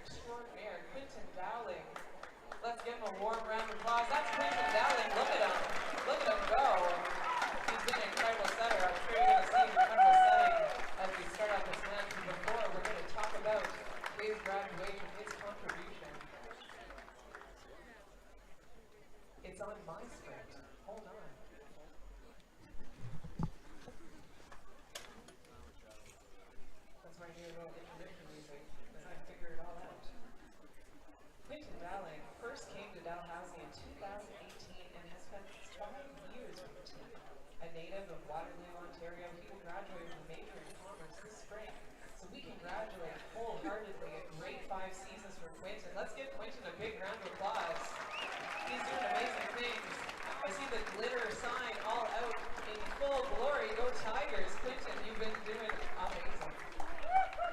extraordinaire, Quinton Dowling. Let's give him a warm round of applause. That's Quinton Dowling. Look at him. Look at him go. He's been an incredible setter. I'm sure you're going to see incredible setting as we start off this match. Before we're going to talk about his graduation, his contribution. It's on my script. Hold on. That's why I need a little intermission music, as I figure it all out. Quinton Dowling first came to Dalhousie in 2018 and has spent 5 years with the team. A native of Waterloo, Ontario, he will graduate with a major in commerce this spring. So we congratulate wholeheartedly a great 5 seasons for Quinton. Let's give Quinton a big round of applause. He's doing amazing things. I see the glitter sign all out in full glory. Go Tigers. Quinton, you've been doing amazing.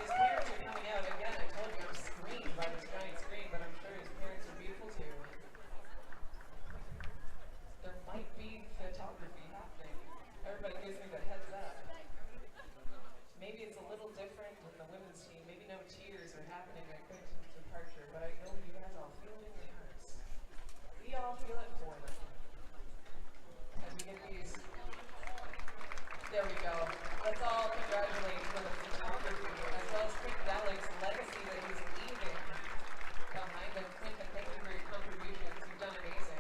His parents are coming out. Again, I told you I'm screened by this giant screen, but I'm sure his parents are beautiful too. There might be photography happening. Everybody gives me the heads up. Maybe it's a little different with the women's team. Maybe no tears are happening at Quinton's departure, but I know you guys all feel it in your hearts. We all feel it for them. As we get these, there we go. Let's all congratulate for the photography as well as Quinton Dowling's legacy that he's leaving behind him. Quinton, thank you for your contributions. You've done amazing.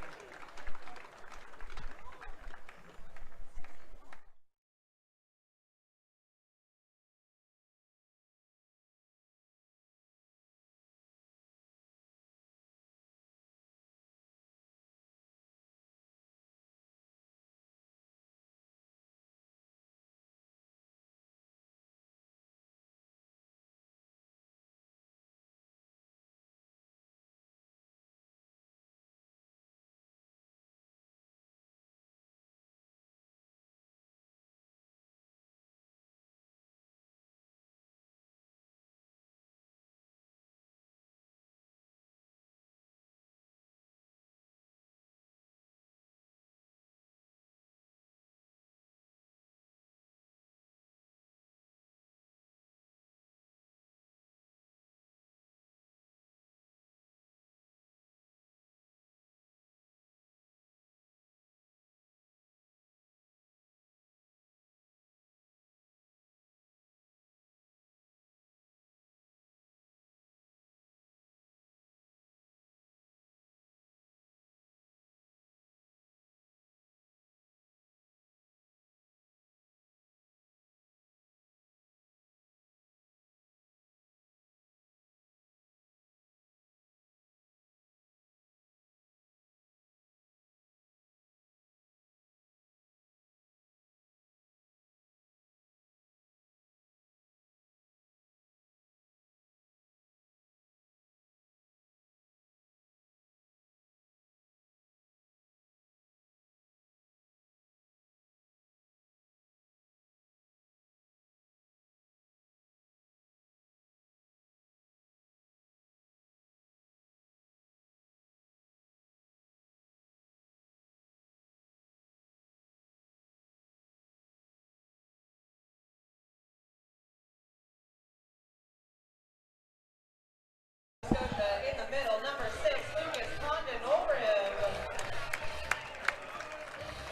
In the middle, number 6, Lucas Condon over him.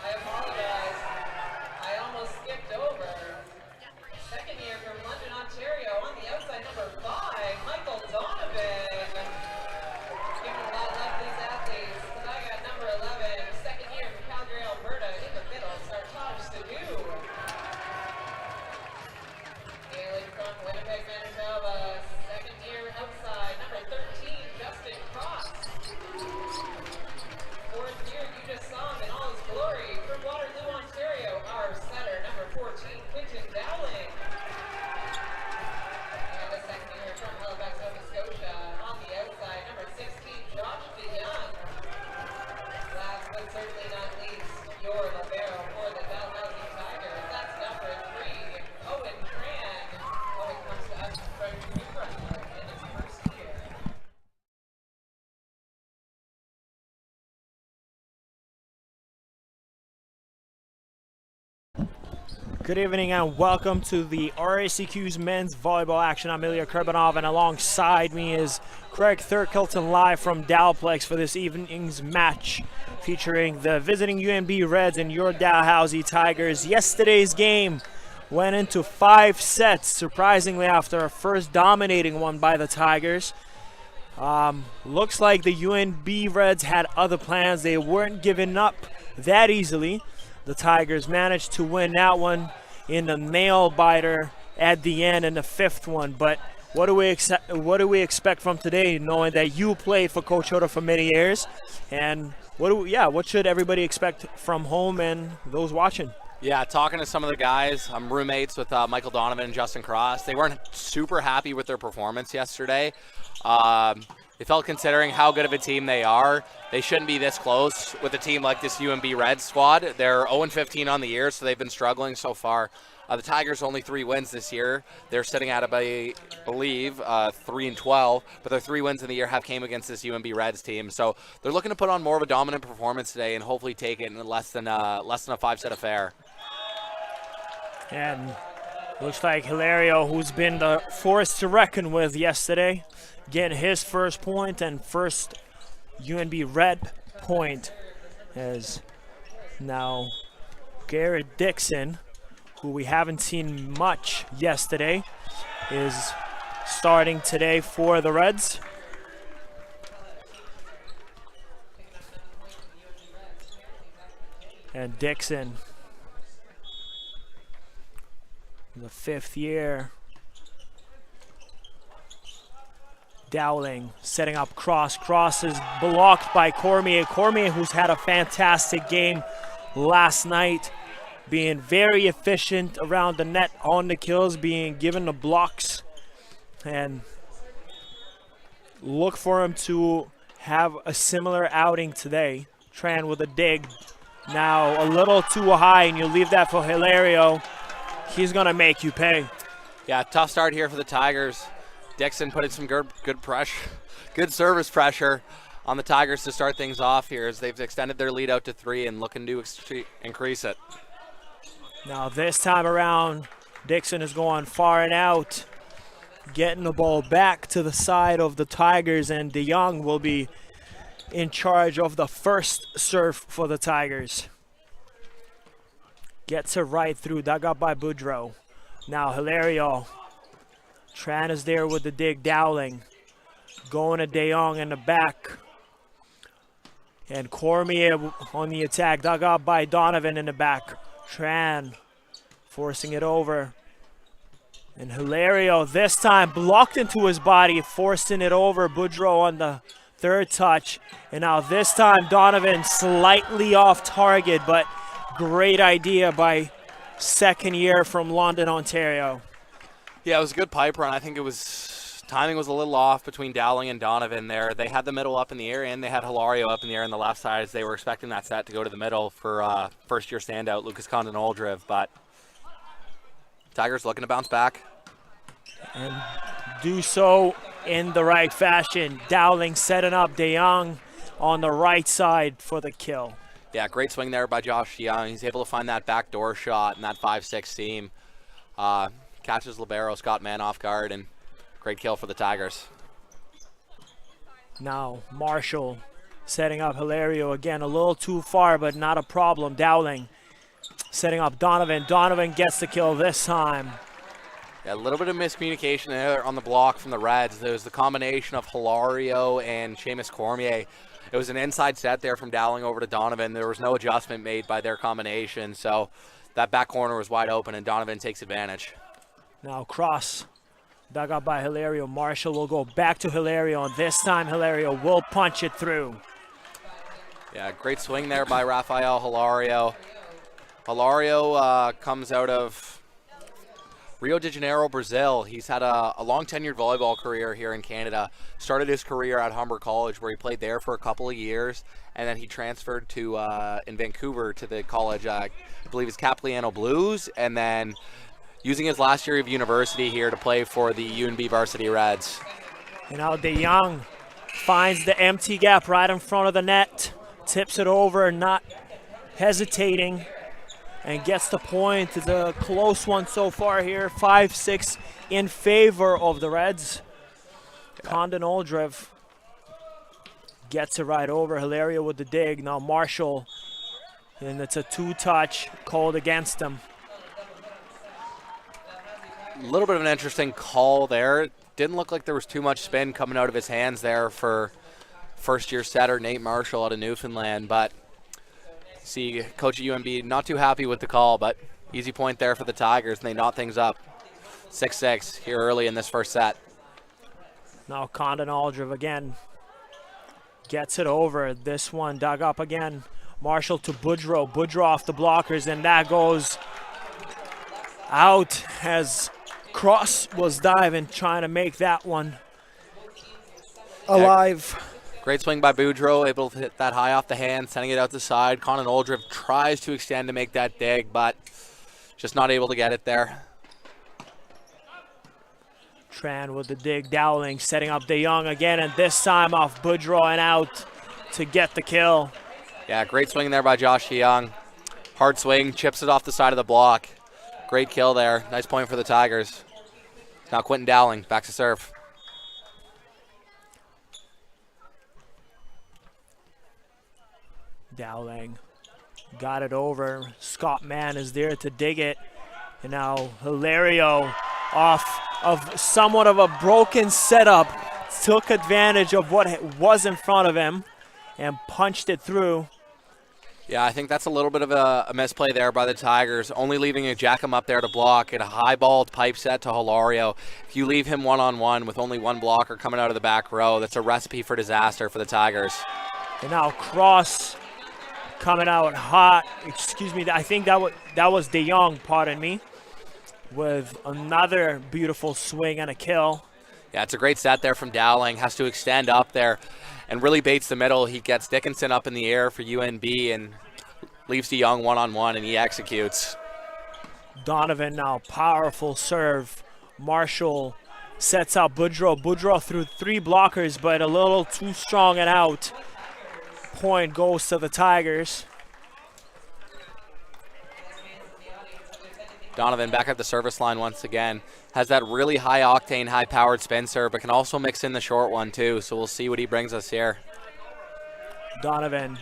I apologize. I almost skipped over. Second year from London, Ontario. On the outside, number 5, Michael Donovan. Giving a lot of love to these athletes. Because I got number 11, second year from Calgary, Alberta. In the middle, Sartaj Sadu. Hailing from Winnipeg, Manitoba. Second year outside, number 13, Justin Cross. Fourth year, you just saw him in all his glory. From Waterloo, Ontario, our setter, number 14, Quinton Dowling. And a second year from Halifax, Nova Scotia. On the outside, number 16, Josh DeYoung. Last but certainly not least, your libero for the Dalhousie Tigers. That's number 3, Owen Tran. Owen comes to us from New Brunswick in his first year. Good evening and welcome to the RSEQ's men's volleyball action. I'm Ilya Kurbanov, and alongside me is Craig Thurkelton live from Dalplex for this evening's match featuring the visiting UNB Reds and your Dalhousie Tigers. Yesterday's game went into 5 sets, surprisingly, after a first dominating one by the Tigers. Looks like the UNB Reds had other plans. They weren't giving up that easily. The Tigers managed to win that one in the nail biter at the end in the 5th one. But what do we expect from today, knowing that you played for Coach Hoda for many years? And what should everybody expect from home and those watching? Yeah, talking to some of the guys, I'm roommates with Michael Donovan and Justin Cross. They weren't super happy with their performance yesterday. They felt, considering how good of a team they are, they shouldn't be this close with a team like this UNB Reds squad. They're 0-15 on the year, so they've been struggling so far. The Tigers only 3 wins this year. They're sitting at, I believe, 3-12, but their 3 wins in the year have came against this UNB Reds team. So they're looking to put on more of a dominant performance today and hopefully take it in less than a 5-set affair. And looks like Hilario, who's been the force to reckon with yesterday, getting his first point and first UNB Red point, as now Garrett Dixon, who we haven't seen much yesterday, is starting today for the Reds. And Dixon, the 5th year. Dowling setting up Cross. Cross is blocked by Cormier. Cormier, who's had a fantastic game last night, being very efficient around the net on the kills, being given the blocks. And look for him to have a similar outing today. Tran with a dig. Now a little too high, and you leave that for Hilario. He's going to make you pay. Yeah, tough start here for the Tigers. Dixon putting some good pressure, good service pressure on the Tigers to start things off here, as they've extended their lead out to 3 and looking to increase it. Now this time around, Dixon is going far and out, getting the ball back to the side of the Tigers, and DeYoung will be in charge of the first serve for the Tigers. Gets it right through, dug up by Boudreau. Now Hilario. Tran is there with the dig. Dowling going to DeYoung in the back. And Cormier on the attack, dug up by Donovan in the back. Tran forcing it over. And Hilario this time blocked into his body, forcing it over. Boudreau on the 3rd touch. And now this time Donovan slightly off target, but great idea by 2nd year from London, Ontario. Yeah, it was a good pipe run. I think timing was a little off between Dowling and Donovan there. They had the middle up in the air, and they had Hilario up in the air on the left side, as they were expecting that set to go to the middle for first-year standout Lucas Condon-Oldriv. But Tigers looking to bounce back. And do so in the right fashion. Dowling setting up DeYoung on the right side for the kill. Yeah, great swing there by Josh Young. He's able to find that backdoor shot in that 5-6 seam. Catches libero, Scott Mann off guard, and great kill for the Tigers. Now Marshall setting up Hilario again, a little too far, but not a problem. Dowling setting up Donovan. Donovan gets the kill this time. Yeah, a little bit of miscommunication there on the block from the Reds. There was the combination of Hilario and Seamus Cormier. It was an inside set there from Dowling over to Donovan. There was no adjustment made by their combination, so that back corner was wide open, and Donovan takes advantage. Now Cross, dug up by Hilario. Marshall will go back to Hilario, and this time Hilario will punch it through. Yeah, great swing there by Rafael Hilario. Hilario comes out of Rio de Janeiro, Brazil. He's had a long tenured volleyball career here in Canada. Started his career at Humber College, where he played there for a couple of years, and then he transferred to in Vancouver to the college, I believe it's Capigliano Blues, and then using his last year of university here to play for the UNB Varsity Reds. And now DeYoung finds the empty gap right in front of the net, tips it over, not hesitating, and gets the point. It's a close one so far here, 5-6 in favor of the Reds. Condon Oldrev gets it right over. Hilario with the dig. Now Marshall, and it's a 2-touch called against him. A little bit of an interesting call there. Didn't look like there was too much spin coming out of his hands there for first-year setter Nate Marshall out of Newfoundland, but see coach at UNB not too happy with the call, but easy point there for the Tigers, and they knot things up. 6-6 here early in this first set. Now Condon Aldriv again gets it over. This one dug up again. Marshall to Boudreau. Boudreau off the blockers, and that goes out as Cross was diving, trying to make that one alive. Great swing by Boudreau, able to hit that high off the hand, sending it out the side. Condon Oldriv tries to extend to make that dig, but just not able to get it there. Tran with the dig, Dowling setting up DeYoung again, and this time off Boudreau and out to get the kill. Yeah, great swing there by Josh DeYoung. Hard swing, chips it off the side of the block. Great kill there. Nice point for the Tigers. Now Quentin Dowling back to serve. Dowling got it over. Scott Mann is there to dig it. And now Hilario, off of somewhat of a broken setup, took advantage of what was in front of him and punched it through. Yeah, I think that's a little bit of a misplay there by the Tigers, only leaving a Jackham up there to block at a high-balled pipe set to Hilario. If you leave him one-on-one with only one blocker coming out of the back row, that's a recipe for disaster for the Tigers. And now Cross coming out hot. Excuse me, I think that was DeYoung, pardon me, with another beautiful swing and a kill. Yeah, it's a great set there from Dowling. Has to extend up there and really baits the middle. He gets Dickinson up in the air for UNB and leaves DeYoung one-on-one, and he executes. Donovan now, powerful serve. Marshall sets up Boudreau. Boudreau through 3 blockers, but a little too strong and out. Point goes to the Tigers. Donovan back at the service line once again. Has that really high octane, high powered spin serve, but can also mix in the short one too. So we'll see what he brings us here. Donovan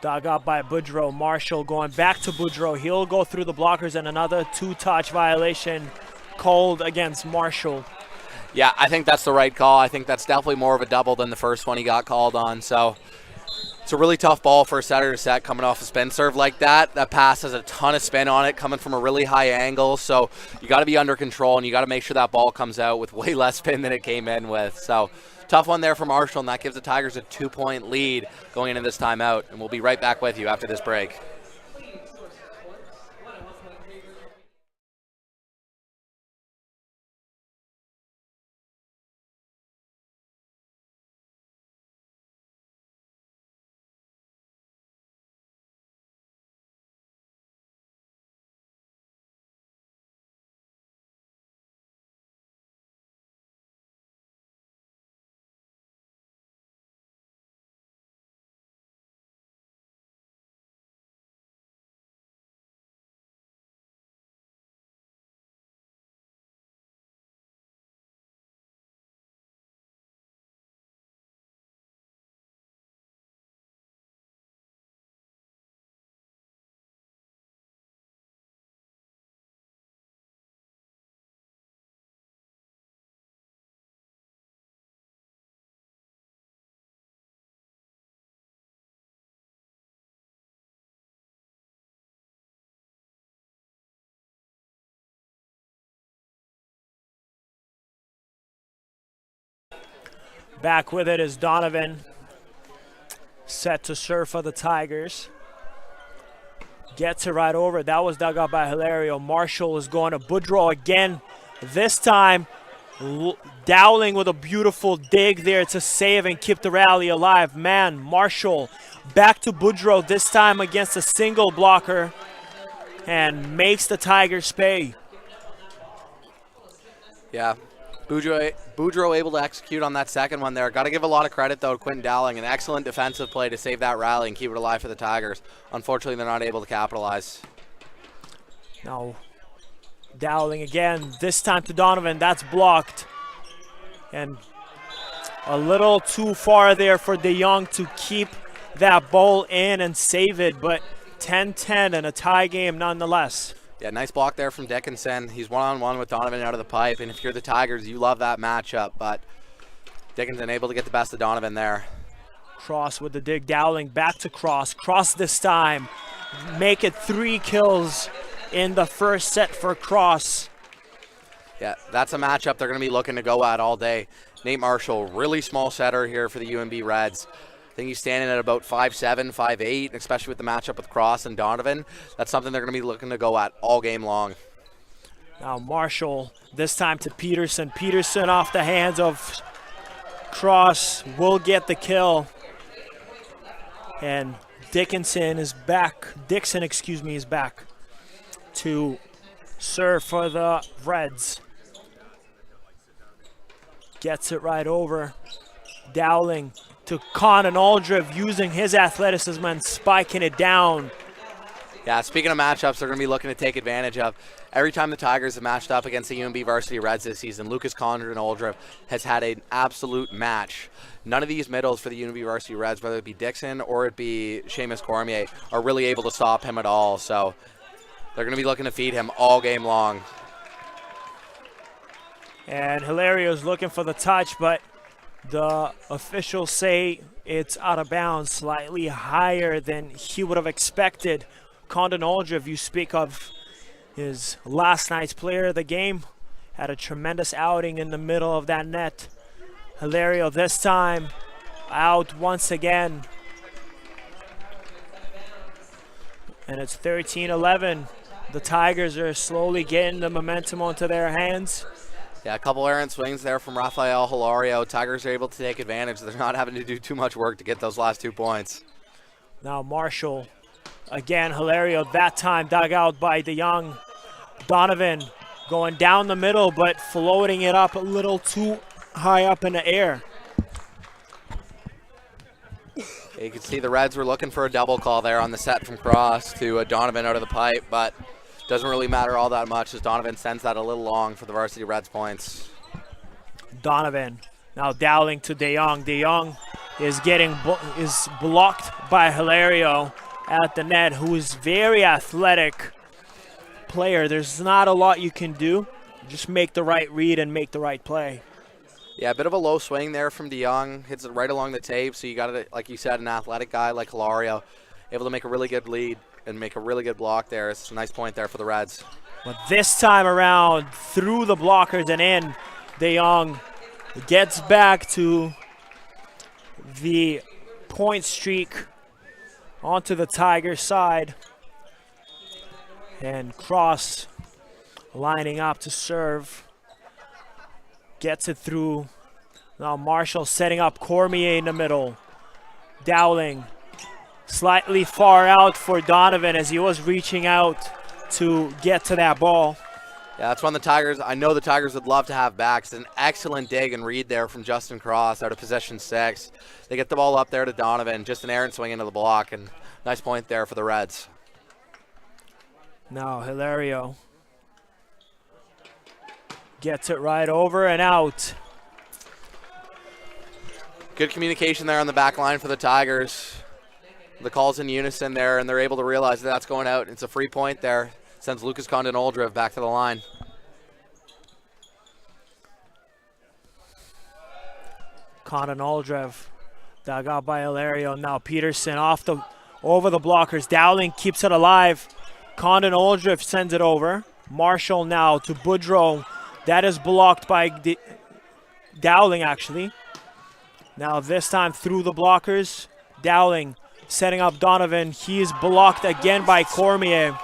dug up by Boudreau. Marshall going back to Boudreau. He'll go through the blockers, and another 2-touch violation called against Marshall. Yeah, I think that's the right call. I think that's definitely more of a double than the first one he got called on. So it's a really tough ball for a setter to set coming off a spin serve like that. That pass has a ton of spin on it, coming from a really high angle. So you got to be under control, and you got to make sure that ball comes out with way less spin than it came in with. So tough one there for Marshall, and that gives the Tigers a 2-point lead going into this timeout. And we'll be right back with you after this break. Back with it is Donovan, set to serve for the Tigers. Gets it right over. That was dug up by Hilario. Marshall is going to Boudreau again. This time, Dowling with a beautiful dig there to save and keep the rally alive. Man, Marshall back to Boudreau, this time against a single blocker, and makes the Tigers pay. Yeah, Boudreau able to execute on that second one there. Got to give a lot of credit, though, to Quentin Dowling. An excellent defensive play to save that rally and keep it alive for the Tigers. Unfortunately, they're not able to capitalize. Now, Dowling again, this time to Donovan. That's blocked. And a little too far there for DeYoung to keep that ball in and save it, but 10-10 and a tie game nonetheless. Yeah, nice block there from Dickinson. He's one-on-one with Donovan out of the pipe, and if you're the Tigers, you love that matchup, but Dickinson able to get the best of Donovan there. Cross with the dig. Dowling back to Cross. Cross this time. Make it 3 kills in the first set for Cross. Yeah, that's a matchup they're going to be looking to go at all day. Nate Marshall, really small setter here for the UNB Reds. I think he's standing at about 5'7", 5'8", especially with the matchup with Cross and Donovan. That's something they're going to be looking to go at all game long. Now Marshall, this time to Peterson. Peterson off the hands of Cross will get the kill. And Dixon is back to serve for the Reds. Gets it right over. Dowling to Conan Aldriv, using his athleticism and spiking it down. Yeah, speaking of matchups, they're going to be looking to take advantage of. Every time the Tigers have matched up against the UNB Varsity Reds this season, Lucas Conan Aldriv has had an absolute match. None of these middles for the UNB Varsity Reds, whether it be Dixon or it be Seamus Cormier, are really able to stop him at all. So they're going to be looking to feed him all game long. And Hilario's looking for the touch, but the officials say it's out of bounds, slightly higher than he would have expected. Condon Aldriv, you speak of his last night's player of the game, had a tremendous outing in the middle of that net. Hilario this time out once again. And it's 13-11. The Tigers are slowly getting the momentum onto their hands. Yeah, a couple errant swings there from Rafael Hilario. Tigers are able to take advantage. They're not having to do too much work to get those last 2 points. Now Marshall, again Hilario, that time dug out by DeYoung. Donovan going down the middle, but floating it up a little too high up in the air. You can see the Reds were looking for a double call there on the set from Cross to Donovan out of the pipe, but doesn't really matter all that much as Donovan sends that a little long for the Varsity Reds points. Donovan now Dowling to DeYoung. DeYoung is blocked by Hilario at the net, who is very athletic player. There's not a lot you can do. Just make the right read and make the right play. Yeah, a bit of a low swing there from DeYoung. Hits it right along the tape, so you got it, like you said, an athletic guy like Hilario, able to make a really good lead and make a really good block there. It's a nice point there for the Reds. But this time around, through the blockers and in, DeYoung gets back to the point streak onto the Tigers side. And Cross lining up to serve. Gets it through. Now Marshall setting up Cormier in the middle. Dowling slightly far out for Donovan as he was reaching out to get to that ball. Yeah, that's one the Tigers, I know the Tigers would love to have back. It's an excellent dig and read there from Justin Cross out of possession 6. They get the ball up there to Donovan, just an errant swing into the block, and nice point there for the Reds. Now Hilario gets it right over and out. Good communication there on the back line for the Tigers. The call's in unison there, and they're able to realize that that's going out. It's a free point there. Sends Lucas Condon Aldriv back to the line. Condon Aldriv dug out by Hilario. Now Peterson over the blockers. Dowling keeps it alive. Condon Aldriv sends it over. Marshall now to Boudreau. That is blocked by Dowling, actually. Now this time through the blockers. Dowling setting up Donovan. He is blocked again by Cormier.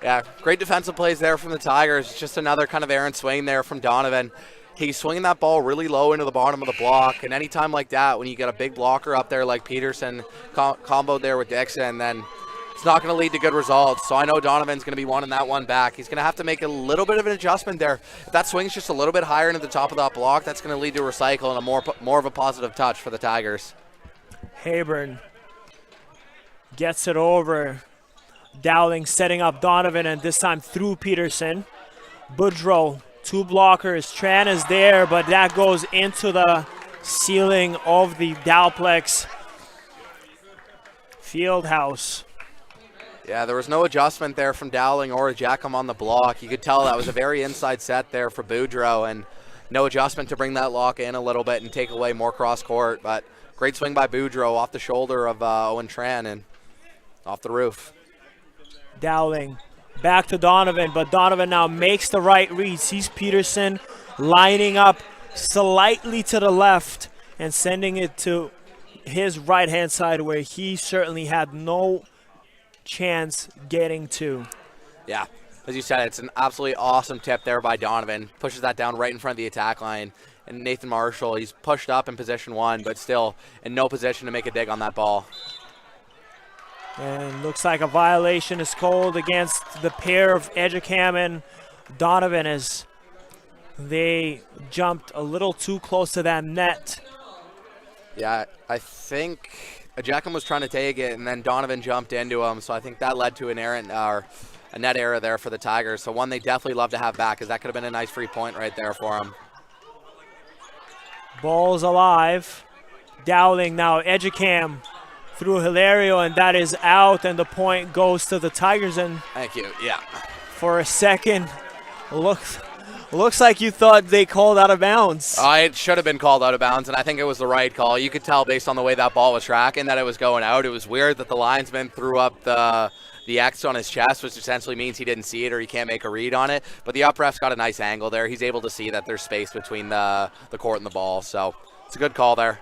Yeah, great defensive plays there from the Tigers. Just another kind of errant swing there from Donovan. He's swinging that ball really low into the bottom of the block, and anytime like that, when you get a big blocker up there like Peterson, comboed there with Dixon, then it's not going to lead to good results. So I know Donovan's going to be wanting that one back. He's going to have to make a little bit of an adjustment there. If that swing's just a little bit higher into the top of that block, that's going to lead to a recycle and a more of a positive touch for the Tigers. Hayburn gets it over. Dowling setting up Donovan, and this time through Peterson. Boudreau, 2 blockers. Tran is there, but that goes into the ceiling of the Dowplex field house. Yeah, there was no adjustment there from Dowling or Jackham on the block. You could tell that was a very inside set there for Boudreau, and no adjustment to bring that lock in a little bit and take away more cross court. But great swing by Boudreau off the shoulder of Owen Tran and off the roof. Dowling back to Donovan, but Donovan now makes the right read. Sees Peterson lining up slightly to the left and sending it to his right-hand side where he certainly had no chance getting to. Yeah, as you said, it's an absolutely awesome tip there by Donovan. Pushes that down right in front of the attack line. And Nathan Marshall, he's pushed up in position 1, but still in no position to make a dig on that ball. And looks like a violation is called against the pair of Edgecam and Donovan as they jumped a little too close to that net. Yeah, I think Jackham was trying to take it, and then Donovan jumped into him, so I think that led to a net error there for the Tigers. So one they definitely love to have back, because that could have been a nice free point right there for them. Ball's alive. Dowling now, Edgecam through Hilario, and that is out, and the point goes to the Tigers. And thank you. Yeah. For a second, looks like you thought they called out of bounds. It should have been called out of bounds, and I think it was the right call. You could tell based on the way that ball was tracking that it was going out. It was weird that the linesman threw up the X on his chest, which essentially means he didn't see it or he can't make a read on it. But the up ref's got a nice angle there. He's able to see that there's space between the court and the ball. So it's a good call there.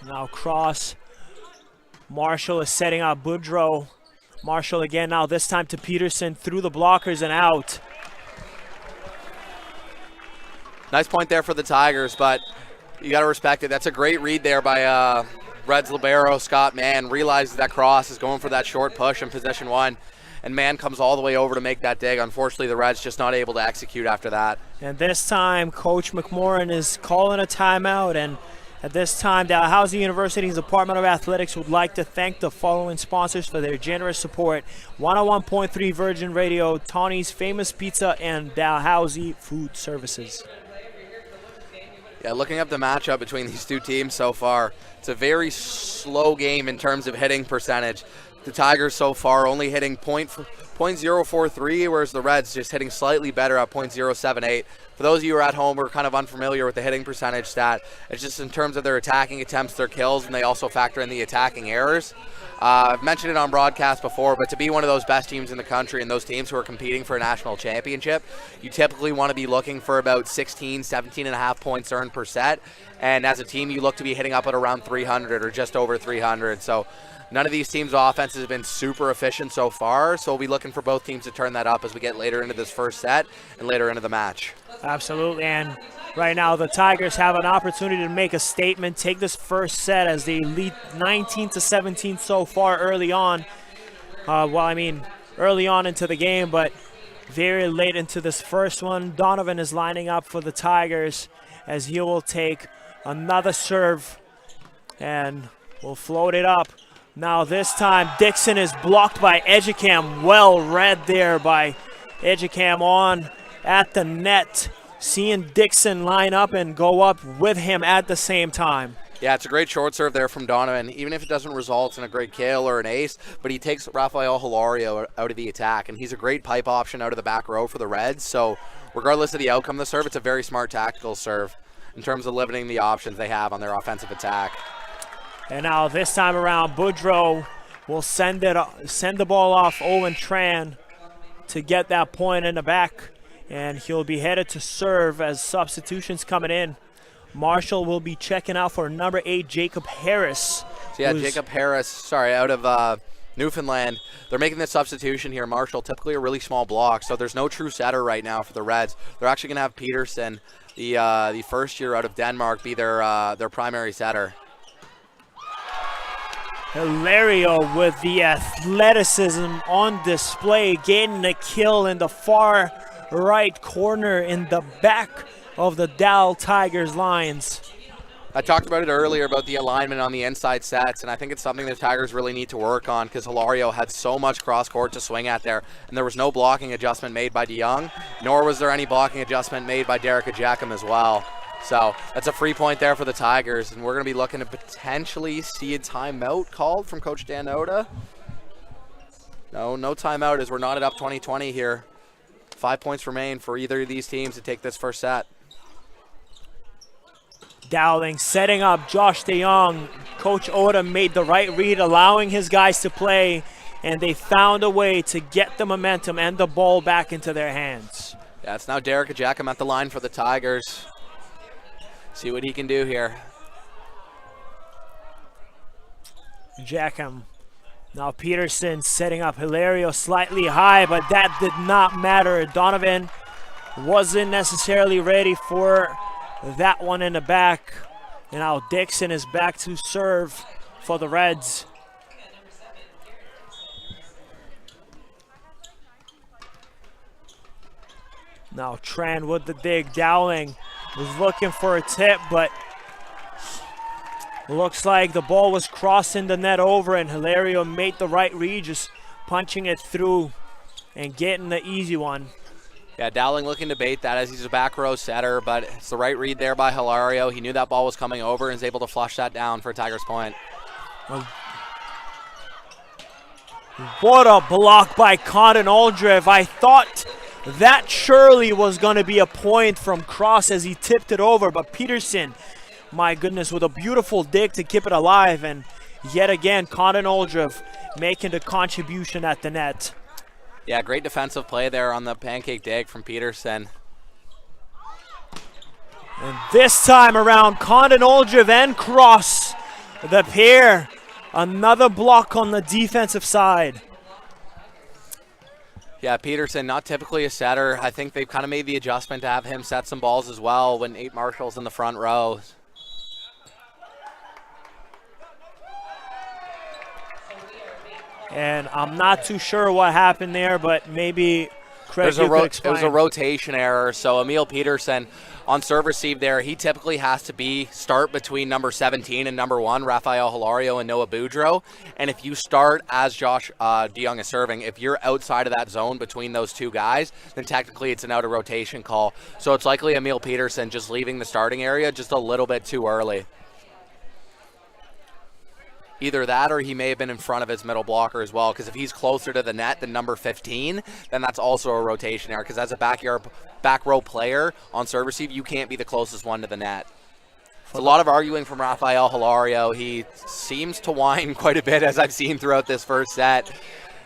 Now cross. Marshall is setting up Boudreau. Marshall again now, this time to Peterson through the blockers and out. Nice point there for the Tigers, but you got to respect it. That's a great read there by Reds libero Scott Mann. Realizes that cross is going for that short push in position 1, and Mann comes all the way over to make that dig. Unfortunately, the Reds just not able to execute after that. And this time, Coach McMorrin is calling a timeout, and at this time, Dalhousie University's Department of Athletics would like to thank the following sponsors for their generous support: 101.3 Virgin Radio, Tawny's Famous Pizza, and Dalhousie Food Services. Yeah, looking up the matchup between these two teams so far, it's a very slow game in terms of hitting percentage. The Tigers so far only hitting .043, whereas the Reds just hitting slightly better at .078. For those of you who are at home who are kind of unfamiliar with the hitting percentage stat, it's just in terms of their attacking attempts, their kills, and they also factor in the attacking errors. I've mentioned it on broadcast before, but to be one of those best teams in the country and those teams who are competing for a national championship, you typically want to be looking for about 17.5 points earned per set. And as a team, you look to be hitting up at around 300 or just over 300. So none of these teams' offenses have been super efficient so far, so we'll be looking for both teams to turn that up as we get later into this first set and later into the match. Absolutely, and right now the Tigers have an opportunity to make a statement, take this first set as they lead 19-17 so far early on. Early on into the game, but very late into this first one. Donovan is lining up for the Tigers as he will take another serve and will float it up. Now this time Dixon is blocked by Edgecam. Well read there by Edgecam on at the net. Seeing Dixon line up and go up with him at the same time. Yeah, it's a great short serve there from Donovan, even if it doesn't result in a great kill or an ace, but he takes Rafael Hilario out of the attack, and he's a great pipe option out of the back row for the Reds. So regardless of the outcome of the serve, it's a very smart tactical serve in terms of limiting the options they have on their offensive attack. And now this time around, Boudreau will send the ball off Owen Tran to get that point in the back, and he'll be headed to serve as substitutions coming in. Marshall will be checking out for number 8, Jacob Harris. So yeah, Jacob Harris, out of Newfoundland. They're making the substitution here. Marshall, typically a really small block, so there's no true setter right now for the Reds. They're actually going to have Peterson, the first year out of Denmark, be their primary setter. Hilario with the athleticism on display, getting a kill in the far right corner in the back of the Dal Tigers lines. I talked about it earlier about the alignment on the inside sets, and I think it's something the Tigers really need to work on because Hilario had so much cross court to swing at there, and there was no blocking adjustment made by DeYoung, nor was there any blocking adjustment made by Derek Ajakum as well. So that's a free point there for the Tigers, and we're going to be looking to potentially see a timeout called from Coach Dan Oda. No timeout as we're not at up 20-20 here. 5 points remain for either of these teams to take this first set. Dowling setting up Josh DeYoung. Coach Oda made the right read, allowing his guys to play, and they found a way to get the momentum and the ball back into their hands. Yeah, it's now Derek Ajakum at the line for the Tigers. See what he can do here. Jackham. Now Peterson setting up Hilario slightly high, but that did not matter. Donovan wasn't necessarily ready for that one in the back. And now Dixon is back to serve for the Reds. Now Tran with the dig. Dowling was looking for a tip, but looks like the ball was crossing the net over, and Hilario made the right read, just punching it through and getting the easy one. Yeah, Dowling looking to bait that as he's a back row setter, but it's the right read there by Hilario. He knew that ball was coming over and is able to flush that down for a Tigers point. What a block by Condon Aldrev. I thought that surely was going to be a point from Cross as he tipped it over, but Peterson, my goodness, with a beautiful dig to keep it alive, and yet again, Condon Aldrev making the contribution at the net. Yeah, great defensive play there on the pancake dig from Peterson. And this time around, Condon Aldrev and Cross, the pair, another block on the defensive side. Yeah, Peterson, not typically a setter. I think they've kind of made the adjustment to have him set some balls as well when Nate Marshall's in the front row. And I'm not too sure what happened there, but maybe Craig, you could explain. It was a rotation error. So Emil Peterson on serve receive there, he typically has to start between number 17 and number 1, Rafael Hilario and Noah Boudreau. And if you start as Josh DeYoung is serving, if you're outside of that zone between those two guys, then technically it's an out of rotation call. So it's likely Emil Peterson just leaving the starting area just a little bit too early. Either that or he may have been in front of his middle blocker as well, because if he's closer to the net than number 15, then that's also a rotation error, because as a back row player on serve receive, you can't be the closest one to the net. It's a lot of arguing from Rafael Hilario. He seems to whine quite a bit, as I've seen throughout this first set.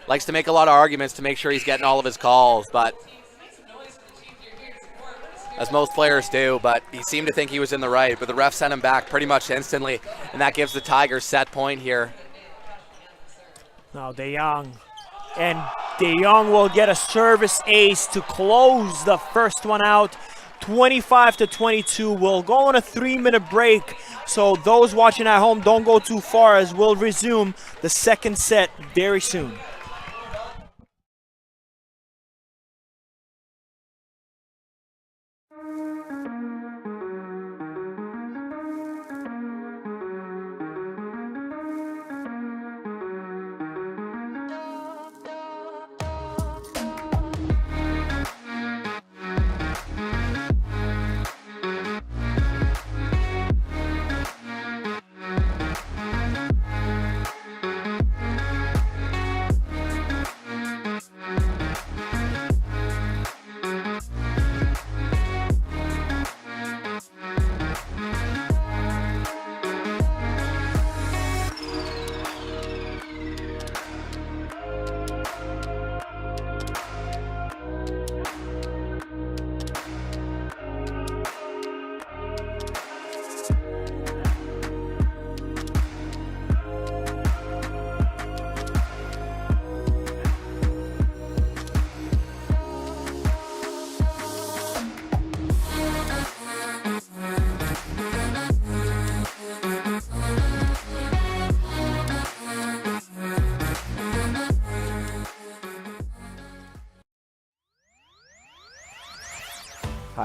Likes to make a lot of arguments to make sure he's getting all of his calls, but as most players do, but he seemed to think he was in the right, but the ref sent him back pretty much instantly, and that gives the Tigers set point here. Now DeYoung, and DeYoung will get a service ace to close the first one out. 25-22. We'll go on a 3-minute break, so those watching at home, don't go too far, as we'll resume the second set very soon.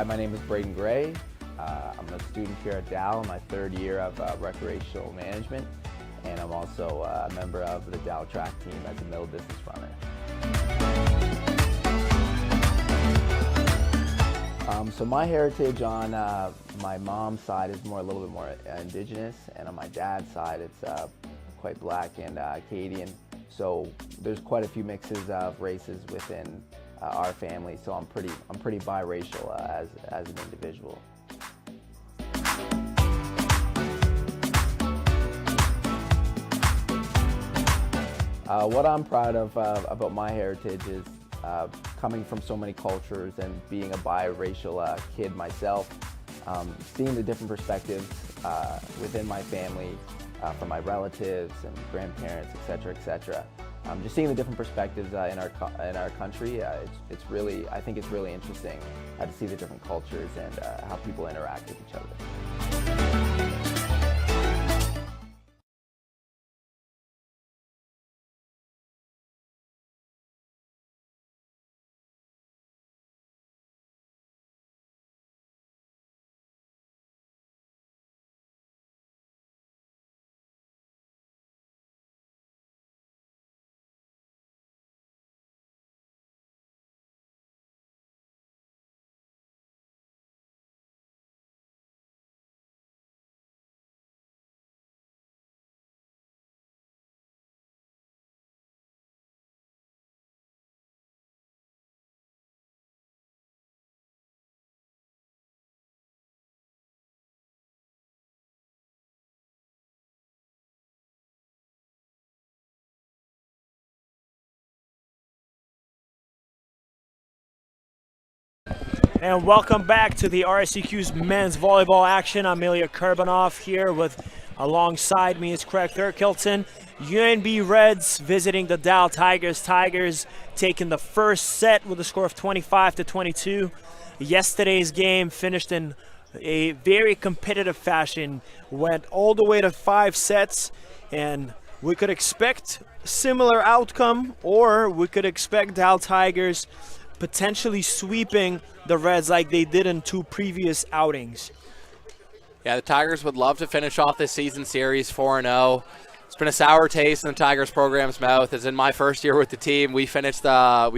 Hi, my name is Braden Gray. I'm a student here at Dow, my third year of recreational management, and I'm also a member of the Dow track team as a middle distance runner. So my heritage on my mom's side is a little bit more indigenous, and on my dad's side it's quite black and Acadian. So there's quite a few mixes of races within our family. So I'm pretty biracial as an individual. What I'm proud of about my heritage is coming from so many cultures and being a biracial kid myself, seeing the different perspectives within my family, from my relatives and grandparents, etc., etc. Just seeing the different perspectives in our country, I think it's really interesting to see the different cultures and how people interact with each other. And welcome back to the RSEQ's men's volleyball action. I'm Ilya Kurbanov here alongside me is Craig Thurkilton. UNB Reds visiting the Dow Tigers. Tigers taking the first set with a score of 25-22. Yesterday's game finished in a very competitive fashion. Went all the way to 5 sets, and we could expect similar outcome, or we could expect Dow Tigers potentially sweeping the Reds like they did in 2 previous outings. Yeah, the Tigers would love to finish off this season series 4-0. It's been a sour taste in the Tigers program's mouth. As in my first year with the team, we finished our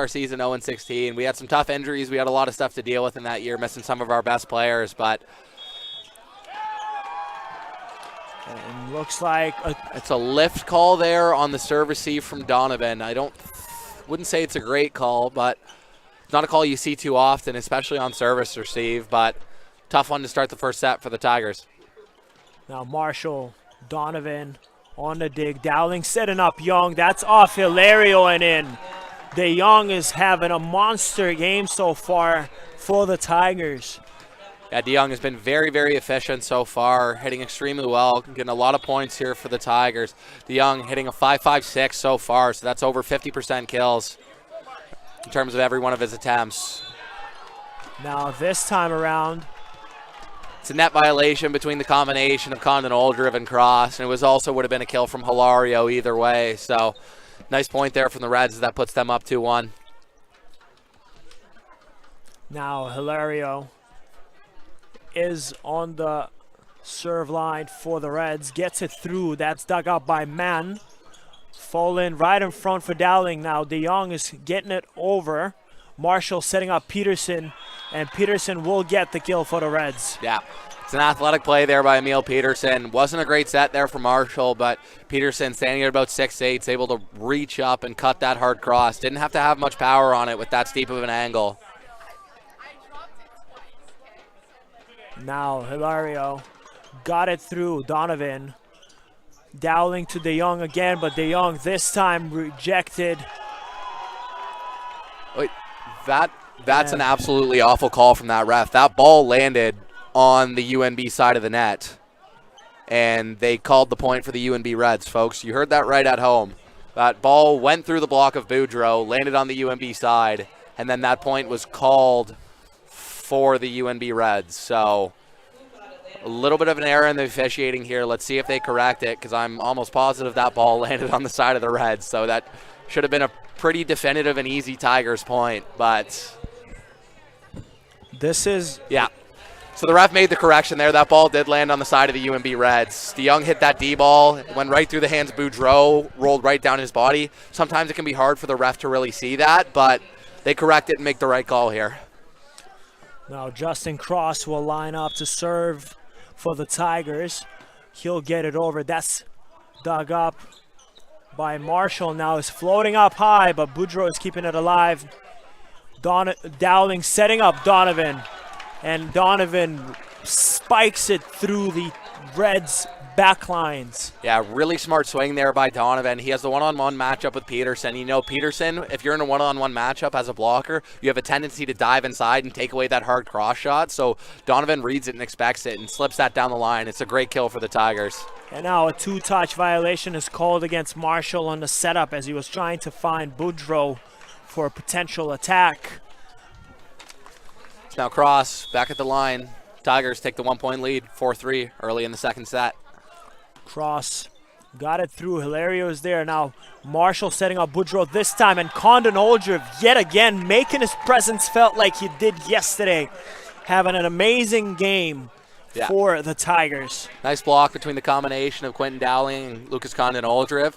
season 0-16. We had some tough injuries. We had a lot of stuff to deal with in that year, missing some of our best players, but and looks like it's a lift call there on the serve receive from Donovan. Wouldn't say it's a great call, but not a call you see too often, especially on service receive, but tough one to start the first set for the Tigers. Now Marshall, Donovan on the dig. Dowling setting up Young. That's off Hilario and in. De Jong is having a monster game so far for the Tigers. Yeah, De Jong has been very, very efficient so far, hitting extremely well, getting a lot of points here for the Tigers. De Jong hitting a 5.56 so far, so that's over 50% kills in terms of every one of his attempts. Now this time around, it's a net violation between the combination of Condon Oldrive and Cross, and it would have been a kill from Hilario either way. So nice point there from the Reds. That puts them up 2-1. Now Hilario is on the serve line for the Reds. Gets it through. That's dug up by Mann. Fallen right in front for Dowling. Now De Jong is getting it over. Marshall setting up Peterson, and Peterson will get the kill for the Reds. Yeah, it's an athletic play there by Emil Peterson. Wasn't a great set there for Marshall, but Peterson standing at about 6'8", able to reach up and cut that hard cross. Didn't have to have much power on it with that steep of an angle. Now Hilario got it through. Donovan. Dowling to De Jong again, but De Jong this time rejected. Wait, that's an absolutely awful call from that ref. That ball landed on the UNB side of the net, and they called the point for the UNB Reds, folks. You heard that right at home. That ball went through the block of Boudreau, landed on the UNB side, and then that point was called for the UNB Reds. So a little bit of an error in the officiating here. Let's see if they correct it, because I'm almost positive that ball landed on the side of the Reds. So that should have been a pretty definitive and easy Tigers point, but This is Yeah. So the ref made the correction there. That ball did land on the side of the UNB Reds. DeYoung hit that D ball, went right through the hands of Boudreau, rolled right down his body. Sometimes it can be hard for the ref to really see that, but they correct it and make the right call here. now Justin Cross will line up to serve for the Tigers. He'll get it over. That's dug up by Marshall. Now is floating up high, but Boudreau is keeping it alive. Dowling setting up Donovan, and Donovan spikes it through the Reds' back lines. Yeah, really smart swing there by Donovan. He has the one-on-one matchup with Peterson. You know, Peterson, if you're in a one-on-one matchup as a blocker, you have a tendency to dive inside and take away that hard cross shot. So Donovan reads it and expects it and slips that down the line. It's a great kill for the Tigers. And now a two-touch violation is called against Marshall on the setup as he was trying to find Boudreau for a potential attack. It's now Cross back at the line. Tigers take the 1-point lead, 4-3 early in the second set. Cross got it through. Hilario is there. Now Marshall setting up Boudreau this time, and Condon Oldriv yet again making his presence felt like he did yesterday. Having an amazing game for the Tigers. Nice block between the combination of Quentin Dowling and Lucas Condon Oldriv.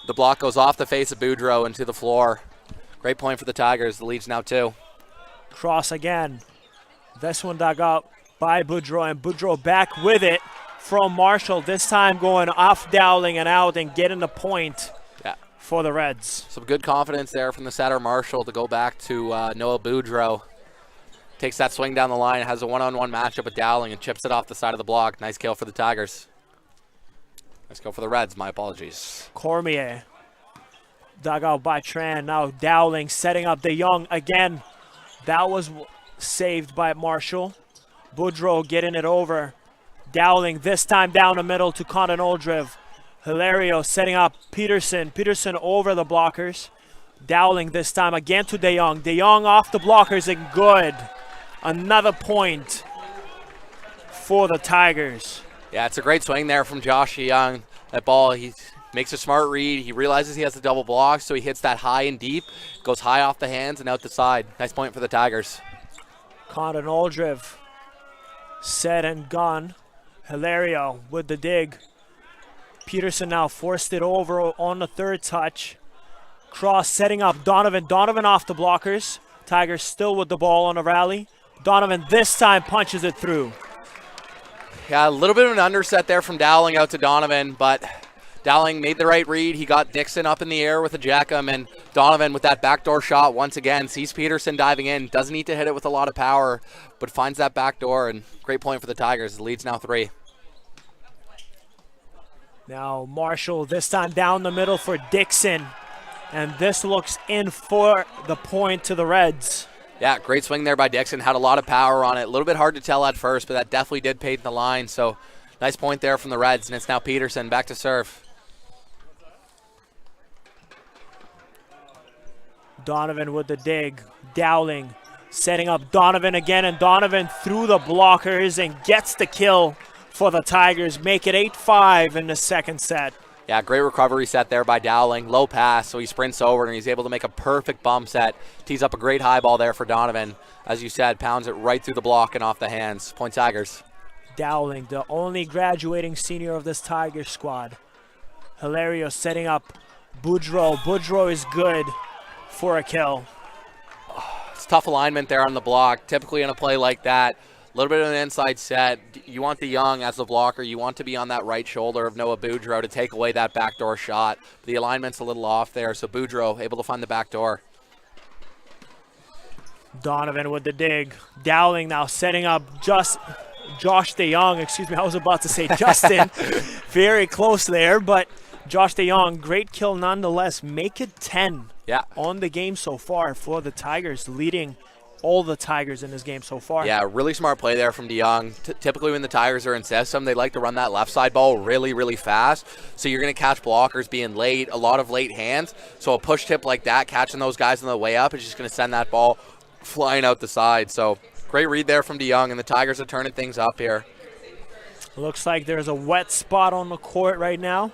The block goes off the face of Boudreau into the floor. Great point for the Tigers. The lead's now 2. Cross again. This one dug up by Boudreau, and Boudreau back with it from Marshall, this time going off Dowling and out and getting the point for the Reds. Some good confidence there from the setter Marshall to go back to Noah Boudreau. Takes that swing down the line, has a one-on-one matchup with Dowling and chips it off the side of the block. Nice kill for the Tigers. Nice kill for the Reds, my apologies. Cormier dug out by Tran. Now Dowling setting up DeYoung again. That was saved by Marshall. Boudreau getting it over. Dowling this time down the middle to Condon Oldriv. Hilario setting up Peterson. Peterson over the blockers. Dowling this time again to DeYoung. DeYoung off the blockers and good. Another point for the Tigers. Yeah, it's a great swing there from Josh DeYoung. That ball, he makes a smart read. He realizes he has the double block, so he hits that high and deep. Goes high off the hands and out the side. Nice point for the Tigers. Condon Oldriv set and gone. Hilario with the dig. Peterson now forced it over on the third touch. Cross setting up Donovan. Donovan off the blockers. Tigers still with the ball on the rally. Donovan this time punches it through. Yeah, a little bit of an underset there from Dowling out to Donovan, but Dowling made the right read. He got Dixon up in the air with a jackham, and Donovan with that backdoor shot once again. Sees Peterson diving in. Doesn't need to hit it with a lot of power, but finds that backdoor, and great point for the Tigers. The lead's now 3. Now Marshall this time down the middle for Dixon. And this looks in for the point to the Reds. Yeah, great swing there by Dixon. Had a lot of power on it. A little bit hard to tell at first, but that definitely did pay the line. So nice point there from the Reds, and it's now Peterson back to serve. Donovan with the dig. Dowling setting up Donovan again, and Donovan through the blockers and gets the kill for the Tigers. Make it 8-5 in the second set. Yeah, great recovery set there by Dowling. Low pass, so he sprints over and he's able to make a perfect bump set. Tees up a great high ball there for Donovan. As you said, pounds it right through the block and off the hands. Point Tigers. Dowling, the only graduating senior of this Tigers squad. Hilario setting up Boudreau. Boudreau is good for a kill. It's tough alignment there on the block. Typically in a play like that, a little bit of an inside set. You want DeYoung as the blocker. You want to be on that right shoulder of Noah Boudreau to take away that backdoor shot. The alignment's a little off there, so Boudreau able to find the backdoor. Donovan with the dig. Dowling now setting up Josh DeYoung. Excuse me, I was about to say Justin. Very close there, but Josh DeYoung, great kill nonetheless. Make it 10 on the game so far for the Tigers, leading all the Tigers in this game so far. Yeah, really smart play there from DeYoung. Typically when the Tigers are in system, they like to run that left side ball really, really fast. So you're going to catch blockers being late, a lot of late hands. So a push tip like that, catching those guys on the way up, is just going to send that ball flying out the side. So great read there from DeYoung, and the Tigers are turning things up here. Looks like there's a wet spot on the court right now,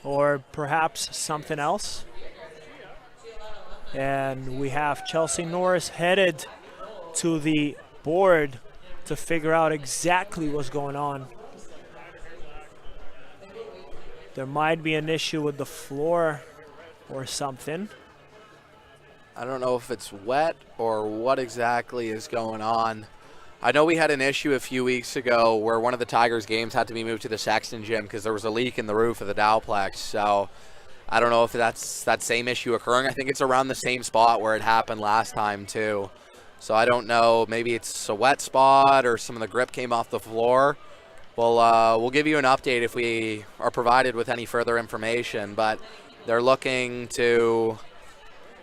or perhaps something else. And we have Chelsea Norris headed to the board to figure out exactly what's going on. There might be an issue with the floor or something. I don't know if it's wet or what exactly is going on. I know we had an issue a few weeks ago where one of the Tigers games had to be moved to the Sexton gym because there was a leak in the roof of the Dowplex. So I don't know if that's that same issue occurring. I think it's around the same spot where it happened last time too. So I don't know. Maybe it's a wet spot or some of the grip came off the floor. We'll give you an update if we are provided with any further information. But they're looking to.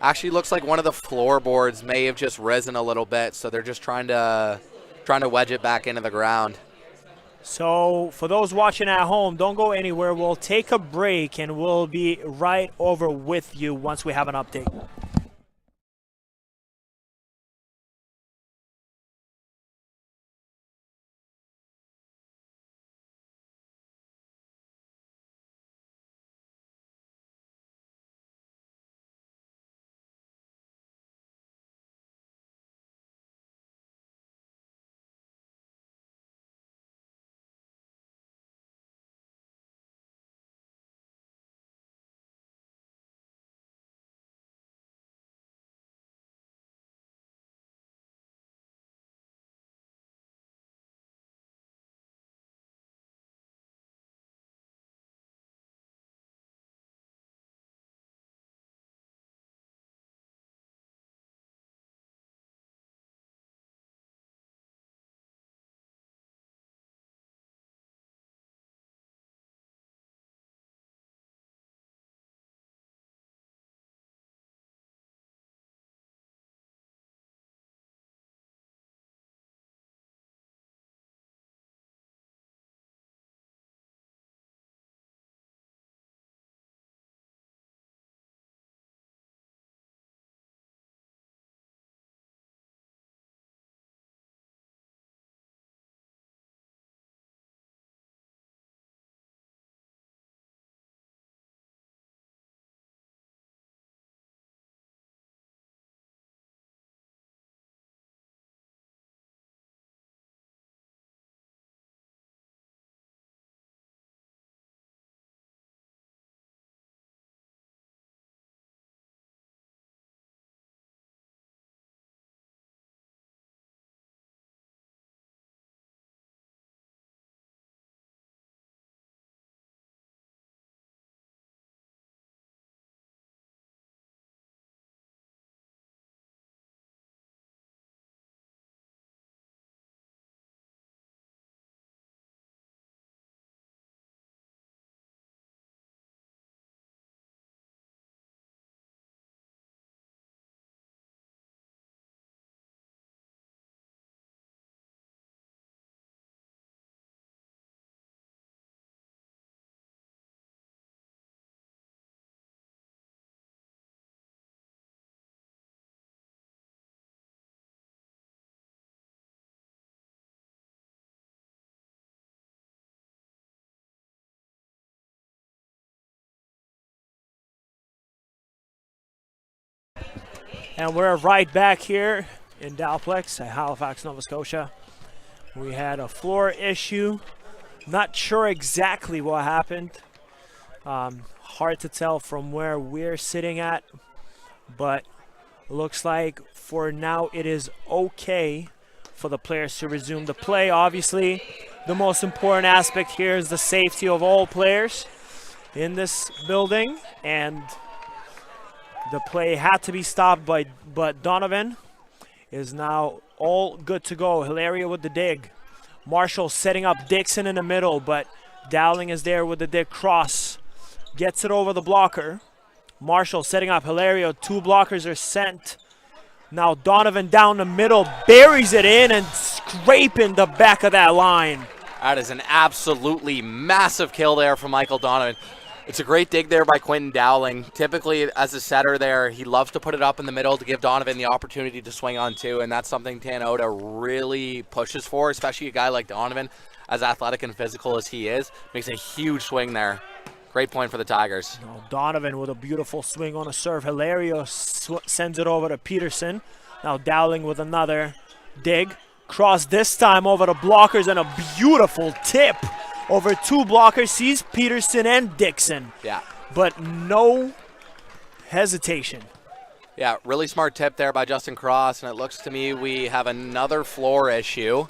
Actually, looks like one of the floorboards may have just risen a little bit, so they're just trying to wedge it back into the ground. So for those watching at home, don't go anywhere. We'll take a break and we'll be right over with you once we have an update. And we're right back here in Dowplex at Halifax, Nova Scotia. We had a floor issue. Not sure exactly what happened. Hard to tell from where we're sitting at, but looks like for now it is okay for the players to resume the play. Obviously, the most important aspect here is the safety of all players in this building, and the play had to be stopped, but Donovan is now all good to go. Hilaria with the dig. Marshall setting up Dixon in the middle, but Dowling is there with the dig cross. Gets it over the blocker. Marshall setting up Hilario. Two blockers are sent. Now Donovan down the middle, buries it in and scraping the back of that line. That is an absolutely massive kill there from Michael Donovan. It's a great dig there by Quentin Dowling. Typically, as a setter there, he loves to put it up in the middle to give Donovan the opportunity to swing on two, and that's something Tanota really pushes for, especially a guy like Donovan, as athletic and physical as he is. Makes a huge swing there. Great point for the Tigers. Now Donovan with a beautiful swing on a serve. Hilario sends it over to Peterson. Now Dowling with another dig. Cross this time over the blockers and a beautiful tip over 2 blockers. Sees Peterson and Dixon. Yeah. But no hesitation. Yeah, really smart tip there by Justin Cross, and it looks to me we have another floor issue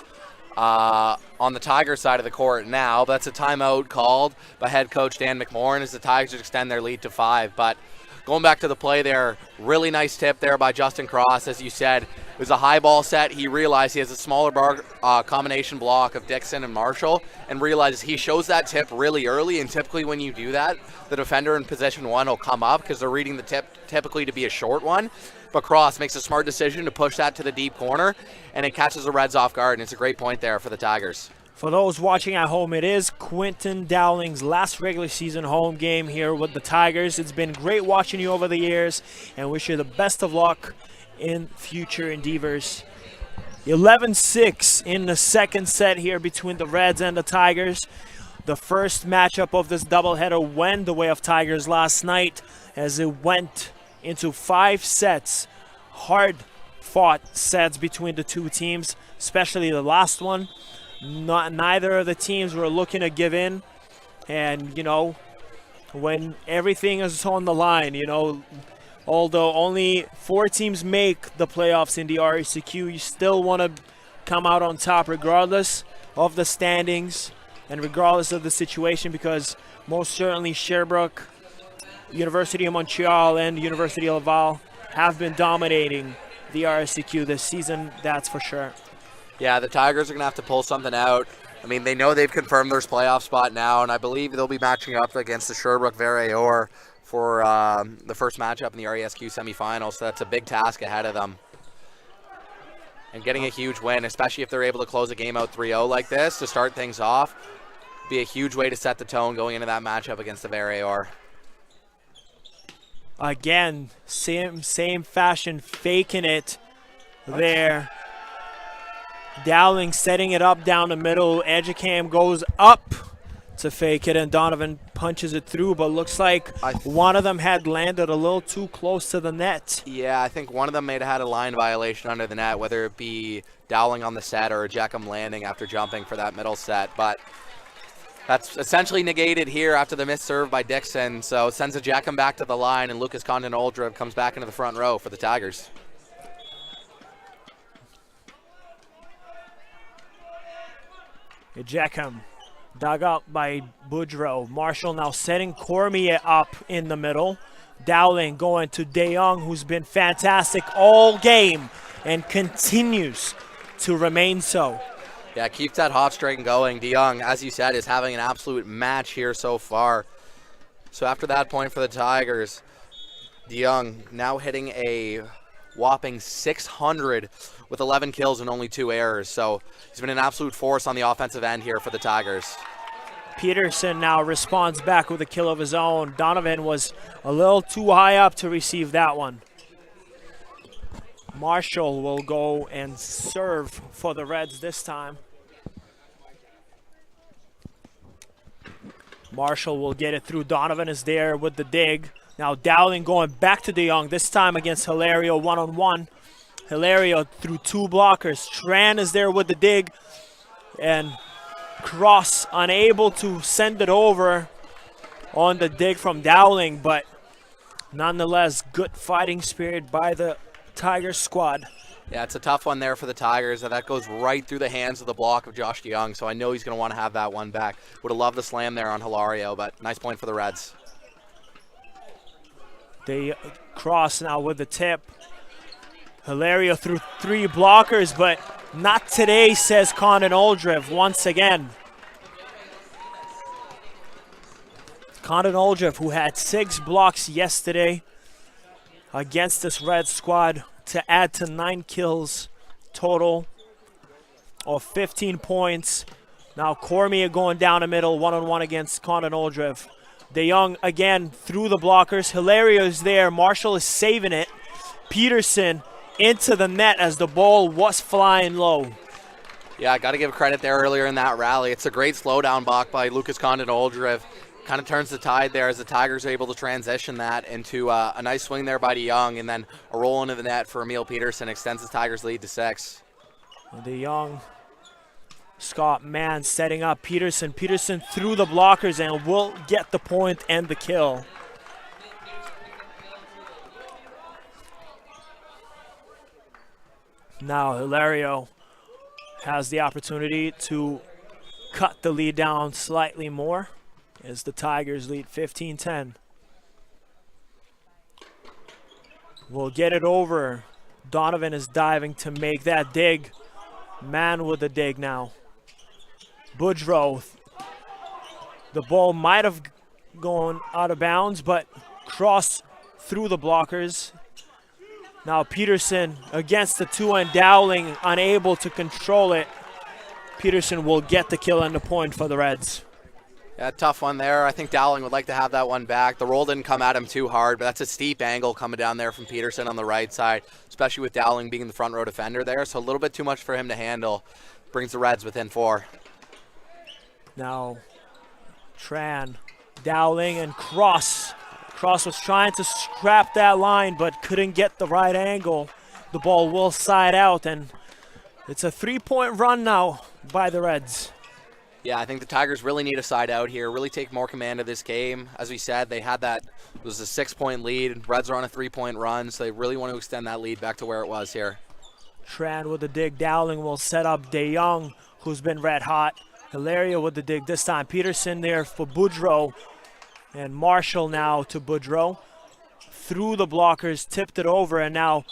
on the Tiger side of the court now. That's a timeout called by head coach Dan McMorrin as the Tigers extend their lead to 5. But going back to the play there, really nice tip there by Justin Cross. As you said, it was a high ball set. He realized he has a smaller combination block of Dixon and Marshall, and realizes he shows that tip really early, and typically when you do that, the defender in position 1 will come up because they're reading the tip typically to be a short one. But Cross makes a smart decision to push that to the deep corner, and it catches the Reds off guard, and it's a great point there for the Tigers. For those watching at home, it is Quinton Dowling's last regular season home game here with the Tigers. It's been great watching you over the years, and wish you the best of luck in future endeavors. 11-6 in the second set here between the Reds and the Tigers. The first matchup of this doubleheader went the way of Tigers last night as it went into 5 sets. Hard-fought sets between the two teams, especially the last one. Neither of the teams were looking to give in. And, you know, when everything is on the line, you know, although only 4 teams make the playoffs in the RSEQ, you still want to come out on top regardless of the standings and regardless of the situation, because most certainly Sherbrooke, University of Montreal, and University of Laval have been dominating the RSEQ this season, that's for sure. Yeah, the Tigers are going to have to pull something out. I mean, they know they've confirmed their playoff spot now, and I believe they'll be matching up against the Sherbrooke Verreor for the first matchup in the RESQ semifinals, so that's a big task ahead of them. And getting a huge win, especially if they're able to close a game out 3-0 like this to start things off, be a huge way to set the tone going into that matchup against the Verreor. Again, same fashion, faking it there. Dowling setting it up down the middle. Edgecam goes up to fake it, and Donovan punches it through, but looks like one of them had landed a little too close to the net. Yeah, I think one of them may have had a line violation under the net, whether it be Dowling on the set or Jeckham landing after jumping for that middle set. But that's essentially negated here after the missed serve by Dixon, so it sends a Jeckham back to the line, and Lucas Condon-Oldriv comes back into the front row for the Tigers. Jeckham dug up by Boudreau. Marshall now setting Cormier up in the middle. Dowling going to De Jong, who's been fantastic all game and continues to remain so. Yeah, keeps that hot streak going. De Jong, as you said, is having an absolute match here so far. So after that point for the Tigers, De Jong now hitting a whopping 600 with 11 kills and only 2 errors. So he's been an absolute force on the offensive end here for the Tigers. Peterson now responds back with a kill of his own. Donovan was a little too high up to receive that one. Marshall will go and serve for the Reds this time. Marshall will get it through. Donovan is there with the dig. Now Dowling going back to De Jong, this time against Hilario one-on-one. Hilario through 2 blockers. Tran is there with the dig. And Cross unable to send it over on the dig from Dowling, but nonetheless, good fighting spirit by the Tigers squad. Yeah, it's a tough one there for the Tigers, and that goes right through the hands of the block of Josh De Jong, so I know he's going to want to have that one back. Would have loved the slam there on Hilario, but nice point for the Reds. They cross now with the tip. Hilario through 3 blockers, but not today, says Condon-Oldriv once again. Condon-Oldriv, who had 6 blocks yesterday against this Red squad, to add to 9 kills total of 15 points. Now Cormier going down the middle, one-on-one against Condon-Oldriv. De Jong again through the blockers. Hilario is there. Marshall is saving it. Peterson into the net as the ball was flying low. Yeah, got to give credit there earlier in that rally. It's a great slowdown block by Lucas Condon-Oldriv. Kind of turns the tide there as the Tigers are able to transition that into a nice swing there by De Jong, and then a roll into the net for Emil Peterson extends the Tigers lead to 6. The young Scott Mann setting up Peterson. Peterson through the blockers and will get the point and the kill. Now Hilario has the opportunity to cut the lead down slightly more as the Tigers lead 15-10. We'll get it over. Donovan is diving to make that dig. Man with the dig now. Boudreau. The ball might have gone out of bounds, but crossed through the blockers. Now Peterson against the two and Dowling unable to control it. Peterson will get the kill and the point for the Reds. Yeah, tough one there. I think Dowling would like to have that one back. The roll didn't come at him too hard, but that's a steep angle coming down there from Peterson on the right side, especially with Dowling being the front row defender there. So a little bit too much for him to handle. Brings the Reds within 4. Now Tran, Dowling, and Cross. Cross was trying to scrap that line, but couldn't get the right angle. The ball will side out, and it's a 3-point run now by the Reds. Yeah, I think the Tigers really need a side out here, really take more command of this game. As we said, they had that, it was a 6-point lead. Reds are on a 3-point run, so they really want to extend that lead back to where it was here. Tran with the dig. Dowling will set up De Jong, who's been red hot. Hilario with the dig this time. Peterson there for Boudreau. And Marshall now to Boudreau. Through the blockers, tipped it over, and now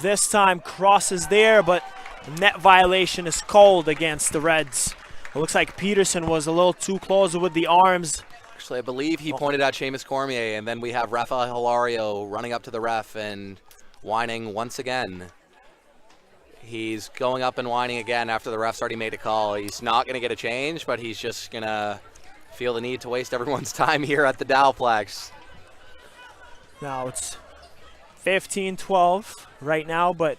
this time Cross is there, but net violation is called against the Reds. It looks like Peterson was a little too close with the arms. Actually, I believe he pointed out Seamus Cormier, and then we have Rafael Hilario running up to the ref and whining once again. He's going up and whining again after the ref's already made a call. He's not going to get a change, but he's just going to feel the need to waste everyone's time here at the Dowplex. Now it's 15-12 right now, but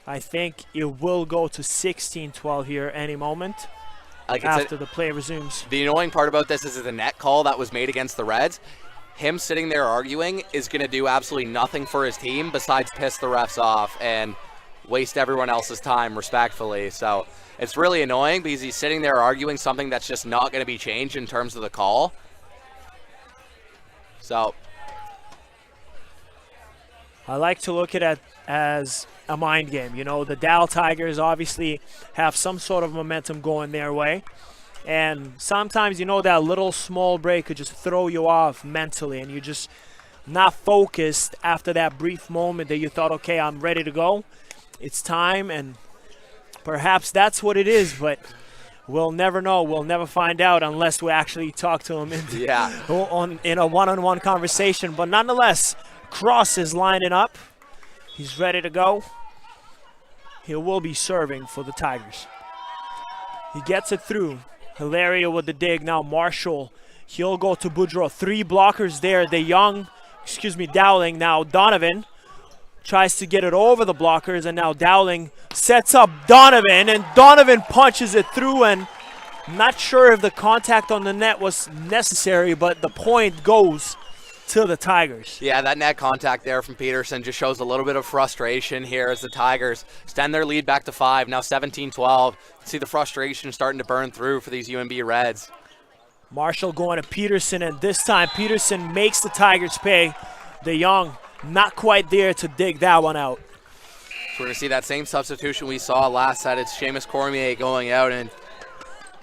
I think it will go to 16-12 here any moment after the play resumes. The annoying part about this is the net call that was made against the Reds. Him sitting there arguing is going to do absolutely nothing for his team besides piss the refs off and waste everyone else's time respectfully. So it's really annoying because he's sitting there arguing something that's just not going to be changed in terms of the call. So I like to look at it as a mind game. You know, the Dow Tigers obviously have some sort of momentum going their way. And sometimes, you know, that little small break could just throw you off mentally, and you're just not focused after that brief moment that you thought, okay, I'm ready to go. It's time, and perhaps that's what it is, but we'll never know. We'll never find out unless we actually talk to him in a one-on-one conversation. But nonetheless, Cross is lining up. He's ready to go. He will be serving for the Tigers. He gets it through. Hilario with the dig. Now Marshall. He'll go to Boudreau. 3 blockers there. Dowling. Now Donovan tries to get it over the blockers, and now Dowling sets up Donovan, and Donovan punches it through, and I'm not sure if the contact on the net was necessary, but the point goes to the Tigers. Yeah, that net contact there from Peterson just shows a little bit of frustration here as the Tigers extend their lead back to 5, now 17-12. See the frustration starting to burn through for these UNB Reds. Marshall going to Peterson, and this time Peterson makes the Tigers pay. De Jong not quite there to dig that one out. So we're going to see that same substitution we saw last set. It's Seamus Cormier going out and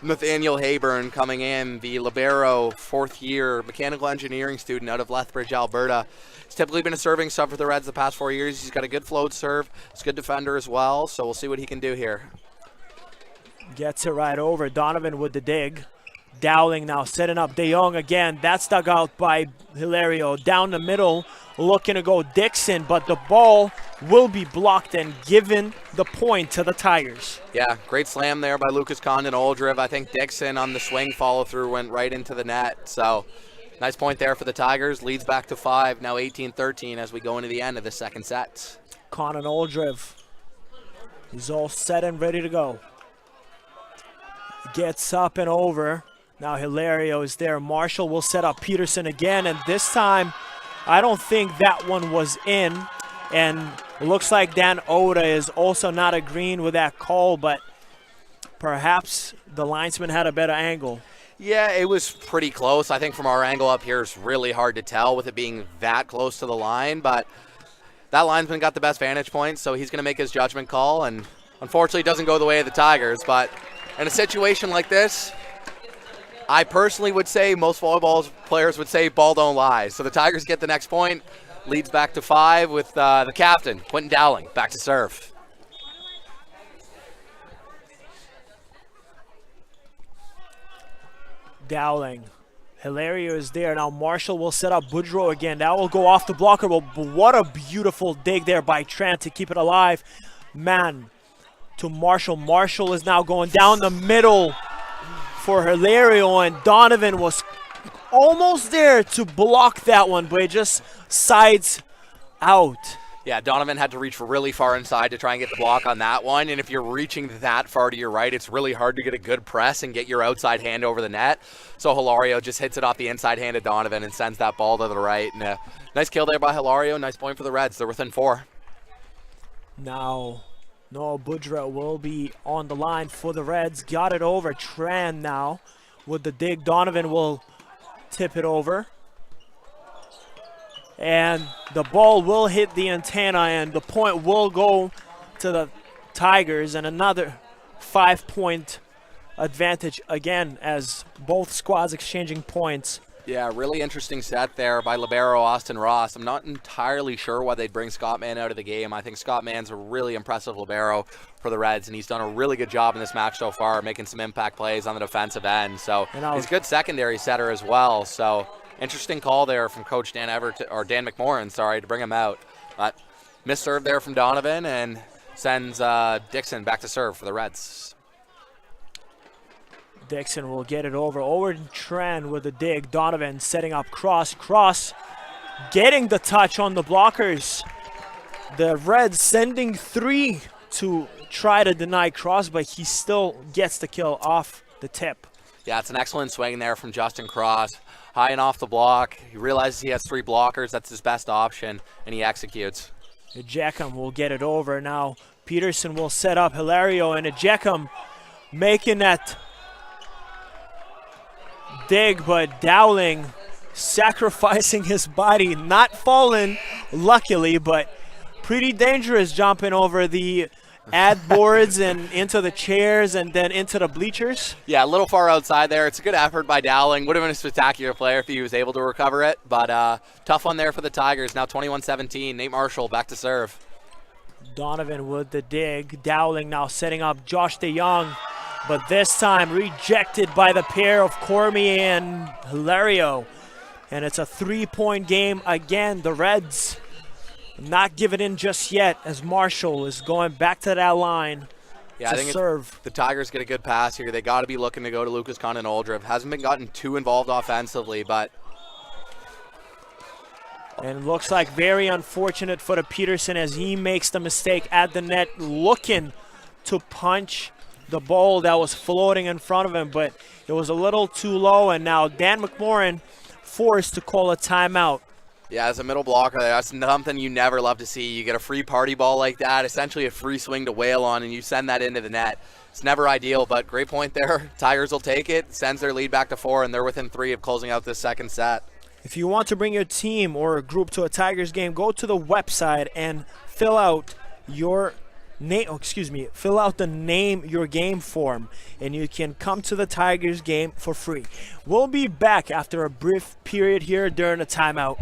Nathaniel Hayburn coming in, the libero, 4th-year mechanical engineering student out of Lethbridge, Alberta. He's typically been a serving sub for the Reds the past 4 years. He's got a good float serve. He's a good defender as well, so we'll see what he can do here. Gets it right over. Donovan with the dig. Dowling now setting up De Jong again. That's dug out by Hilario. Down the middle, looking to go Dixon, but the ball will be blocked and given the point to the Tigers. Yeah, great slam there by Lucas Condon-Oldriv. I think Dixon on the swing follow-through went right into the net. So nice point there for the Tigers. Leads back to 5, now 18-13 as we go into the end of the second set. Condon-Oldriv is all set and ready to go. Gets up and over. Now Hilario is there. Marshall will set up Peterson again, and this time I don't think that one was in, and It looks like Dan Oda is also not agreeing with that call, but perhaps the linesman had a better angle. Yeah, it was pretty close. I think from our angle up here, it's really hard to tell with it being that close to the line, but that linesman got the best vantage point, so he's going to make his judgment call, and unfortunately it doesn't go the way of the Tigers, but in a situation like this, I personally would say most volleyball players would say ball don't lie. So the Tigers get the next point, leads back to 5 with the captain, Quentin Dowling, back to serve. Dowling. Hilario is there. Now Marshall will set up Boudreau again. That will go off the blocker. But what a beautiful dig there by Trent to keep it alive. Man, to Marshall. Marshall is now going down the middle for Hilario, and Donovan was almost there to block that one, but it just sides out. Yeah, Donovan had to reach really far inside to try and get the block on that one, and if you're reaching that far to your right, it's really hard to get a good press and get your outside hand over the net. So Hilario just hits it off the inside hand of Donovan and sends that ball to the right. And nice kill there by Hilario. Nice point for the Reds. They're within 4. Now Noah Boudreau will be on the line for the Reds. Got it over. Tran now with the dig. Donovan will tip it over. And the ball will hit the antenna, and the point will go to the Tigers, and another 5-point advantage again as both squads exchanging points. Yeah, really interesting set there by libero Austin Ross. I'm not entirely sure why they'd bring Scott Mann out of the game. I think Scott Mann's a really impressive libero for the Reds, and he's done a really good job in this match so far, making some impact plays on the defensive end. So he's a good secondary setter as well. So interesting call there from Coach Dan McMorran, to bring him out. But missed serve there from Donovan, and sends Dixon back to serve for the Reds. Dixon will get it over. Over to Tran with the dig. Donovan setting up cross. Cross getting the touch on the blockers. The Reds sending 3 to try to deny cross, but he still gets the kill off the tip. Yeah, it's an excellent swing there from Justin Cross. High and off the block. He realizes he has 3 blockers. That's his best option, and he executes. Ejeckham will get it over. Now Peterson will set up Hilario, and Ejeckham making that dig, but Dowling sacrificing his body, not falling luckily, but pretty dangerous, jumping over the ad boards and into the chairs and then into the bleachers. Yeah, a little far outside there. It's a good effort by Dowling. Would have been a spectacular player if he was able to recover it, but tough one there for the Tigers. Now 21-17. Nate Marshall back to serve. Donovan with the dig. Dowling now setting up Josh DeYoung, but this time rejected by the pair of Cormier and Hilario. And it's a 3-point game again. The Reds not giving in just yet as Marshall is going back to that line I think serve. The Tigers get a good pass here. They got to be looking to go to Lucas Condon-Oldriff. Hasn't been gotten too involved offensively, but... And it looks like very unfortunate for the Peterson as he makes the mistake at the net, looking to punch the ball that was floating in front of him, but it was a little too low, and now Dan McMorran forced to call a timeout. Yeah, as a middle blocker, that's something you never love to see. You get a free party ball like that, essentially a free swing to wail on, and you send that into the net. It's never ideal, but great point there. Tigers will take it, sends their lead back to 4, and they're within 3 of closing out this second set. If you want to bring your team or a group to a Tigers game, go to the website and fill out your fill out the name your game form, and you can come to the Tigers game for free. We'll be back after a brief period here during a timeout.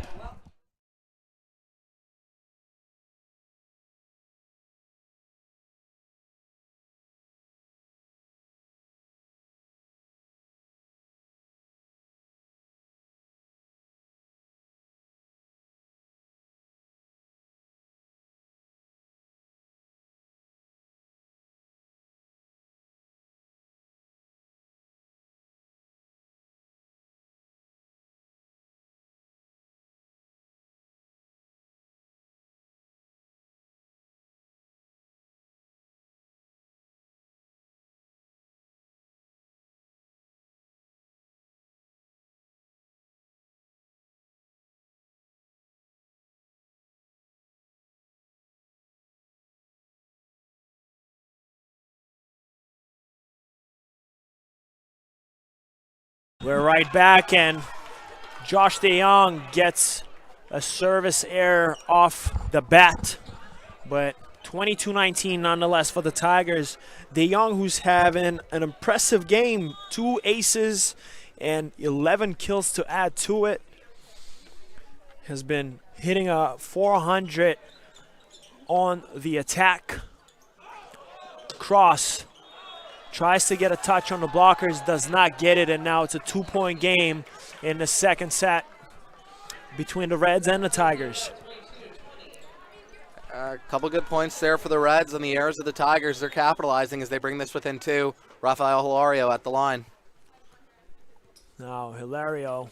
We're right back, and Josh DeYoung gets a service error off the bat, but 22-19 nonetheless for the Tigers. DeYoung, who's having an impressive game, 2 aces and 11 kills to add to it, has been hitting a 400 on the attack. Cross tries to get a touch on the blockers, does not get it, and now it's a 2-point game in the second set between the Reds and the Tigers. A couple good points there for the Reds, and the errors of the Tigers. They're capitalizing as they bring this within 2. Rafael Hilario at the line. Now Hilario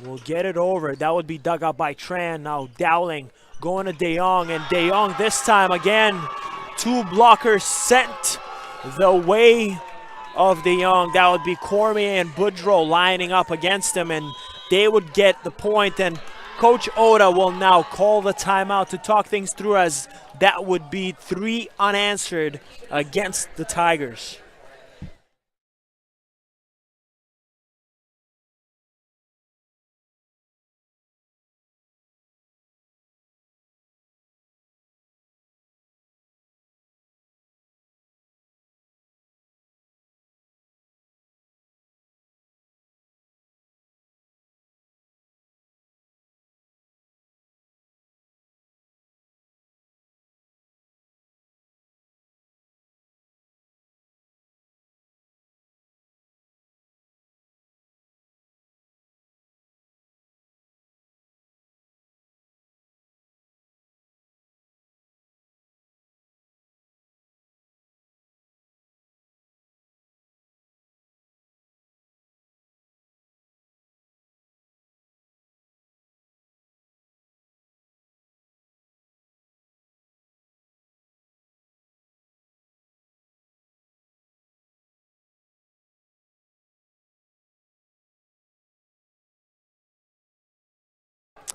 will get it over. That would be dug out by Tran. Now Dowling going to DeYoung, and DeYoung this time again. 2 blockers sent the way of DeYoung. That would be Cormier and Boudreau lining up against him, and they would get the point. And Coach Oda will now call the timeout to talk things through, as that would be 3 unanswered against the Tigers.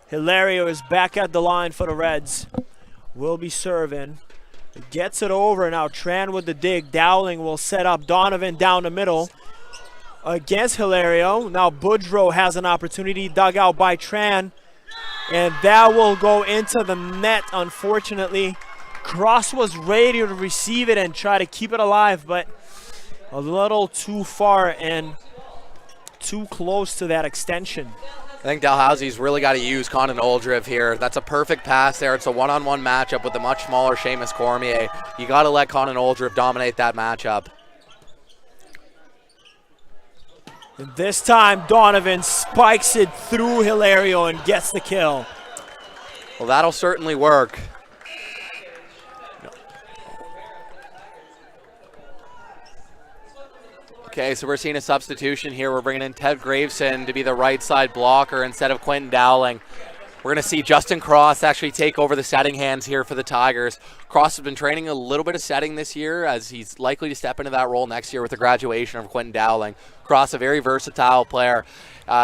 Hilario is back at the line for the Reds. Will be serving. Gets it over now. Tran with the dig. Dowling will set up Donovan down the middle against Hilario. Now Boudreau has an opportunity, dug out by Tran, and that will go into the net, unfortunately. Cross was ready to receive it and try to keep it alive, but a little too far and too close to that extension. I think Dalhousie's really got to use Conan Oldriv here. That's a perfect pass there. It's a one-on-one matchup with a much smaller Seamus Cormier. You got to let Conan Oldriv dominate that matchup. And this time, Donovan spikes it through Hilario and gets the kill. Well, that'll certainly work. Okay, so we're seeing a substitution here. We're bringing in Ted Graveson to be the right side blocker instead of Quentin Dowling. We're going to see Justin Cross actually take over the setting hands here for the Tigers. Cross has been training a little bit of setting this year, as he's likely to step into that role next year with the graduation of Quentin Dowling. Cross, a very versatile player.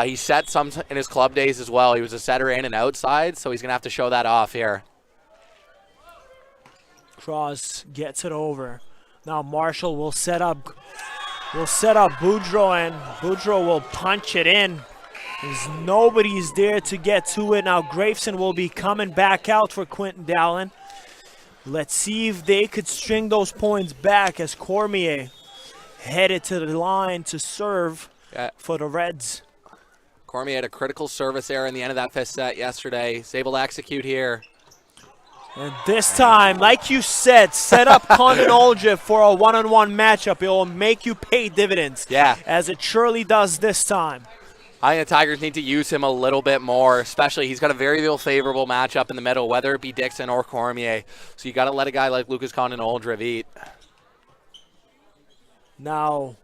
He set some in his club days as well. He was a setter in and outside, so he's going to have to show that off here. Cross gets it over. Now Marshall will set up Boudreau, and Boudreau will punch it in. Nobody's there to get to it. Now Graveson will be coming back out for Quentin Dowling. Let's see if they could string those points back, as Cormier headed to the line to serve for the Reds. Cormier had a critical service error in the end of that 5th set yesterday. He's able to execute here. And this time, like you said, set up Conan Oldriv for a one-on-one matchup. It will make you pay dividends, as it surely does this time. I think the Tigers need to use him a little bit more, especially he's got a very favorable matchup in the middle, whether it be Dixon or Cormier. So you got to let a guy like Lucas Conan Oldriv eat. Now,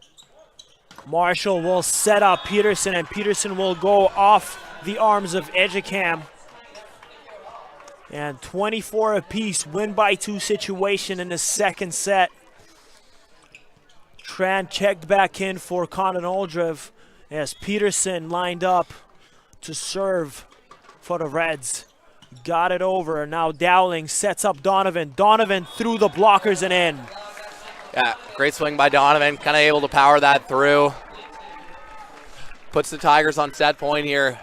Marshall will set up Peterson, and Peterson will go off the arms of Ejikam. And 24 apiece, win by 2 situation in the second set. Tran checked back in for Conan Oldriv as Peterson lined up to serve for the Reds. Got it over. Now Dowling sets up Donovan. Donovan through the blockers and in. Yeah, great swing by Donovan. Kind of able to power that through. puts the Tigers on set point here.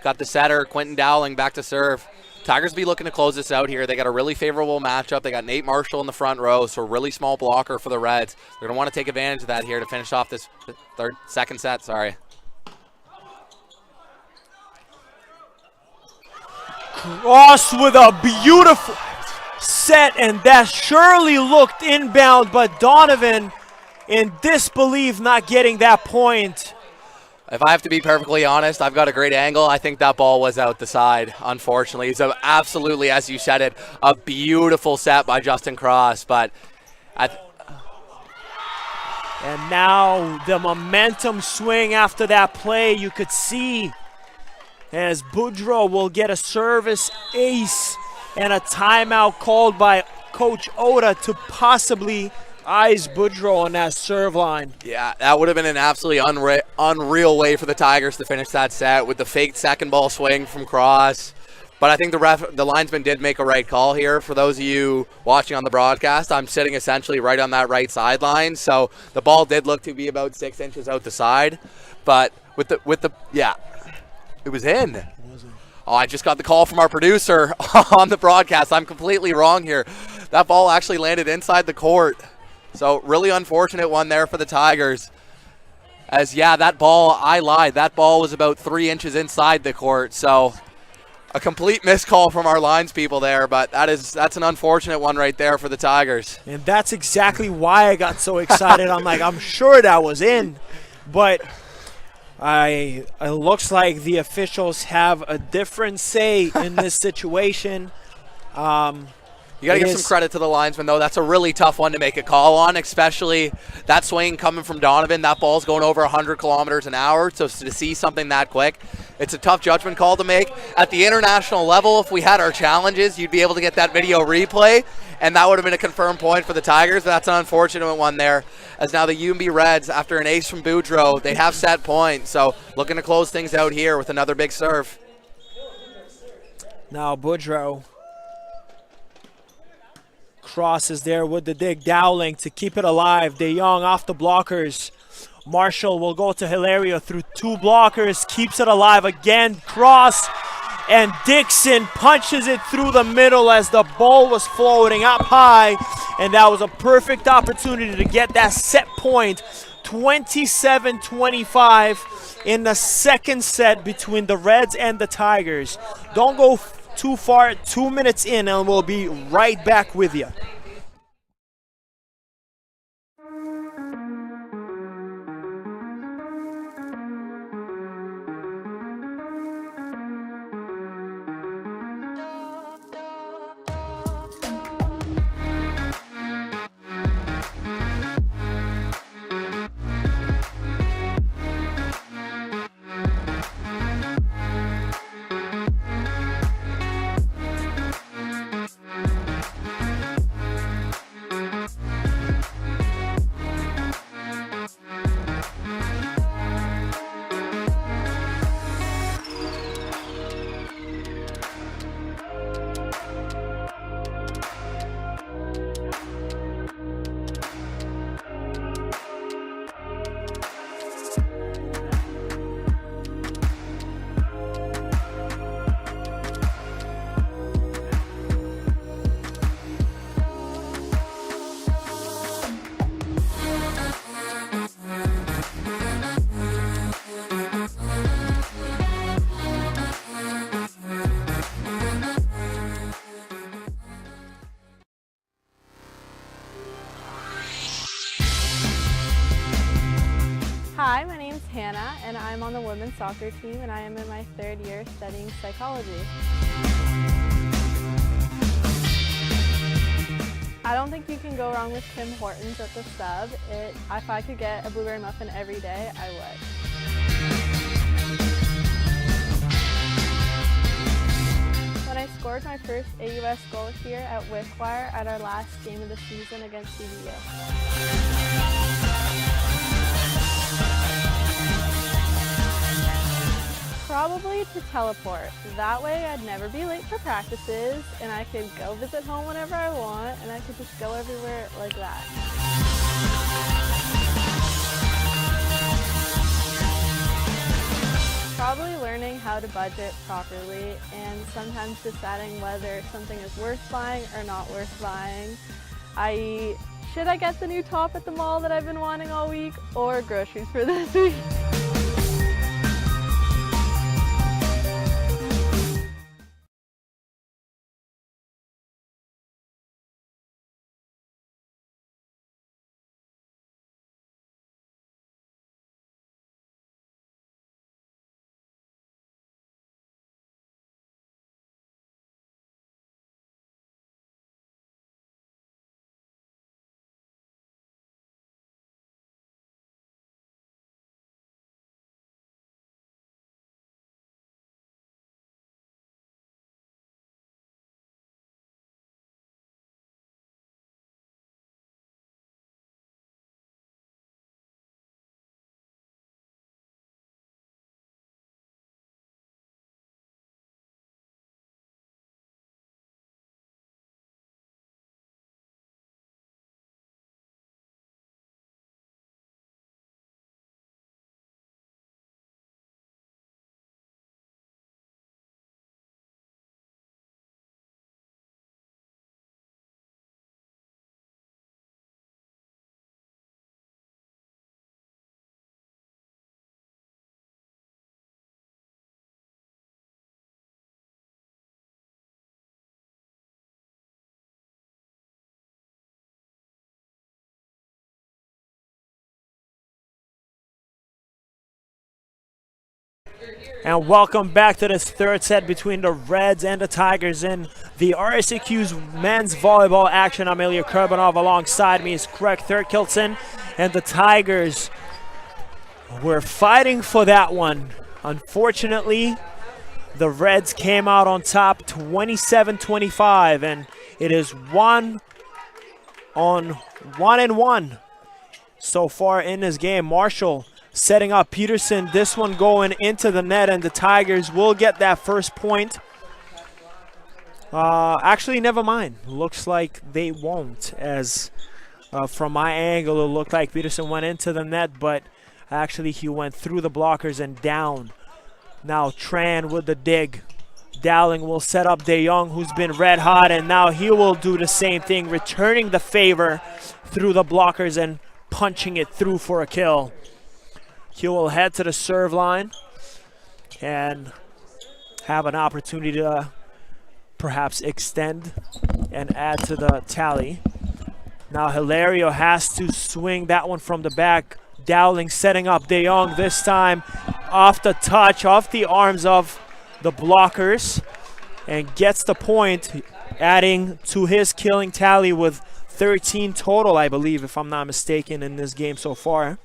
Got the setter, Quentin Dowling, back to serve. Tigers be looking to close this out here. They got a really favorable matchup. They got Nate Marshall in the front row, so a really small blocker for the Reds. They're going to want to take advantage of that here to finish off this second set. Cross with a beautiful set, and that surely looked inbound, but Donovan in disbelief not getting that point. If I have to be perfectly honest, I've got a great angle. I think that ball was out the side, unfortunately. It's absolutely, as you said it, a beautiful set by Justin Cross. But and now the momentum swing after that play, you could see as Boudreau will get a service ace and a timeout called by Coach Oda to possibly eyes Boudreau on that serve line. Yeah, that would have been an absolutely unreal way for the Tigers to finish that set with the faked second ball swing from Cross. But I think the linesman did make a right call here. For those of you watching on the broadcast, I'm sitting essentially right on that right sideline, so the ball did look to be about 6 inches out the side. But with the it was in. Oh, I just got the call from our producer on the broadcast. I'm completely wrong here. That ball actually landed inside the court. So really unfortunate one there for the Tigers. That ball, I lied. That ball was about 3 inches inside the court. So a complete miscall from our lines people there, but that's an unfortunate one right there for the Tigers. And that's exactly why I got so excited. I'm like, I'm sure that was in, but it looks like the officials have a different say in this situation. You got to give some credit to the linesman, though. That's a really tough one to make a call on, especially that swing coming from Donovan. That ball's going over 100 kilometers an hour, so to see something that quick, it's a tough judgment call to make. At the international level, if we had our challenges, you'd be able to get that video replay, and that would have been a confirmed point for the Tigers, but that's an unfortunate one there, as now the UNB Reds, after an ace from Boudreau, they have set point, so looking to close things out here with another big serve. Now Boudreau crosses there with the dig. Dowling to keep it alive. De Jong off the blockers. Marshall will go to Hilario through 2 blockers. Keeps it alive again. Cross. And Dixon punches it through the middle as the ball was floating up high. And that was a perfect opportunity to get that set point. 27-25 in the second set between the Reds and the Tigers. Don't go too far, 2 minutes in, and we'll be right back with you. Hi, my name's Hannah, and I'm on the women's soccer team, and I am in my 3rd year studying psychology. I don't think you can go wrong with Tim Hortons at the sub. If I could get a blueberry muffin every day, I would. When I scored my first AUS goal here at Wickwire at our last game of the season against CBU. Probably to teleport. That way I'd never be late for practices, and I could go visit home whenever I want, and I could just go everywhere like that. Probably learning how to budget properly and sometimes deciding whether something is worth buying or not worth buying. I.e., should I get the new top at the mall that I've been wanting all week or groceries for this week? And welcome back to this third set between the Reds and the Tigers in the RSEQ's men's volleyball action. I'm Ilya Kurbanov. Alongside me is Craig Thurkildson. And the Tigers were fighting for that one. Unfortunately, the Reds came out on top 27-25, and it is 1-1 so far in this game. Marshall setting up Peterson, this one going into the net, and the Tigers will get that first point. Actually, never mind. Looks like they won't, as from my angle, it looked like Peterson went into the net, but actually he went through the blockers and down. Now Tran with the dig. Dowling will set up De Jong, who's been red hot, and now he will do the same thing, returning the favor through the blockers and punching it through for a kill. He will head to the serve line and have an opportunity to perhaps extend and add to the tally. Now Hilario has to swing that one from the back. Dowling setting up De Jong, this time off the touch, off the arms of the blockers, and gets the point, adding to his killing tally with 13 total, I believe, if I'm not mistaken, in this game so far.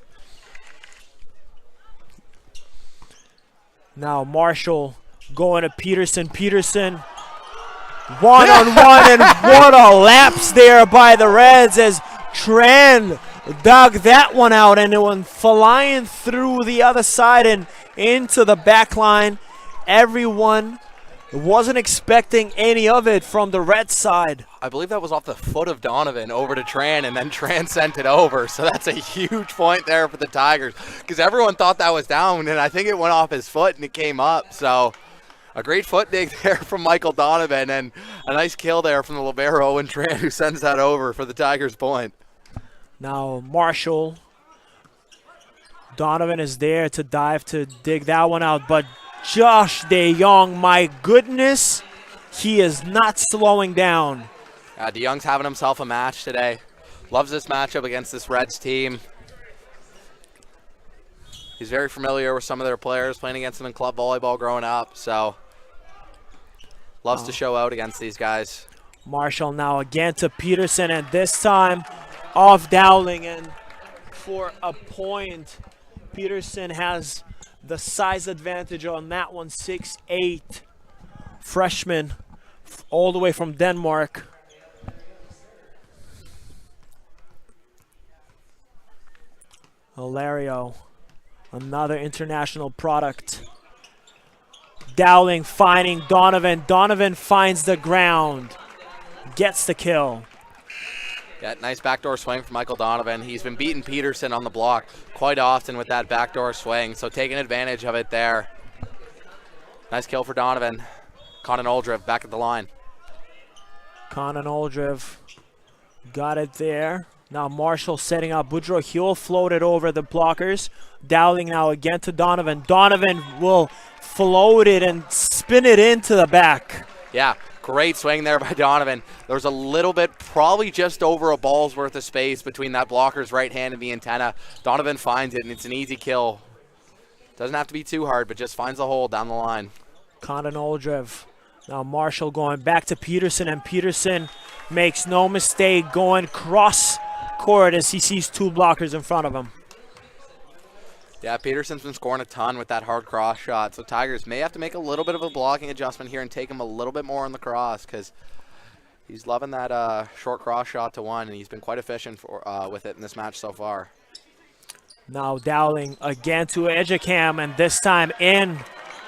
Now Marshall going to Peterson. Peterson one-on-one, and what a lapse there by the Reds as Tran dug that one out, and it went flying through the other side and into the back line. Everyone wasn't expecting any of it from the Red side. I believe that was off the foot of Donovan over to Tran, and then Tran sent it over. So that's a huge point there for the Tigers, because everyone thought that was down, and I think it went off his foot and it came up. So a great foot dig there from Michael Donovan, and a nice kill there from the libero and Tran, who sends that over for the Tigers' point. Now Marshall, Donovan is there to dive to dig that one out, but Josh De Jong, my goodness, he is not slowing down. De Jong's having himself a match today. Loves this matchup against this Reds team. He's very familiar with some of their players, playing against them in club volleyball growing up, so loves to show out against these guys. Marshall now again to Peterson, and this time off Dowling, and for a point, Peterson has the size advantage on that one. 6'8", freshman, all the way from Denmark. Hilario, another international product. Dowling finding Donovan. Donovan finds the ground, gets the kill. Yeah, nice backdoor swing from Michael Donovan. He's been beating Peterson on the block quite often with that backdoor swing, so taking advantage of it there. Nice kill for Donovan. Conan Oldriv back at the line. Conan Oldriv got it there. Now Marshall setting up Boudreaux. He'll float it over the blockers. Dowling now again to Donovan. Donovan will float it and spin it into the back. Yeah, great swing there by Donovan. There was a little bit, probably just over a ball's worth of space between that blocker's right hand and the antenna. Donovan finds it, and it's an easy kill. Doesn't have to be too hard, but just finds the hole down the line. Conan Oldriv. Now Marshall going back to Peterson, and Peterson makes no mistake going cross court as he sees two blockers in front of him. Yeah, Peterson's been scoring a ton with that hard cross shot, so Tigers may have to make a little bit of a blocking adjustment here and take him a little bit more on the cross, because he's loving that short cross shot to one, and he's been quite efficient with it in this match so far. Now Dowling again to Edgecam, and this time in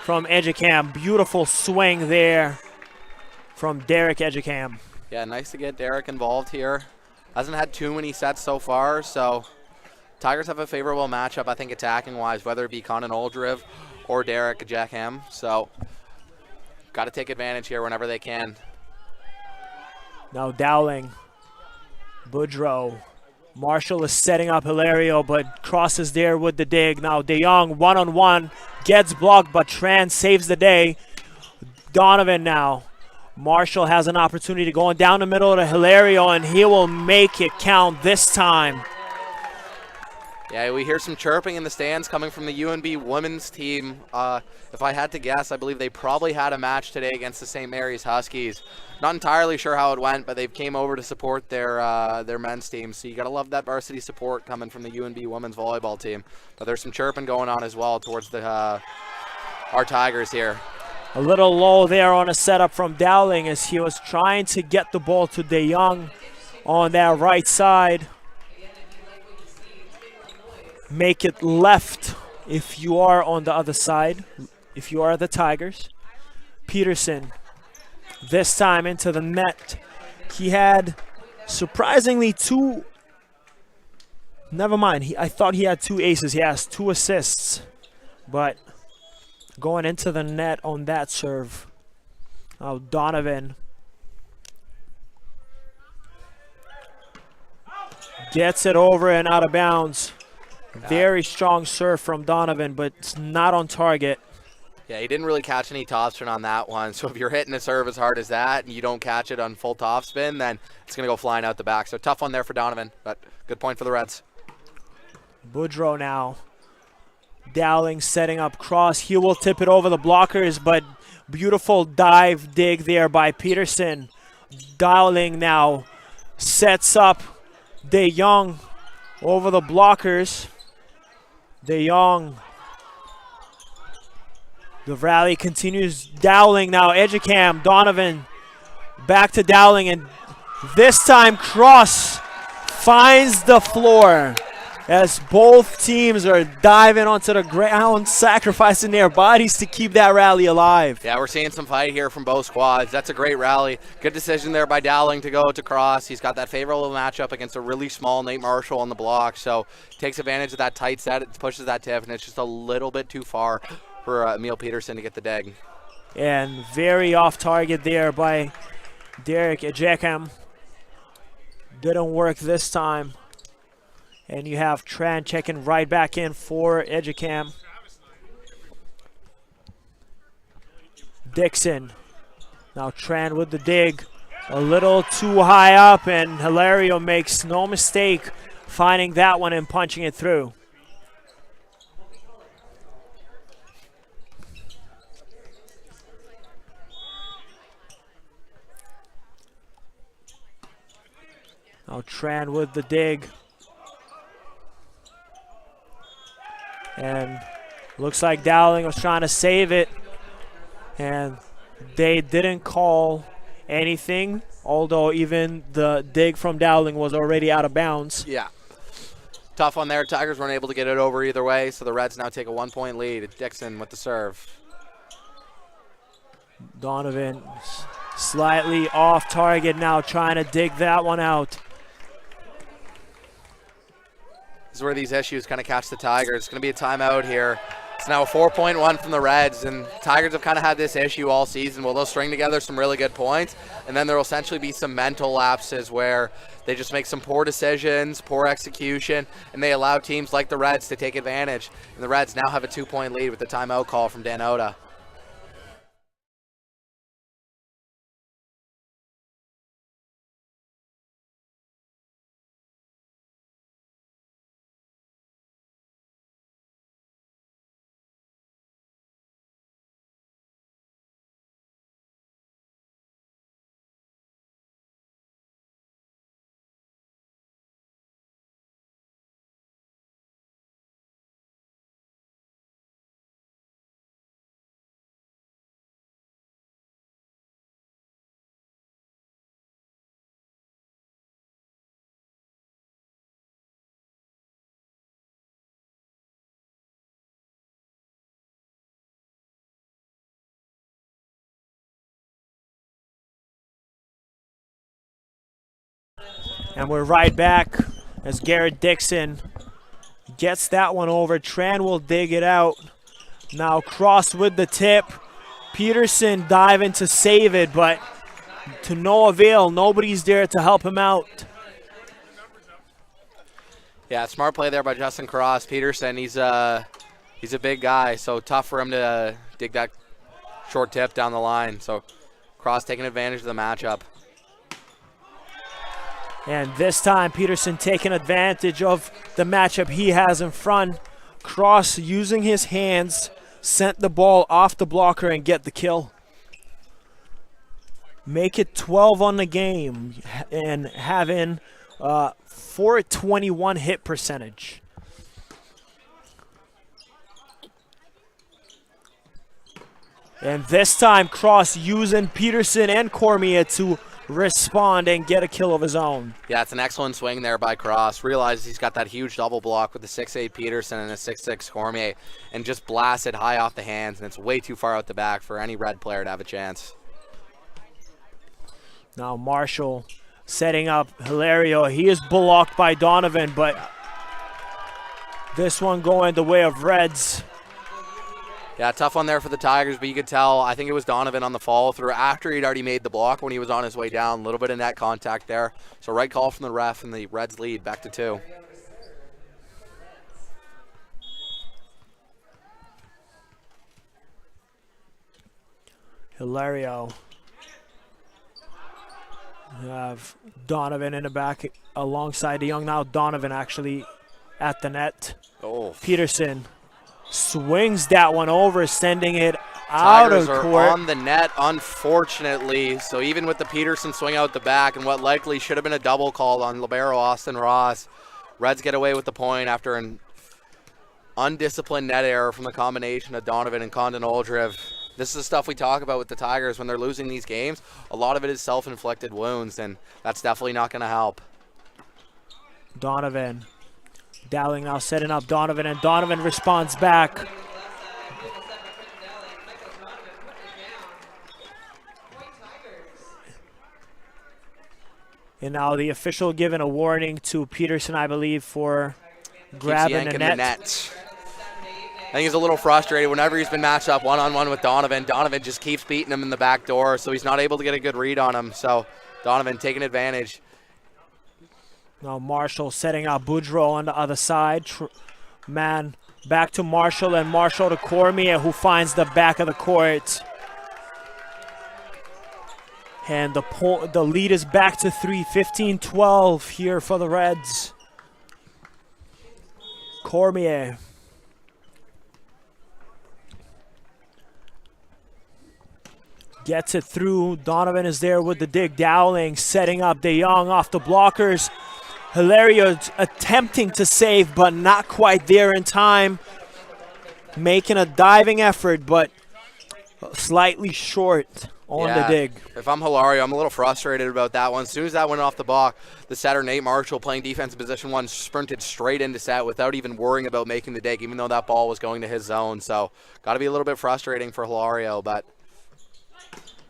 from Edgecam. Beautiful swing there from Derek Edgecam. Yeah, nice to get Derek involved here. Hasn't had too many sets so far, so Tigers have a favorable matchup, I think, attacking-wise, whether it be Conan Oldriv or Derek Edgecam. So got to take advantage here whenever they can. Now Dowling, Boudreaux. Marshall is setting up Hilario, but crosses there with the dig. Now De Jong one-on-one, gets blocked, but Tran saves the day. Donovan now. Marshall has an opportunity to go down the middle to Hilario, and he will make it count this time. Yeah, we hear some chirping in the stands coming from the UNB women's team. If I had to guess, I believe they probably had a match today against the St. Mary's Huskies. Not entirely sure how it went, but they came over to support their men's team. So you got to love that varsity support coming from the UNB women's volleyball team. But there's some chirping going on as well towards our Tigers here. A little low there on a setup from Dowling as he was trying to get the ball to De Jong on that right side. Make it left if you are on the other side, if you are the Tigers. Peterson, this time into the net. He had surprisingly two, never mind, I thought he had two aces. He has two assists, but going into the net on that serve. Oh, Donovan gets it over and out of bounds. Very strong serve from Donovan, but it's not on target. Yeah, he didn't really catch any topspin on that one. So if you're hitting a serve as hard as that and you don't catch it on full topspin, then it's going to go flying out the back. So tough one there for Donovan, but good point for the Reds. Boudreaux now. Dowling setting up cross. He will tip it over the blockers, but beautiful dive dig there by Peterson. Dowling now sets up De Jong over the blockers. De Jong. The rally continues. Dowling now. Edgecam. Donovan back to Dowling, and this time cross finds the floor as both teams are diving onto the ground, sacrificing their bodies to keep that rally alive. Yeah, we're seeing some fight here from both squads. That's a great rally. Good decision there by Dowling to go to cross. He's got that favorable matchup against a really small Nate Marshall on the block, so takes advantage of that tight set. It pushes that tip, and it's just a little bit too far for Emil Peterson to get the dig. And very off target there by Derek Edgecam. Didn't work this time. And you have Tran checking right back in for Edgecam. Dixon. Now Tran with the dig. A little too high up, and Hilario makes no mistake finding that one and punching it through. Now Tran with the dig. And looks like Dowling was trying to save it, and they didn't call anything, although even the dig from Dowling was already out of bounds. Yeah. Tough one there. Tigers weren't able to get it over either way, so the Reds now take a 1-point lead. Dixon with the serve. Donovan slightly off target now, trying to dig that one out. This is where these issues kind of catch the Tigers. It's going to be a timeout here. It's now a 4-point-1 from the Reds, and Tigers have kind of had this issue all season. Well, they'll string together some really good points, and then there will essentially be some mental lapses where they just make some poor decisions, poor execution, and they allow teams like the Reds to take advantage. And the Reds now have a 2-point lead with the timeout call from Dan Oda. And we're right back as Garrett Dixon gets that one over. Tran will dig it out. Now Cross with the tip. Peterson diving to save it, but to no avail. Nobody's there to help him out. Yeah, smart play there by Justin Cross. Peterson, he's a big guy, so tough for him to dig that short tip down the line. So Cross taking advantage of the matchup. And this time, Peterson taking advantage of the matchup he has in front. Cross using his hands, sent the ball off the blocker and get the kill. Make it 12 on the game and having 421 hit percentage. And this time, Cross using Peterson and Cormier to respond and get a kill of his own. Yeah, it's an excellent swing there by Cross. Realizes he's got that huge double block with the 6'8 Peterson and a 6'6 Cormier, and just blasts it high off the hands, and it's way too far out the back for any Red player to have a chance. Now Marshall setting up Hilario. He is blocked by Donovan, but this one going the way of Reds. Yeah, tough one there for the Tigers, but you could tell, I think it was Donovan on the follow through after he'd already made the block when he was on his way down. A little bit of net contact there. So right call from the ref, and the Reds lead back to 2. Hilario. You have Donovan in the back alongside the young. Now Donovan actually at the net. Oh. Peterson swings that one over, sending it out of Tigers court. are on the net, unfortunately. So even with the Peterson swing out the back and what likely should have been a double call on libero Austin Ross, Reds get away with the point after an undisciplined net error from the combination of Donovan and Condon Oldriv. This is the stuff we talk about with the Tigers when they're losing these games. A lot of it is self-inflicted wounds, and that's definitely not going to help. Donovan. Dowling now setting up Donovan, and Donovan responds back. And now the official giving a warning to Peterson, I believe, for grabbing the net. I think he's a little frustrated whenever he's been matched up one-on-one with Donovan. Donovan just keeps beating him in the back door, so he's not able to get a good read on him. So Donovan taking advantage. Now Marshall setting up Boudreau on the other side. Man, back to Marshall, and Marshall to Cormier, who finds the back of the court. And the lead is back to 3, 15-12 here for the Reds. Cormier. Gets it through. Donovan is there with the dig. Dowling setting up DeYoung off the blockers. Hilario attempting to save, but not quite there in time. Making a diving effort, but slightly short on the dig. If I'm Hilario, I'm a little frustrated about that one. As soon as that went off the block, the setter Nate Marshall, playing defensive position 1, sprinted straight into set without even worrying about making the dig, even though that ball was going to his zone. So got to be a little bit frustrating for Hilario, but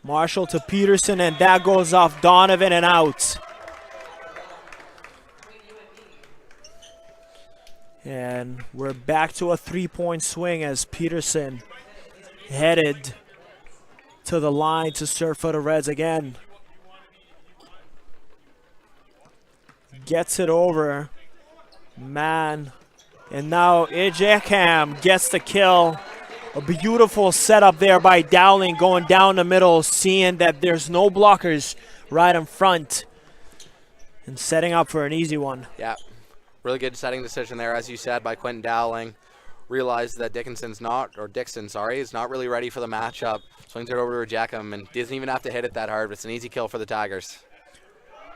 Marshall to Peterson, and that goes off Donovan and out. And We're back to a 3-point swing as Peterson headed to the line to serve for the Reds again. Gets it over. Man. And now Ejekam gets the kill. A beautiful setup there by Dowling, going down the middle, seeing that there's no blockers right in front and setting up for an easy one. Yeah, really good setting decision there, as you said, by Quentin Dowling. Realized that Dixon, is not really ready for the matchup. Swings it over to Ejekam and doesn't even have to hit it that hard. It's an easy kill for the Tigers.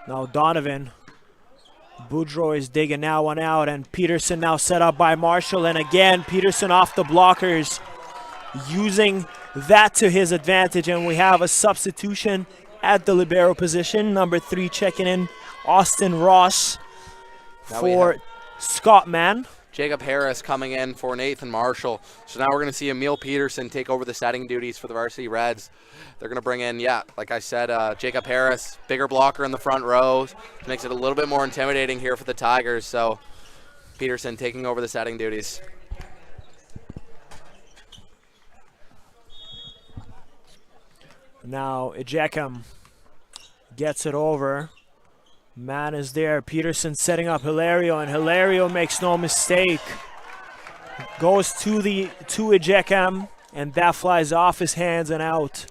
Now Donovan. Boudreau is digging that one out, and Peterson now set up by Marshall, and again Peterson off the blockers, using that to his advantage, and we have a substitution at the libero position. Number 3 checking in, Austin Ross for Scott Mann. Jacob Harris coming in for Nathan Marshall. So now we're going to see Emil Peterson take over the setting duties for the varsity Reds. They're going to bring in, like I said, Jacob Harris, bigger blocker in the front row. Makes it a little bit more intimidating here for the Tigers. So Peterson taking over the setting duties. Now Ejekam gets it over. Man is there. Peterson setting up Hilario, and Hilario makes no mistake. Goes to Ejekam, and that flies off his hands and out.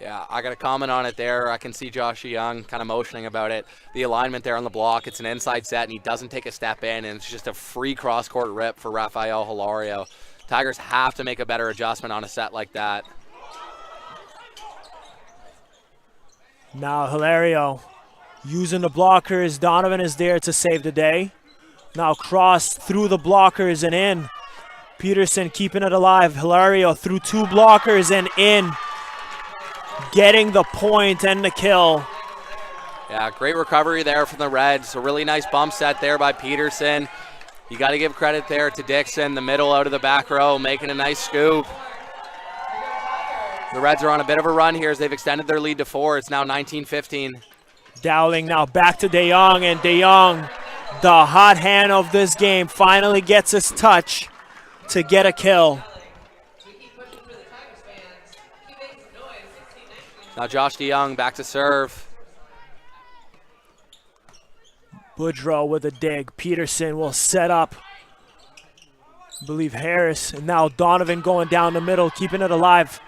Yeah, I got a comment on it there. I can see Josh Young kind of motioning about it. The alignment there on the block, it's an inside set, and he doesn't take a step in, and it's just a free cross-court rip for Rafael Hilario. Tigers have to make a better adjustment on a set like that. Now Hilario using the blockers. Donovan is there to save the day. Now cross through the blockers and in. Peterson keeping it alive. Hilario through 2 blockers and in. Getting the point and the kill. Yeah, great recovery there from the Reds. A really nice bump set there by Peterson. You got to give credit there to Dixon, the middle out of the back row, making a nice scoop. The Reds are on a bit of a run here as they've extended their lead to 4. It's now 19-15. Dowling now back to De Jong, and De Jong, the hot hand of this game, finally gets his touch to get a kill. Now Josh DeYoung back to serve. Boudreau with a dig. Peterson will set up, I believe, Harris. And now Donovan going down the middle, keeping it alive.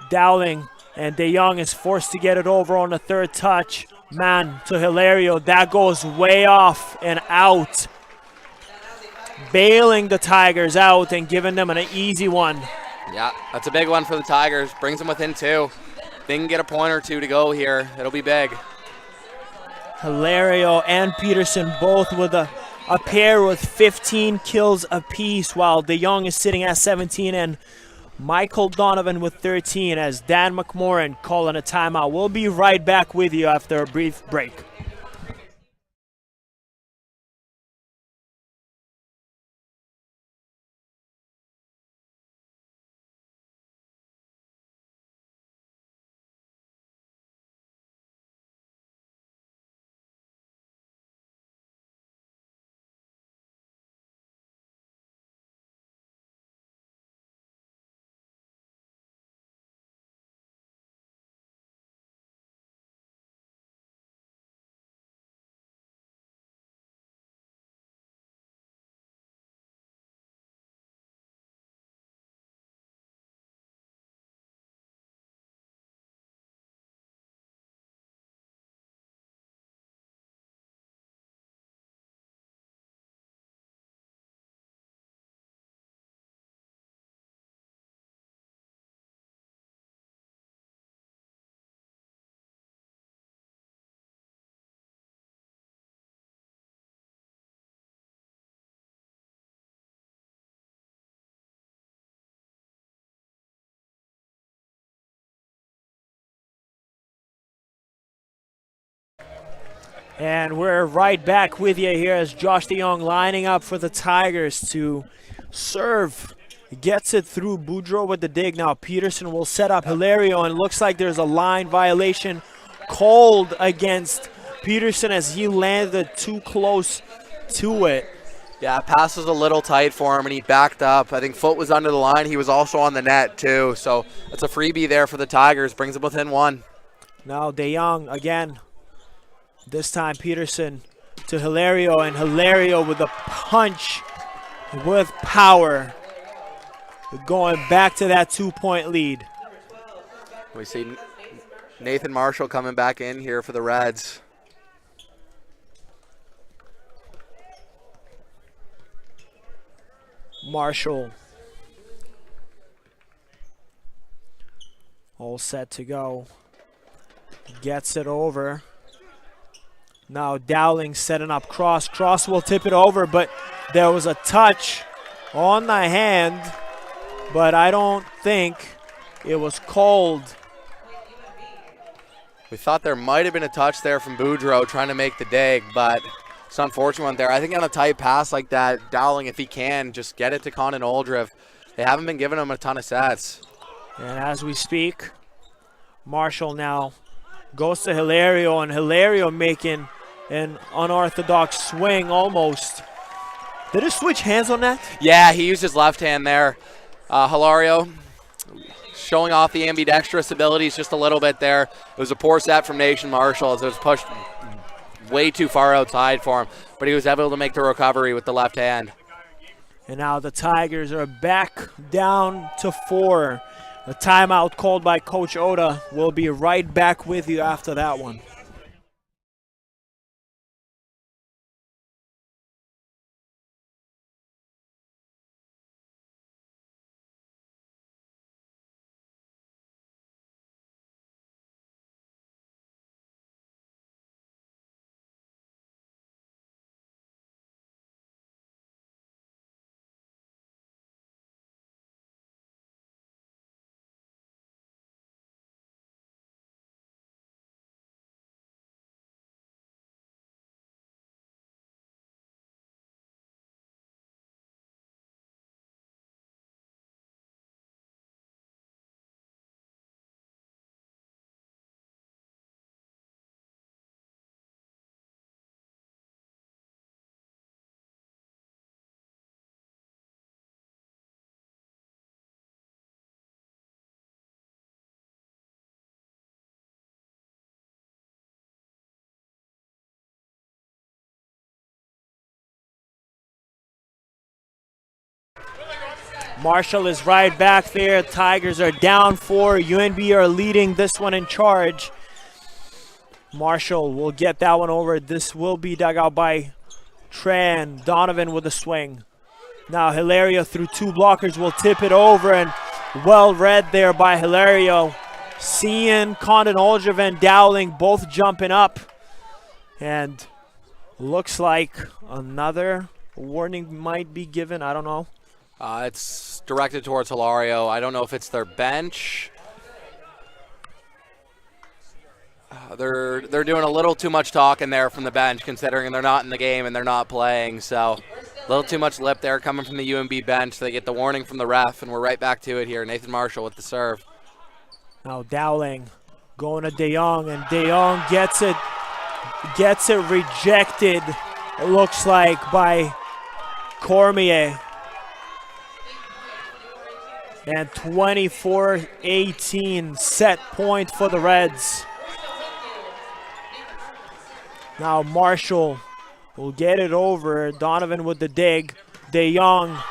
Dowling, and De Jong is forced to get it over on the 3rd touch. Man to Hilario. That goes way off and out. Bailing the Tigers out and giving them an easy one. Yeah, that's a big one for the Tigers. Brings them within 2. They can get a point or 2 to go here. It'll be big. Hilario and Peterson both with a pair with 15 kills apiece, while De Jong is sitting at 17 and Michael Donovan with 13 as Dan McMorran calling a timeout. We'll be right back with you after a brief break. And we're right back with you here as Josh DeYoung lining up for the Tigers to serve. Gets it through. Boudreau with the dig. Now Peterson will set up Hilario, and it looks like there's a line violation called against Peterson as he landed too close to it. Yeah, pass was a little tight for him, and he backed up. I think foot was under the line. He was also on the net, too. So it's a freebie there for the Tigers. Brings them within 1. Now DeYoung again. This time Peterson to Hilario, and Hilario with a punch with power. Going back to that 2-point lead. We see Nathan Marshall coming back in here for the Reds. Marshall all set to go. Gets it over. Now Dowling setting up Cross. Cross will tip it over, but there was a touch on the hand, but I don't think it was called. We thought there might have been a touch there from Boudreau trying to make the dig, but it's an unfortunate one there. I think on a tight pass like that, Dowling, if he can, just get it to Condon Oldriff. They haven't been giving him a ton of sets. And as we speak, Marshall now goes to Hilario, and Hilario making an unorthodox swing almost. Did it switch hands on that? Yeah, he used his left hand there. Hilario showing off the ambidextrous abilities just a little bit there. It was a poor set from Nathan Marshall as it was pushed way too far outside for him, but he was able to make the recovery with the left hand. And now the Tigers are back down to 4. A timeout called by Coach Oda. We'll be right back with you after that one. Marshall is right back there. Tigers are down 4. UNB are leading this one in charge. Marshall will get that one over. This will be dug out by Tran. Donovan with a swing. Now Hilario through 2 blockers will tip it over, and well read there by Hilario. Seeing Condon Oldriff and Dowling both jumping up. And looks like another warning might be given. I don't know. It's directed towards Hilario. I don't know if it's their bench. They're doing a little too much talking there from the bench, considering they're not in the game and they're not playing. So a little too much lip there coming from the UNB bench. They get the warning from the ref, and we're right back to it here. Nathan Marshall with the serve. Now Dowling going to DeYoung, and DeYoung gets it rejected, it looks like, by Cormier. And 24-18 set point for the Reds. Now Marshall will get it over. Donovan with the dig. DeYoung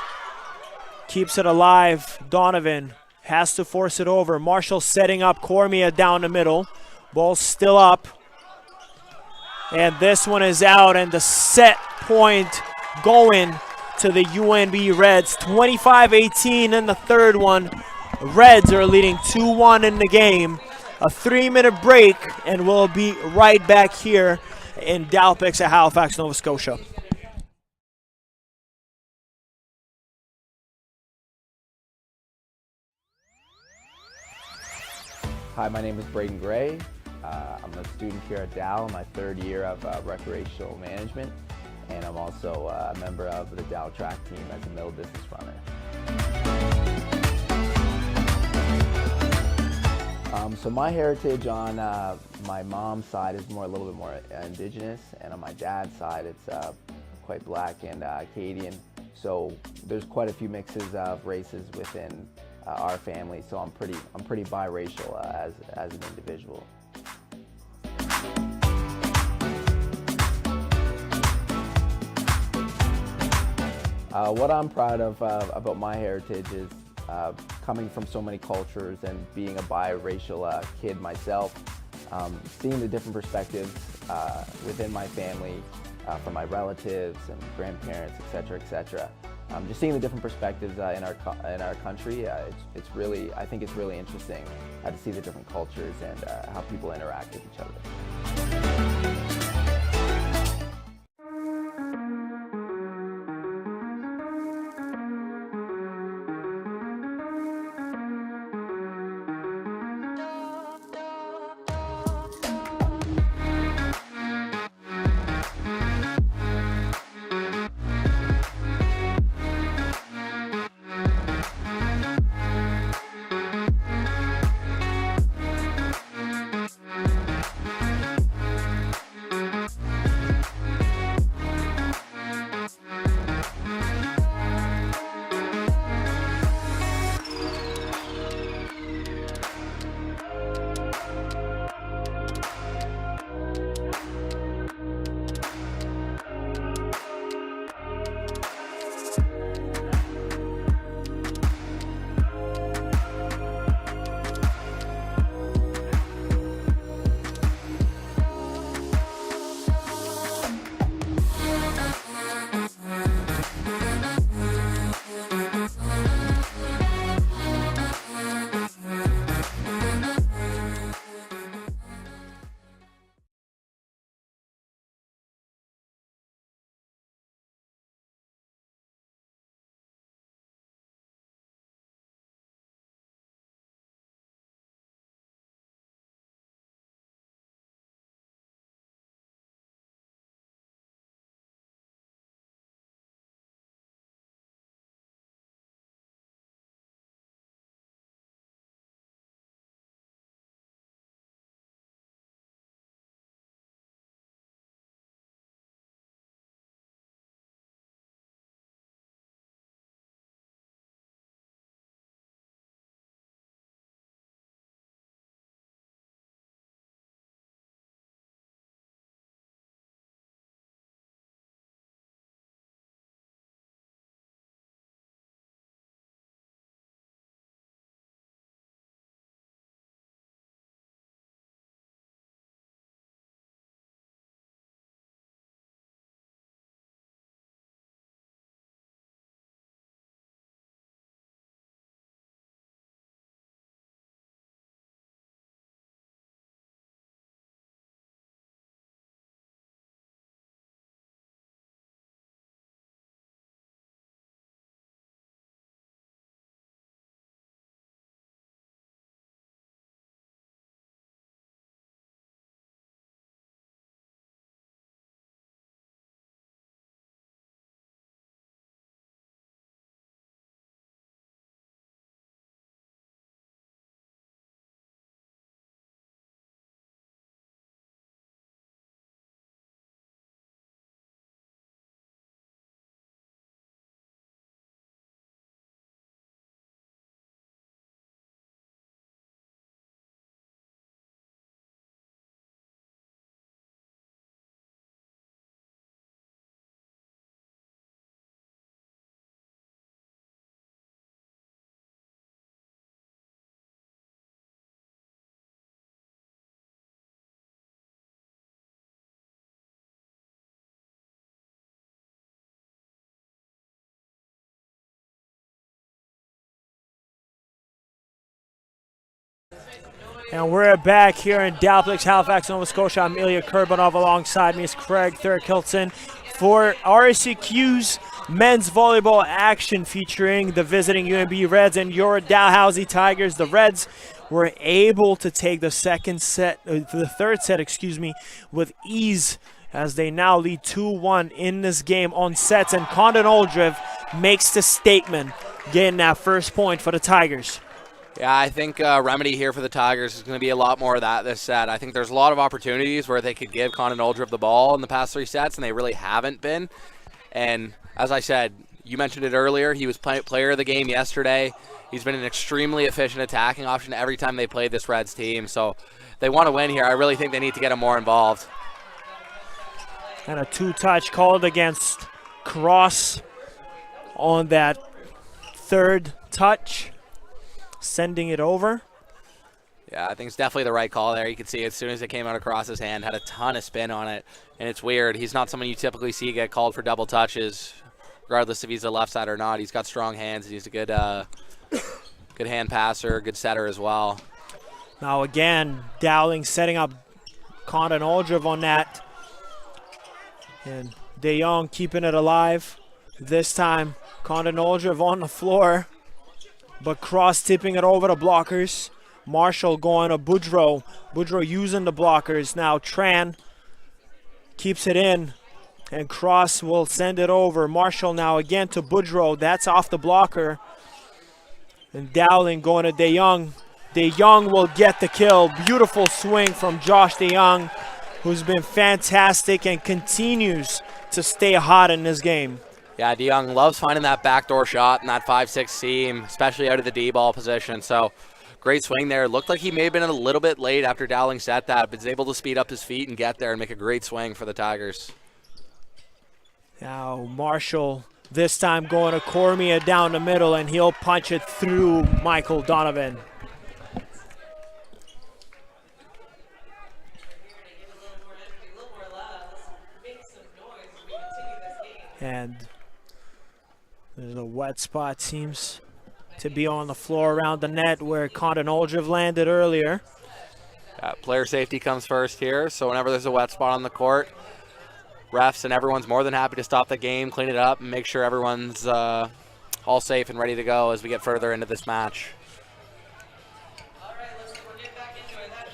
keeps it alive. Donovan has to force it over. Marshall setting up Cormier down the middle. Ball still up. And this one is out, and the set point going to the UNB Reds. 25-18 in the third one. Reds are leading 2-1 in the game. A 3-minute break, and we'll be right back here in Dalpix at Halifax, Nova Scotia. Hi, my name is Braden Gray. I'm a student here at Dow, my 3rd year of recreational management, and I'm also a member of the Dow track team as a middle distance runner. So my heritage on my mom's side is a little bit more indigenous, and on my dad's side it's quite black and Acadian. So there's quite a few mixes of races within our family. So I'm pretty biracial as an individual. What I'm proud of about my heritage is coming from so many cultures and being a biracial kid myself, seeing the different perspectives within my family, from my relatives and grandparents, etc., etc. Just seeing the different perspectives in our country, I think it's really interesting to see the different cultures and how people interact with each other. And we're back here in Dalplex, Halifax, Nova Scotia. I'm Ilya Kurbanov. Alongside me is Craig Thurkilton for RSEQ's men's volleyball action featuring the visiting UNB Reds and your Dalhousie Tigers. The Reds were able to take the third set, with ease as they now lead 2-1 in this game on sets. And Condon Oldriv makes the statement, getting that first point for the Tigers. Yeah, I think remedy here for the Tigers is going to be a lot more of that this set. I think there's a lot of opportunities where they could give Condon Oldriv the ball in the past 3 sets, and they really haven't been. And as I said, you mentioned it earlier, he was player of the game yesterday. He's been an extremely efficient attacking option every time they played this Reds team. So they want to win here. I really think they need to get him more involved. And a 2-touch called against Cross on that third touch, sending it over. Yeah, I think it's definitely the right call there. You can see as soon as it came out across his hand, had a ton of spin on it. And it's weird. He's not someone you typically see get called for double touches, regardless if he's a left side or not. He's got strong hands. He's a good good hand passer, good setter as well. Now again, Dowling setting up Condon Aldrich on that. And De Jong keeping it alive. This time, Condon Aldrich on the floor, but Cross tipping it over the blockers. Marshall going to Boudreau. Boudreau using the blockers. Now Tran keeps it in, and Cross will send it over. Marshall now again to Boudreau. That's off the blocker. And Dowling going to De Jong. De Jong will get the kill. Beautiful swing from Josh De Jong, who's been fantastic and continues to stay hot in this game. Yeah, De Jong loves finding that backdoor shot in that 5-6 seam, especially out of the D-ball position. So great swing there. Looked like he may have been a little bit late after Dowling set that, but is able to speed up his feet and get there and make a great swing for the Tigers. Now Marshall this time going to Cormier down the middle, and he'll punch it through Michael Donovan. And there's a wet spot, seems to be on the floor around the net where Condon Aldrich landed earlier. Player safety comes first here, so whenever there's a wet spot on the court, refs and everyone's more than happy to stop the game, clean it up, and make sure everyone's all safe and ready to go as we get further into this match.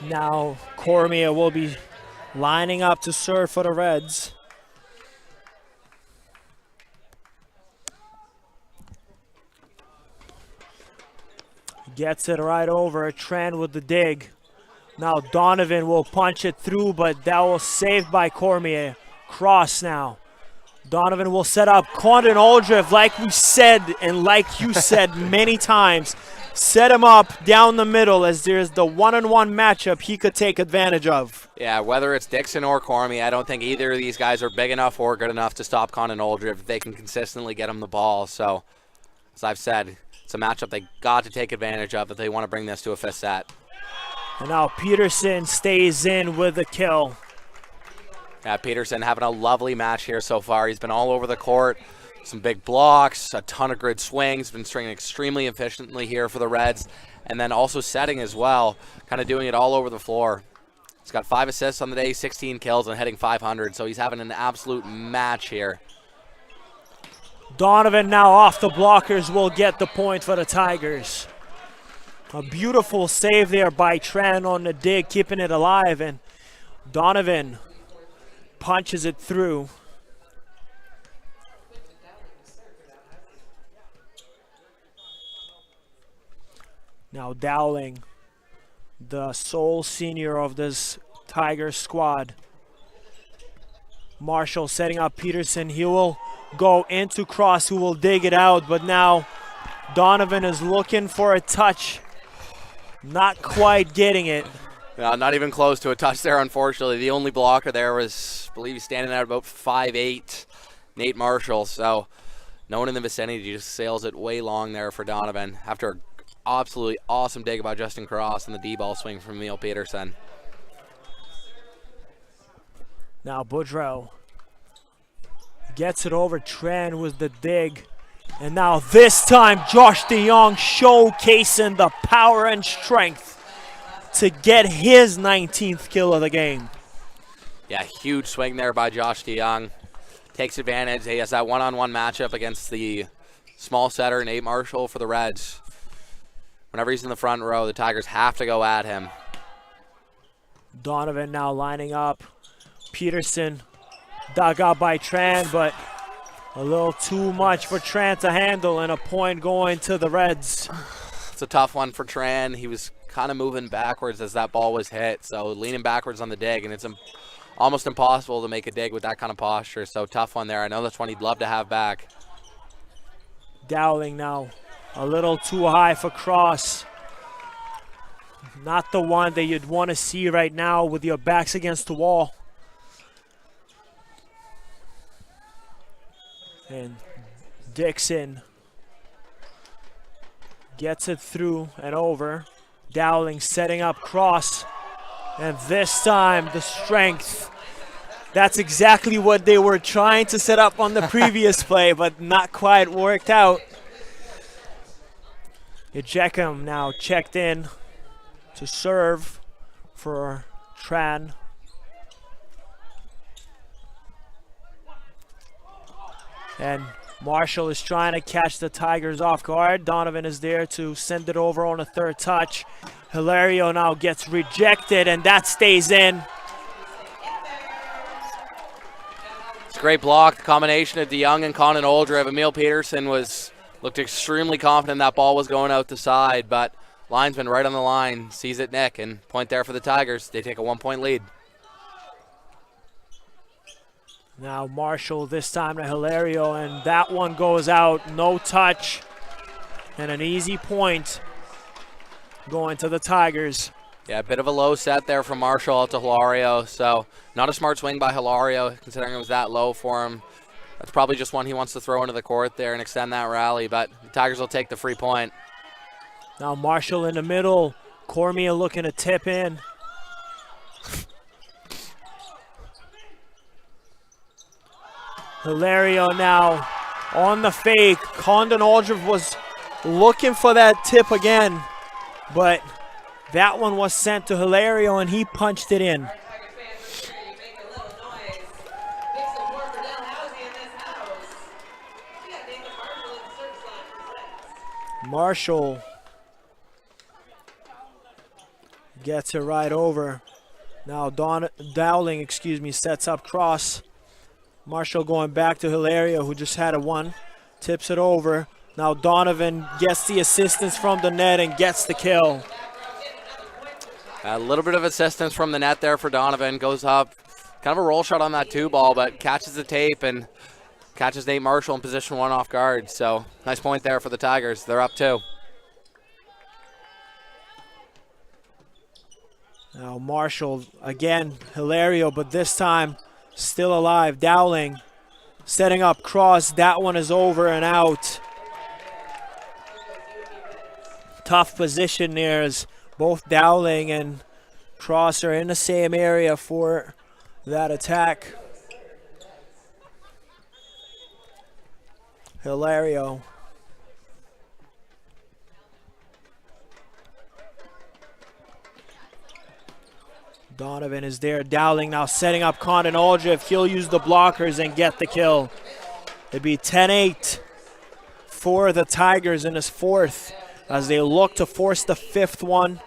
Now Cormier will be lining up to serve for the Reds. Gets it right over. Tran with the dig. Now Donovan will punch it through, but that was saved by Cormier. Cross now. Donovan will set up Condon Aldrich, like we said and like you said many times. Set him up down the middle as there's the one-on-one matchup he could take advantage of. Yeah, whether it's Dixon or Cormier, I don't think either of these guys are big enough or good enough to stop Condon Aldrich if they can consistently get him the ball. So, as I've said, it's a matchup they got to take advantage of if they want to bring this to a fifth set. And now Peterson stays in with the kill. Yeah, Peterson having a lovely match here so far. He's been all over the court. Some big blocks, a ton of grid swings, been stringing extremely efficiently here for the Reds. And then also setting as well, kind of doing it all over the floor. He's got 5 assists on the day, 16 kills, and hitting 500. So he's having an absolute match here. Donovan now off the blockers will get the point for the Tigers. A beautiful save there by Tran on the dig, keeping it alive, and Donovan punches it through. Now Dowling, the sole senior of this Tigers squad. Marshall setting up Peterson. He will go into Cross, who will dig it out, but now Donovan is looking for a touch. Not quite getting it. No, not even close to a touch there, unfortunately. The only blocker there was, I believe he's standing at about 5'8", Nate Marshall. So no one in the vicinity, just sails it way long there for Donovan after an absolutely awesome dig by Justin Cross and the D-ball swing from Emil Peterson. Now Boudreau gets it over. Tran with the dig. And now this time Josh De Jong showcasing the power and strength to get his 19th kill of the game. Yeah, huge swing there by Josh De Jong. Takes advantage. He has that one-on-one matchup against the small setter, Nate Marshall, for the Reds. Whenever he's in the front row, the Tigers have to go at him. Donovan now lining up. Peterson dug out by Tran, but a little too much for Tran to handle, and a point going to the Reds. It's a tough one for Tran. He was kind of moving backwards as that ball was hit, so leaning backwards on the dig, and it's almost impossible to make a dig with that kind of posture. So tough one there. I know that's one he'd love to have back. Dowling now a little too high for Cross. Not the one that you'd want to see right now with your backs against the wall. And Dixon gets it through and over. Dowling setting up Cross. And this time the strength. That's exactly what they were trying to set up on the previous play, but not quite worked out. Ejeckham now checked in to serve for Tran. And Marshall is trying to catch the Tigers off guard. Donovan is there to send it over on a third touch. Hilario now gets rejected, and that stays in. It's a great block. The combination of DeYoung and Conan Oldrev. Emil Peterson looked extremely confident that ball was going out the side, but linesman right on the line sees it nick, and point there for the Tigers. They take a 1-point lead. Now Marshall this time to Hilario, and that one goes out. No touch, and an easy point going to the Tigers. Yeah, a bit of a low set there from Marshall out to Hilario, so not a smart swing by Hilario considering it was that low for him. That's probably just one he wants to throw into the court there and extend that rally, but the Tigers will take the free point. Now Marshall in the middle. Cormier looking to tip in. Hilario now on the fake. Condon Aldridge was looking for that tip again, but that one was sent to Hilario and he punched it in. Marshall gets it right over. Now Dowling, sets up Cross. Marshall going back to Hilario, who just had a one. Tips it over. Now Donovan gets the assistance from the net and gets the kill. A little bit of assistance from the net there for Donovan. Goes up. Kind of a roll shot on that 2-ball, but catches the tape and catches Nate Marshall in position 1 off guard. So nice point there for the Tigers. They're up 2. Now Marshall again, Hilario, but this time still alive. Dowling setting up Cross. That one is over and out. Tough position there as both Dowling and Cross are in the same area for that attack. Hilario. Donovan is there. Dowling now setting up Condon Aldridge. He'll use the blockers and get the kill. It'd be 10-8 for the Tigers in this fourth as they look to force the 5th one.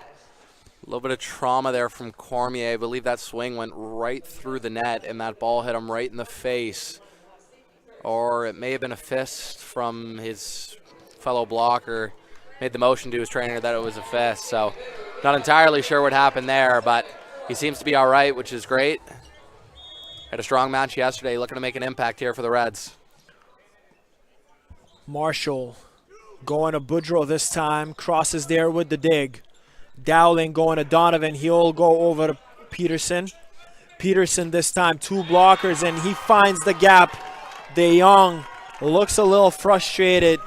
A little bit of trauma there from Cormier. I believe that swing went right through the net and that ball hit him right in the face. Or it may have been a fist from his fellow blocker. Made the motion to his trainer that it was a fist. So not entirely sure what happened there, but he seems to be all right, which is great. Had a strong match yesterday, looking to make an impact here for the Reds. Marshall going to Boudreau this time. Crosses there with the dig. Dowling going to Donovan. He'll go over to Peterson. Peterson this time, 2 blockers, and he finds the gap. DeYoung looks a little frustrated.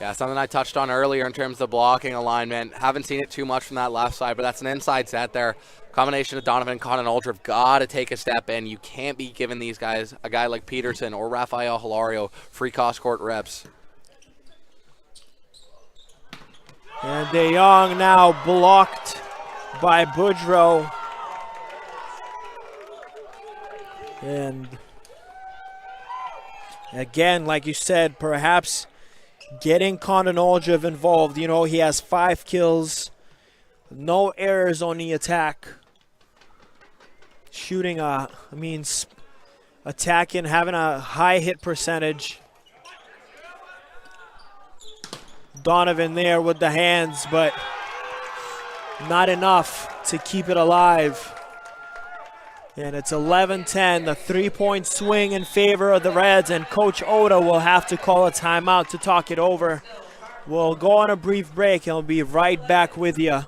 Yeah, something I touched on earlier in terms of the blocking alignment. Haven't seen it too much from that left side, but that's an inside set there. Combination of Donovan and Conan Aldridge got to take a step in. You can't be giving these guys, a guy like Peterson or Rafael Hilario, free cross court reps. And DeYoung now blocked by Boudreau. And again, like you said, perhaps getting Condon Aldridge involved. You know, he has 5 kills, no errors on the attack. Shooting attacking, having a high hit percentage. Donovan there with the hands, but not enough to keep it alive. And it's 11-10, the three-point swing in favor of the Reds, and Coach Oda will have to call a timeout to talk it over. We'll go on a brief break and we'll be right back with you.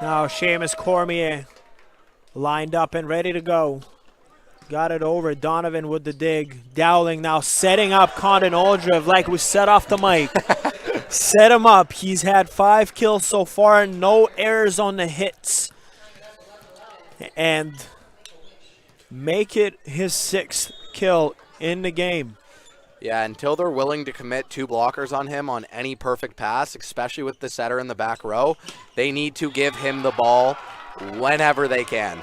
Now Seamus Cormier lined up and ready to go. Got it over. Donovan with the dig. Dowling now setting up Condon Oldriv like we set off the mic. Set him up. He's had 5 kills so far. No errors on the hits. And make it his 6th kill in the game. Yeah, until they're willing to commit 2 blockers on him on any perfect pass, especially with the setter in the back row, they need to give him the ball whenever they can.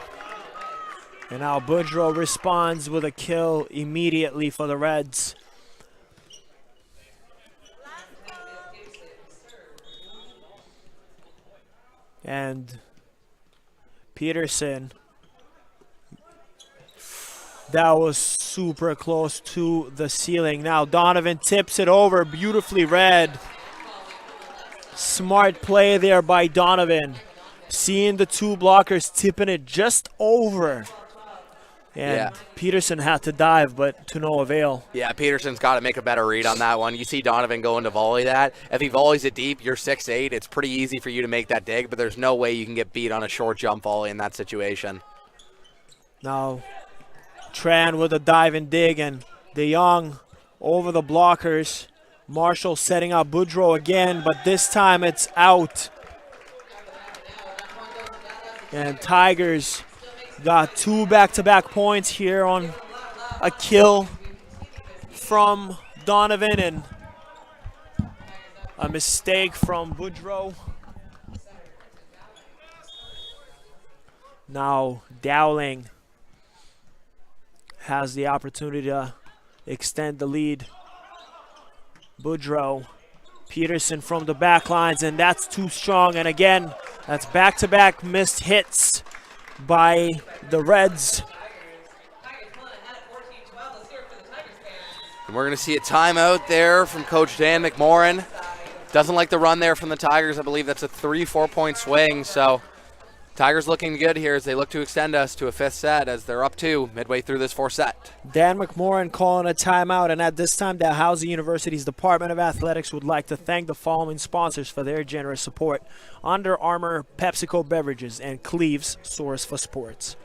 And now Boudreau responds with a kill immediately for the Reds. And Peterson. That was super close to the ceiling. Now Donovan tips it over, beautifully read. Smart play there by Donovan. Seeing the 2 blockers tipping it just over. And Peterson had to dive, but to no avail. Yeah, Peterson's got to make a better read on that one. You see Donovan going to volley that. If he volleys it deep, you're 6'8". It's pretty easy for you to make that dig, but there's no way you can get beat on a short jump volley in that situation. Now Tran with a dive and dig, and DeYoung over the blockers. Marshall setting up Boudreau again, but this time it's out. And Tigers got 2 back-to-back points here on a kill from Donovan and a mistake from Boudreau. Now Dowling has the opportunity to extend the lead. Boudreau, Peterson from the back lines, and that's too strong. And again, that's back-to-back missed hits by the Reds. And we're going to see a timeout there from Coach Dan McMorrin. Doesn't like the run there from the Tigers. I believe that's a 3-4 point swing. So Tigers looking good here as they look to extend us to a 5th set as they're up 2 midway through this 4th set. Dan McMorrin calling a timeout, and at this time, Dalhousie University's Department of Athletics would like to thank the following sponsors for their generous support: Under Armour, PepsiCo Beverages, and Cleve's Source for Sports.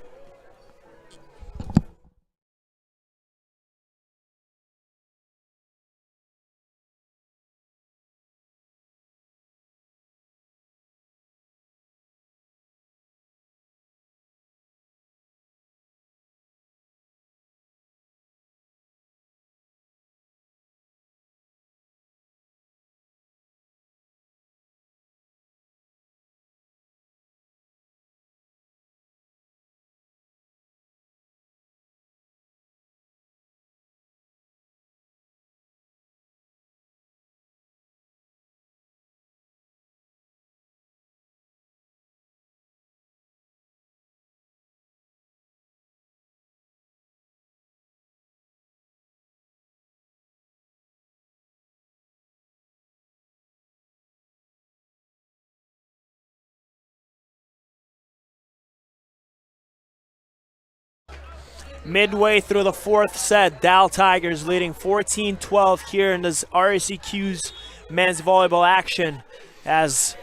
midway through the fourth set. Dal Tigers leading 14-12 here in this RSEQ's men's volleyball action as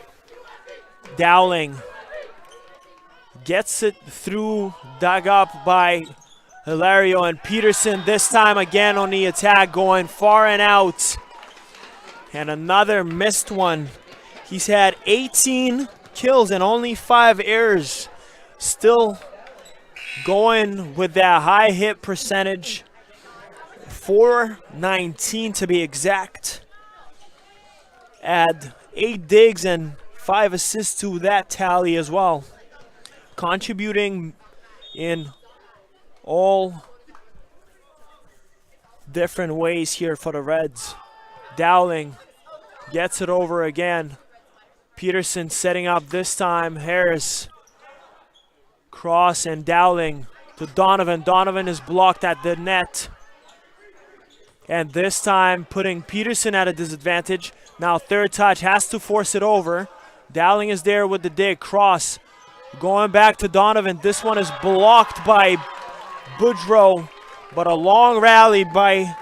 Dowling gets it through, dug up by Hilario, and Peterson this time again on the attack, going far and out. And another missed one. He's had 18 kills and only 5 errors. Still going with that high hit percentage. 419 to be exact. Add 8 digs and 5 assists to that tally as well. Contributing in all different ways here for the Reds. Dowling gets it over again. Peterson setting up this time. Harris. Cross and Dowling to Donovan. Donovan is blocked at the net. And this time putting Peterson at a disadvantage. Now third touch, has to force it over. Dowling is there with the dig. Cross going back to Donovan. This one is blocked by Boudreau, but a long rally by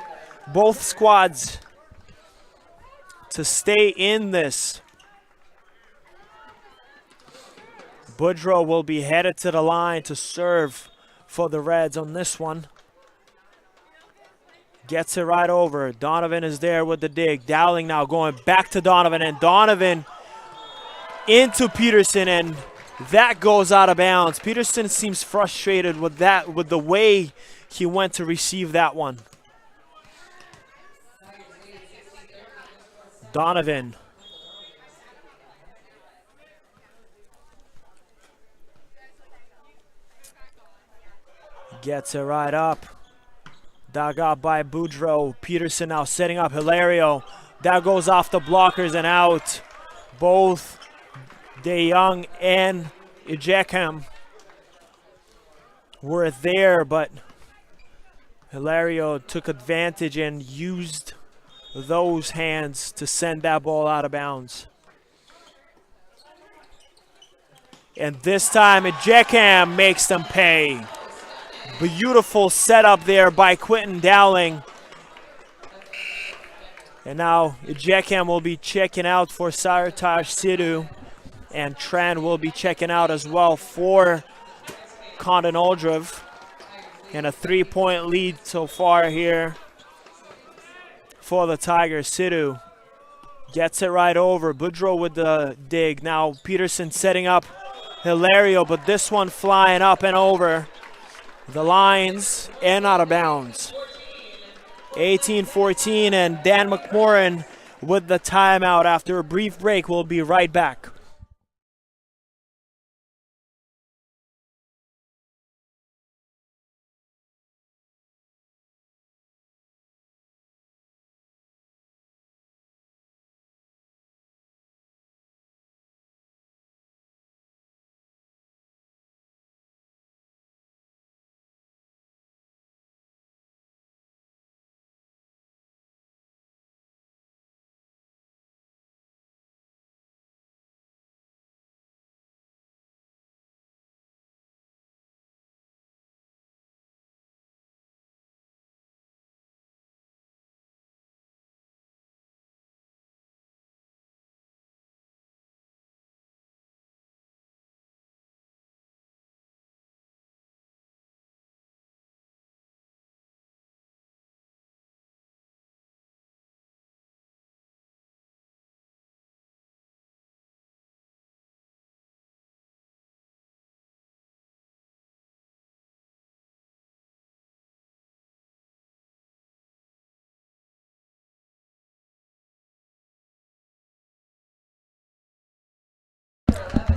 both squads to stay in this. Boudreau will be headed to the line to serve for the Reds on this one. Gets it right over. Donovan is there with the dig. Dowling now going back to Donovan, and Donovan into Peterson, and that goes out of bounds. Peterson seems frustrated with that, with the way he went to receive that one. Donovan. Gets it right up. Dug up by Boudreau. Peterson now setting up Hilario. That goes off the blockers and out. Both De Jong and Ejeckham were there, but Hilario took advantage and used those hands to send that ball out of bounds. And this time Ejeckham makes them pay. Beautiful setup there by Quentin Dowling. And now Ejeckham will be checking out for Sartaj Sidhu. And Tran will be checking out as well for Condon Aldriv. And a 3-point lead so far here for the Tigers. Sidhu gets it right over. Boudreau with the dig. Now Peterson setting up Hilario, but this one flying up and over the lines and out of bounds. 18-14, and Dan McMorrin with the timeout after a brief break. We'll be right back.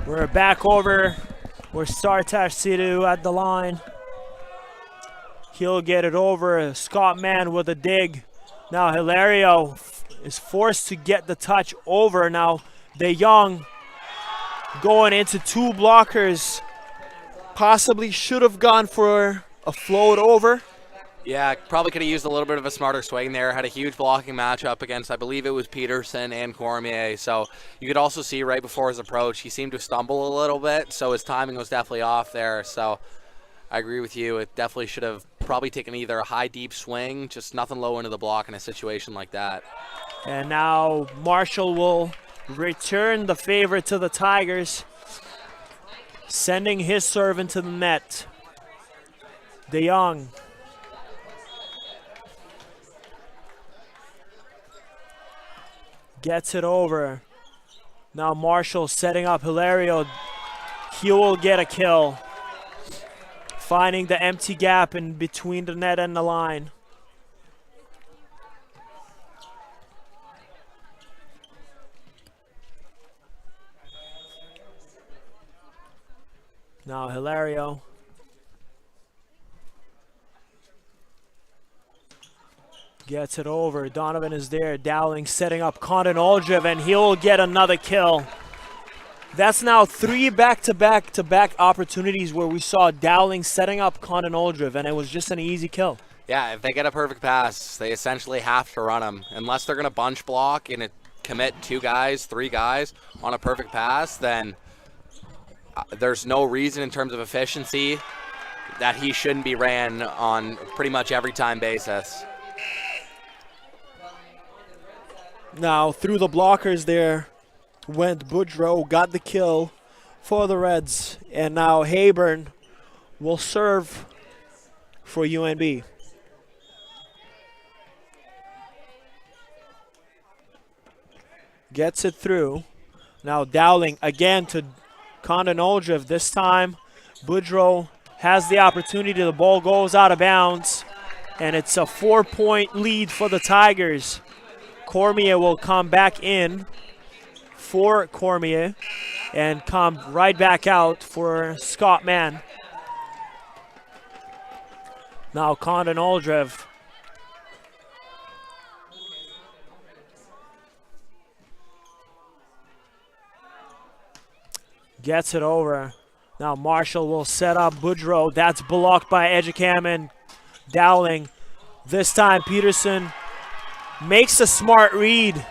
We're back over. We're Sartaj Sidhu at the line. He'll get it over. Scott Mann with a dig. Now Hilario is forced to get the touch over. Now De Jong going into 2 blockers. Possibly should have gone for a float over. Yeah, probably could have used a little bit of a smarter swing there. Had a huge blocking matchup against, I believe it was Peterson and Cormier. So you could also see right before his approach, he seemed to stumble a little bit. So his timing was definitely off there. So I agree with you. It definitely should have probably taking either a high, deep swing, just nothing low into the block in a situation like that. And now Marshall will return the favor to the Tigers, sending his serve into the net. DeYoung. Gets it over. Now Marshall setting up Hilario. He will get a kill, finding the empty gap in between the net and the line. Now Hilario. Gets it over. Donovan is there. Dowling setting up Condon Aldriv, and he'll get another kill. That's now 3 back-to-back opportunities where we saw Dowling setting up Condon Aldriv, and it was just an easy kill. Yeah, if they get a perfect pass, they essentially have to run them. Unless they're going to bunch block and commit 2 guys, 3 guys on a perfect pass, then there's no reason in terms of efficiency that he shouldn't be ran on pretty much every time basis. Now through the blockers there went Boudreau, got the kill for the Reds, and now Hayburn will serve for UNB. Gets it through. Now Dowling again to Condon Aldriv. This time Boudreau has the opportunity. The ball goes out of bounds, and it's a 4-point lead for the Tigers. Cormier will come back in for Cormier and come right back out for Scott Mann. Now Condon Aldriv. Gets it over. Now Marshall will set up Boudreau. That's blocked by Edgecam and Dowling. This time Peterson makes a smart read,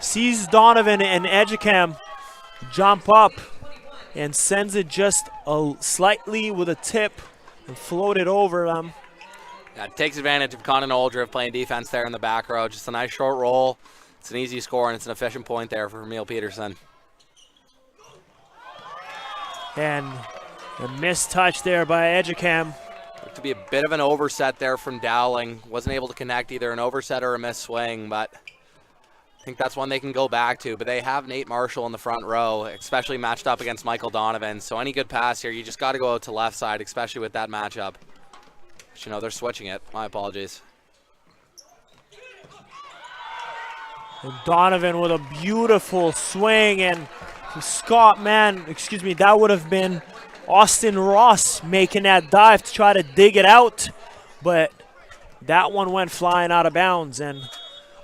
sees Donovan and Edgecam jump up, and sends it just slightly with a tip and float it over them. Yeah, takes advantage of Condon Aldriv playing defense there in the back row. Just a nice short roll. It's an easy score, and it's an efficient point there for Emil Peterson. And a missed touch there by Edgecam. Looked to be a bit of an overset there from Dowling. Wasn't able to connect either an overset or a missed swing, but I think that's one they can go back to. But they have Nate Marshall in the front row, especially matched up against Michael Donovan. So any good pass here, you just got to go out to left side, especially with that matchup. But, you know, they're switching it. My apologies. And Donovan with a beautiful swing, and Scott Mann, that would have been Austin Ross making that dive to try to dig it out, but that one went flying out of bounds, and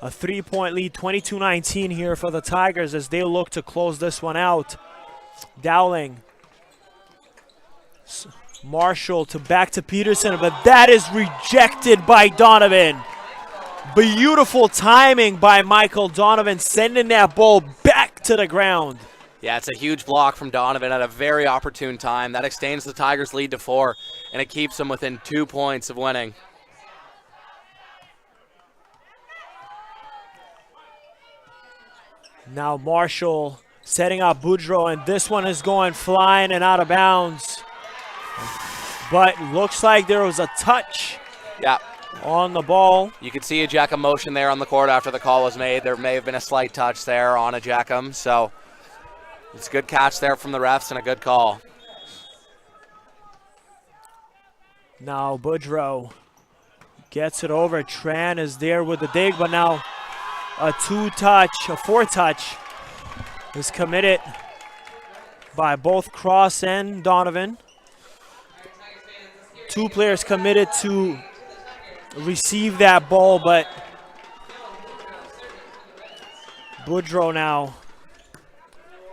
a 3-point lead, 22-19 here for the Tigers as they look to close this one out. Dowling, Marshall back to Peterson, but that is rejected by Donovan. Beautiful timing by Michael Donovan, sending that ball back to the ground. Yeah, it's a huge block from Donovan at a very opportune time. That extends the Tigers' lead to 4, and it keeps them within 2 points of winning. Now Marshall setting up Boudreau, and this one is going flying and out of bounds. But looks like there was a touch on the ball. You could see a Jackham motion there on the court after the call was made. There may have been a slight touch there on a Jackham, so it's a good catch there from the refs and a good call. Now Boudreau gets it over. Tran is there with the dig, but now a 4-touch is committed by both Cross and Donovan. 2 players committed to receive that ball, but Boudreau now.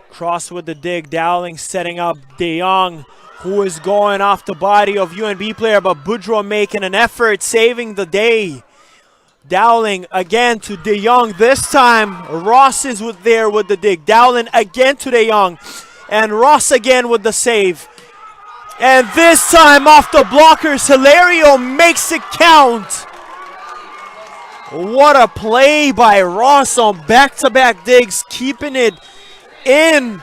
Cross with the dig. Dowling setting up DeYoung, who is going off the body of UNB player, but Boudreau making an effort, saving the day. Dowling again to DeYoung. This time Ross is there with the dig. Dowling again to DeYoung, and Ross again with the save. And this time off the blockers, Hilario makes it count. What a play by Ross on back-to-back digs, keeping it in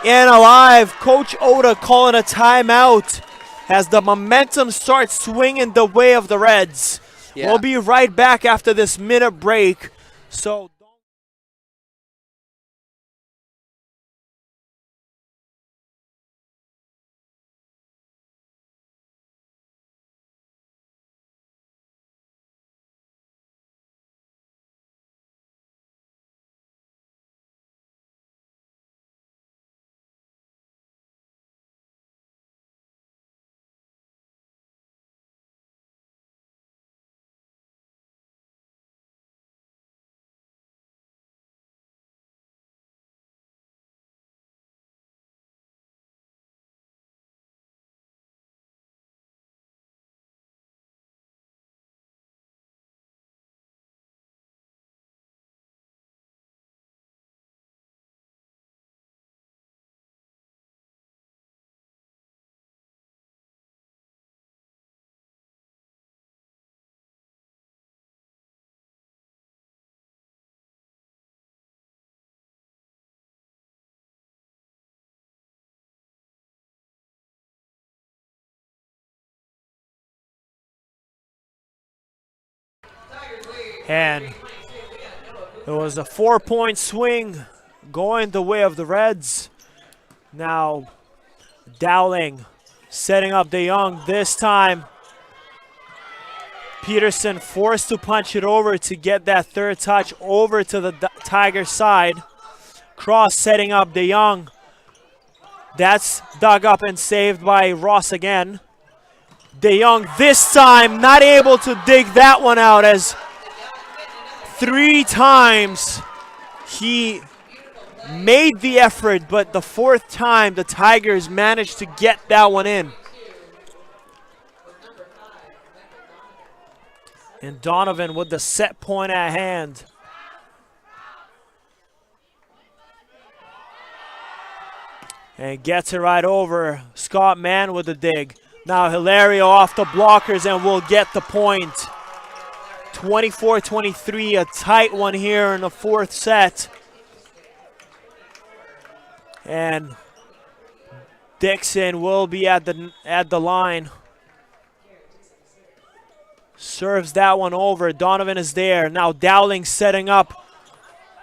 and alive. Coach Oda calling a timeout as the momentum starts swinging the way of the Reds. Yeah. We'll be right back after this minute break. So. And it was a 4-point swing going the way of the Reds. Now Dowling setting up DeYoung. This time Peterson forced to punch it over to get that third touch over to the Tiger side. Cross setting up DeYoung. That's dug up and saved by Ross again. DeYoung this time not able to dig that one out, as 3 times he made the effort, but the 4th time the Tigers managed to get that one in. And Donovan with the set point at hand. And gets it right over. Scott Mann with the dig. Now Hilario off the blockers and will get the point. 24-23, a tight one here in the 4th set. And Dixon will be at the line. Serves that one over. Donovan is there. Now Dowling setting up.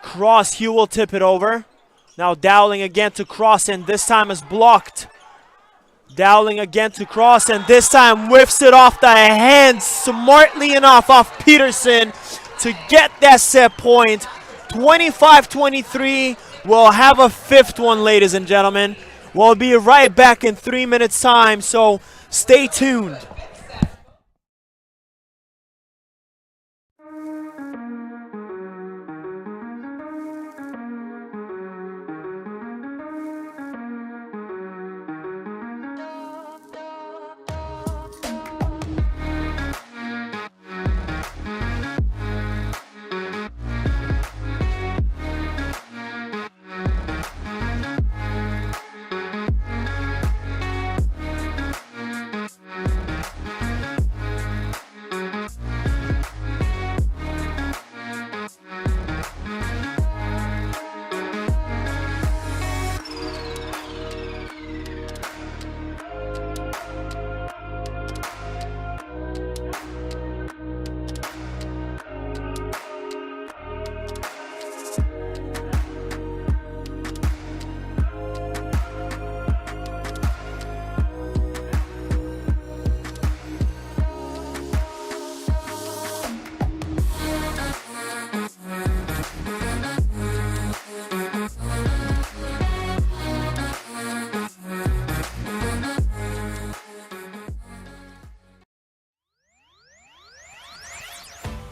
Cross, Hugh will tip it over. Now Dowling again to Cross, and this time is blocked. Dowling again to Cross, and this time whiffs it off the hands smartly enough off Peterson to get that set point. 25-23. We'll have a 5th one, ladies and gentlemen. We'll be right back in 3 minutes time, so stay tuned.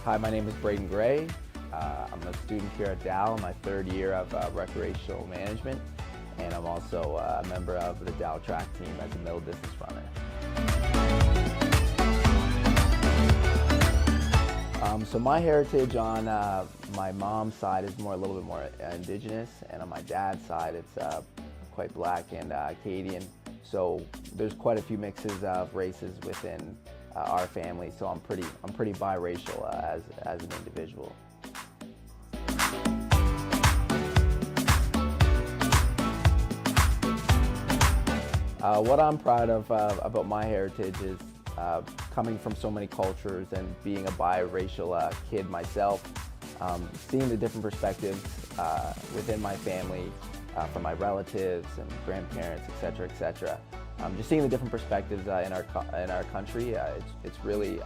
Hi, my name is Braden Gray. I'm a student here at Dow, my 3rd year of recreational management, and I'm also a member of the Dow track team as a middle distance runner. So my heritage on my mom's side is a little bit more indigenous, and on my dad's side it's quite black and Acadian. So there's quite a few mixes of races within our family. So I'm pretty biracial as an individual. What I'm proud of about my heritage is coming from so many cultures and being a biracial kid myself, seeing the different perspectives within my family, from my relatives and grandparents, etc., etc. Just seeing the different perspectives in our country, I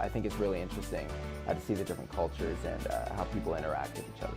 think it's really interesting to see the different cultures and how people interact with each other.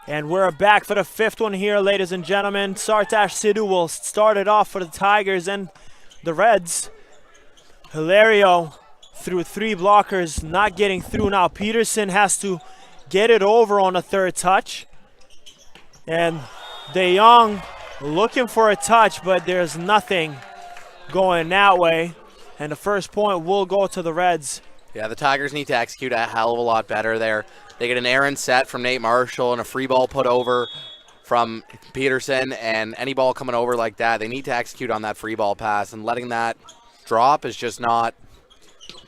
And we're back for the fifth one here, ladies and gentlemen. Sartash Sidhu will start it off for the Tigers and the Reds. Hilario through three blockers, not getting through. Now Peterson has to get it over on a third touch. And De Jong looking for a touch, but there's nothing going that way. And the first point will go to the Reds. Yeah, the Tigers need to execute a hell of a lot better there. They get an errant set from Nate Marshall and a free ball put over from Peterson, and any ball coming over like that, they need to execute on that free ball pass, and letting that drop is just not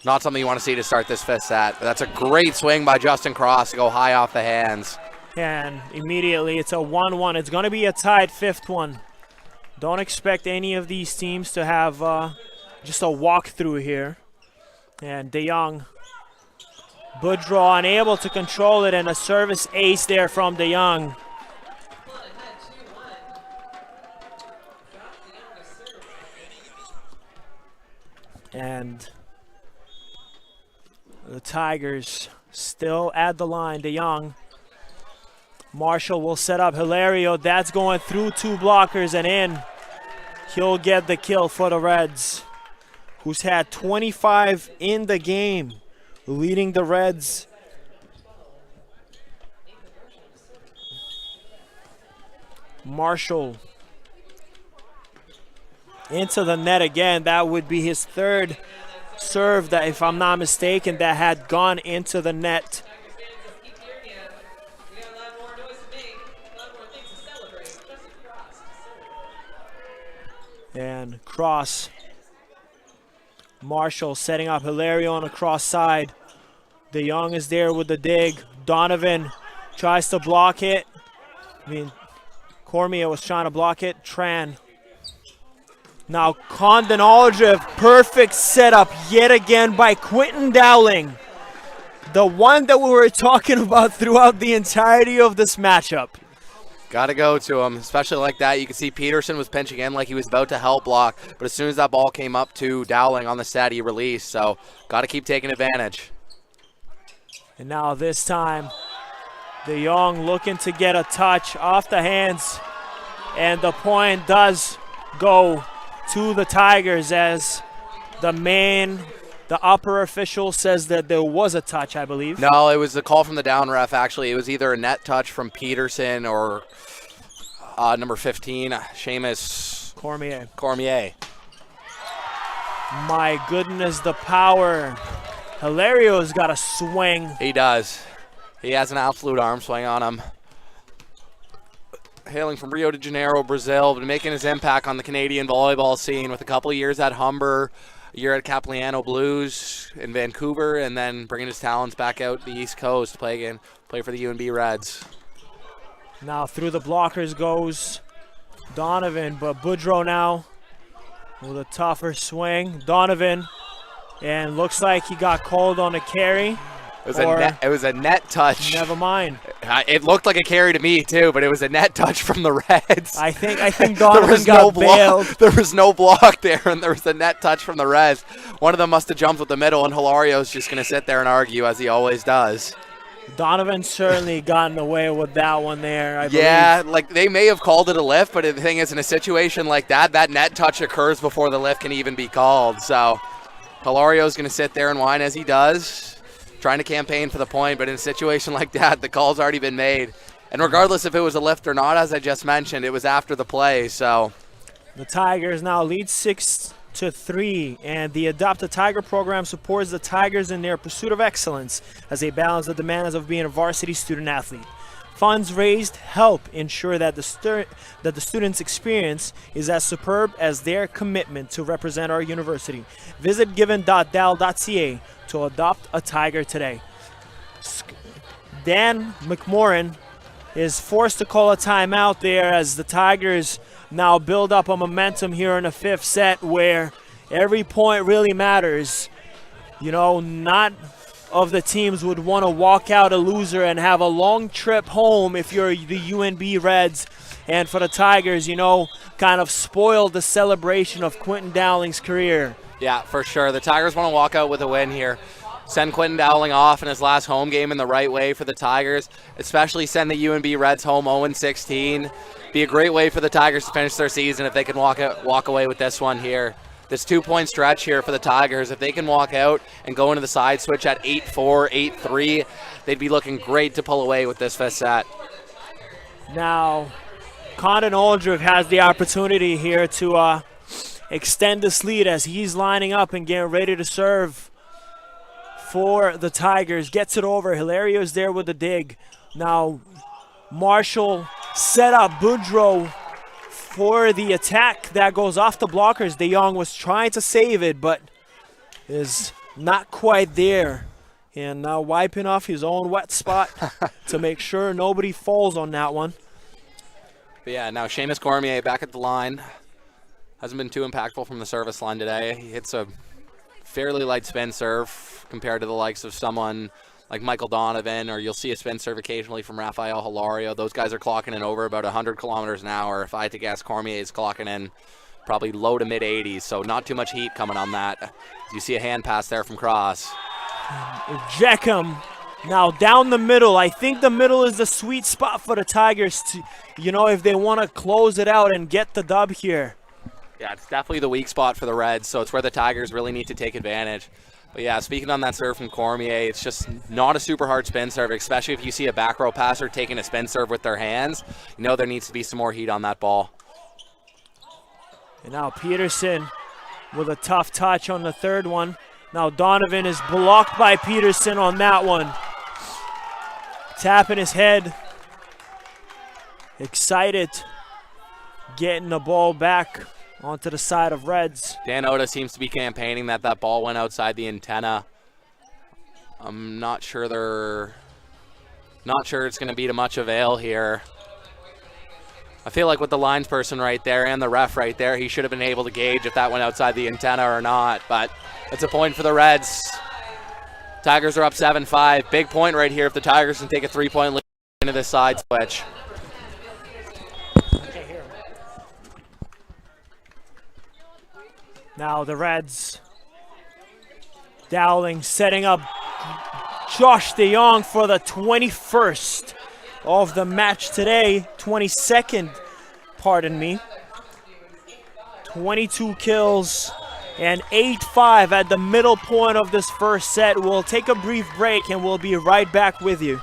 something you want to see to start this fifth set. But that's a great swing by Justin Cross to go high off the hands. And immediately it's a 1-1. It's going to be a tied fifth one. Don't expect any of these teams to have just a walkthrough here. And De Jong, Boudreau unable to control it, and a service ace there from De Jong. And the Tigers still at the line. De Jong. Marshall will set up Hilario. That's going through two blockers and in. He'll get the kill for the Reds, who's had 25 in the game, leading the Reds. Marshall into the net again. That would be his third serve, that, if I'm not mistaken, that had gone into the net. And cross. Marshall setting up Hilario on the cross side. DeYoung is there with the dig. Donovan tries to block it. Cormier was trying to block it. Tran. Now Condon Aldrich, perfect setup yet again by Quentin Dowling. The one that we were talking about throughout the entirety of this matchup. Got to go to him, especially like that. You can see Peterson was pinching in like he was about to help block, but as soon as that ball came up to Dowling on the set, he released. So got to keep taking advantage. And now this time, DeYoung looking to get a touch off the hands. And the point does go to the Tigers as the upper official says that there was a touch, I believe. No, it was a call from the down ref, actually. It was either a net touch from Peterson or number 15, Seamus Cormier. My goodness, the power. Hilario's got a swing. He does. He has an absolute arm swing on him. Hailing from Rio de Janeiro, Brazil, but making his impact on the Canadian volleyball scene with a couple of years at Humber, a year at Capilano Blues in Vancouver, and then bringing his talents back out the East Coast to play for the UNB Reds. Now through the blockers goes Donovan, but Boudreau now with a tougher swing. Donovan, and looks like he got called on a carry. It was a net touch. Never mind. It looked like a carry to me too, but it was a net touch from the Reds. I think Donovan got bailed. There was no block there, and there was a net touch from the Reds. One of them must have jumped with the middle, and Hilario's just going to sit there and argue as he always does. Donovan certainly gotten away with that one there, I believe. Yeah, like they may have called it a lift, but the thing is, in a situation like that, that net touch occurs before the lift can even be called. So Hilario's going to sit there and whine as he does, trying to campaign for the point, but in a situation like that, the call's already been made. And regardless if it was a lift or not, as I just mentioned, it was after the play, so. The Tigers now lead 6-3, and the Adopt a Tiger program supports the Tigers in their pursuit of excellence as they balance the demands of being a varsity student athlete. Funds raised help ensure that the students' experience is as superb as their commitment to represent our university. Visit given.dal.ca to adopt a Tiger today. Dan McMorrin is forced to call a timeout there as the Tigers now build up a momentum here in the fifth set where every point really matters. You know, not of the teams would want to walk out a loser and have a long trip home if you're the UNB Reds. And for the Tigers, you know, kind of spoiled the celebration of Quentin Dowling's career. Yeah, for sure. The Tigers want to walk out with a win here. Send Quentin Dowling off in his last home game in the right way for the Tigers, especially send the UNB Reds home 0-16. Be a great way for the Tigers to finish their season if they can walk away with this one here. This 2-point stretch here for the Tigers, if they can walk out and go into the side switch at 8-4, 8-3, they'd be looking great to pull away with this fifth set. Now, Condon Aldrich has the opportunity here to extend this lead as he's lining up and getting ready to serve for the Tigers. Gets it over. Hilario's there with the dig. Now, Marshall set up Boudreau for the attack that goes off the blockers. DeYoung was trying to save it, but is not quite there. And now wiping off his own wet spot to make sure nobody falls on that one. But yeah, now Seamus Cormier back at the line. Hasn't been too impactful from the service line today. He hits a fairly light spin serve compared to the likes of someone like Michael Donovan, or you'll see a spin serve occasionally from Rafael Hilario. Those guys are clocking in over about 100 kilometers an hour. If I had to guess, Cormier is clocking in probably low to mid 80s, so not too much heat coming on that. You see a hand pass there from Cross. Jeckham now down the middle. I think the middle is the sweet spot for the Tigers to, you know, if they want to close it out and get the dub here. Yeah, it's definitely the weak spot for the Reds, so it's where the Tigers really need to take advantage. But yeah, speaking on that serve from Cormier, it's just not a super hard spin serve, especially if you see a back row passer taking a spin serve with their hands. You know there needs to be some more heat on that ball. And now Peterson with a tough touch on the third one. Now Donovan is blocked by Peterson on that one. Tapping his head. Excited. Getting the ball back onto the side of Reds. Dan Oda seems to be campaigning that that ball went outside the antenna. I'm not sure it's going to be to much avail here. I feel like with the lines person right there and the ref right there, he should have been able to gauge if that went outside the antenna or not, but it's a point for the Reds. Tigers are up 7-5. Big point right here if the Tigers can take a 3-point lead into this side switch. Now the Reds. Dowling setting up Josh DeYoung for the 21st of the match today. 22nd, pardon me. 22 kills and 8-5 at the middle point of this first set. We'll take a brief break and we'll be right back with you.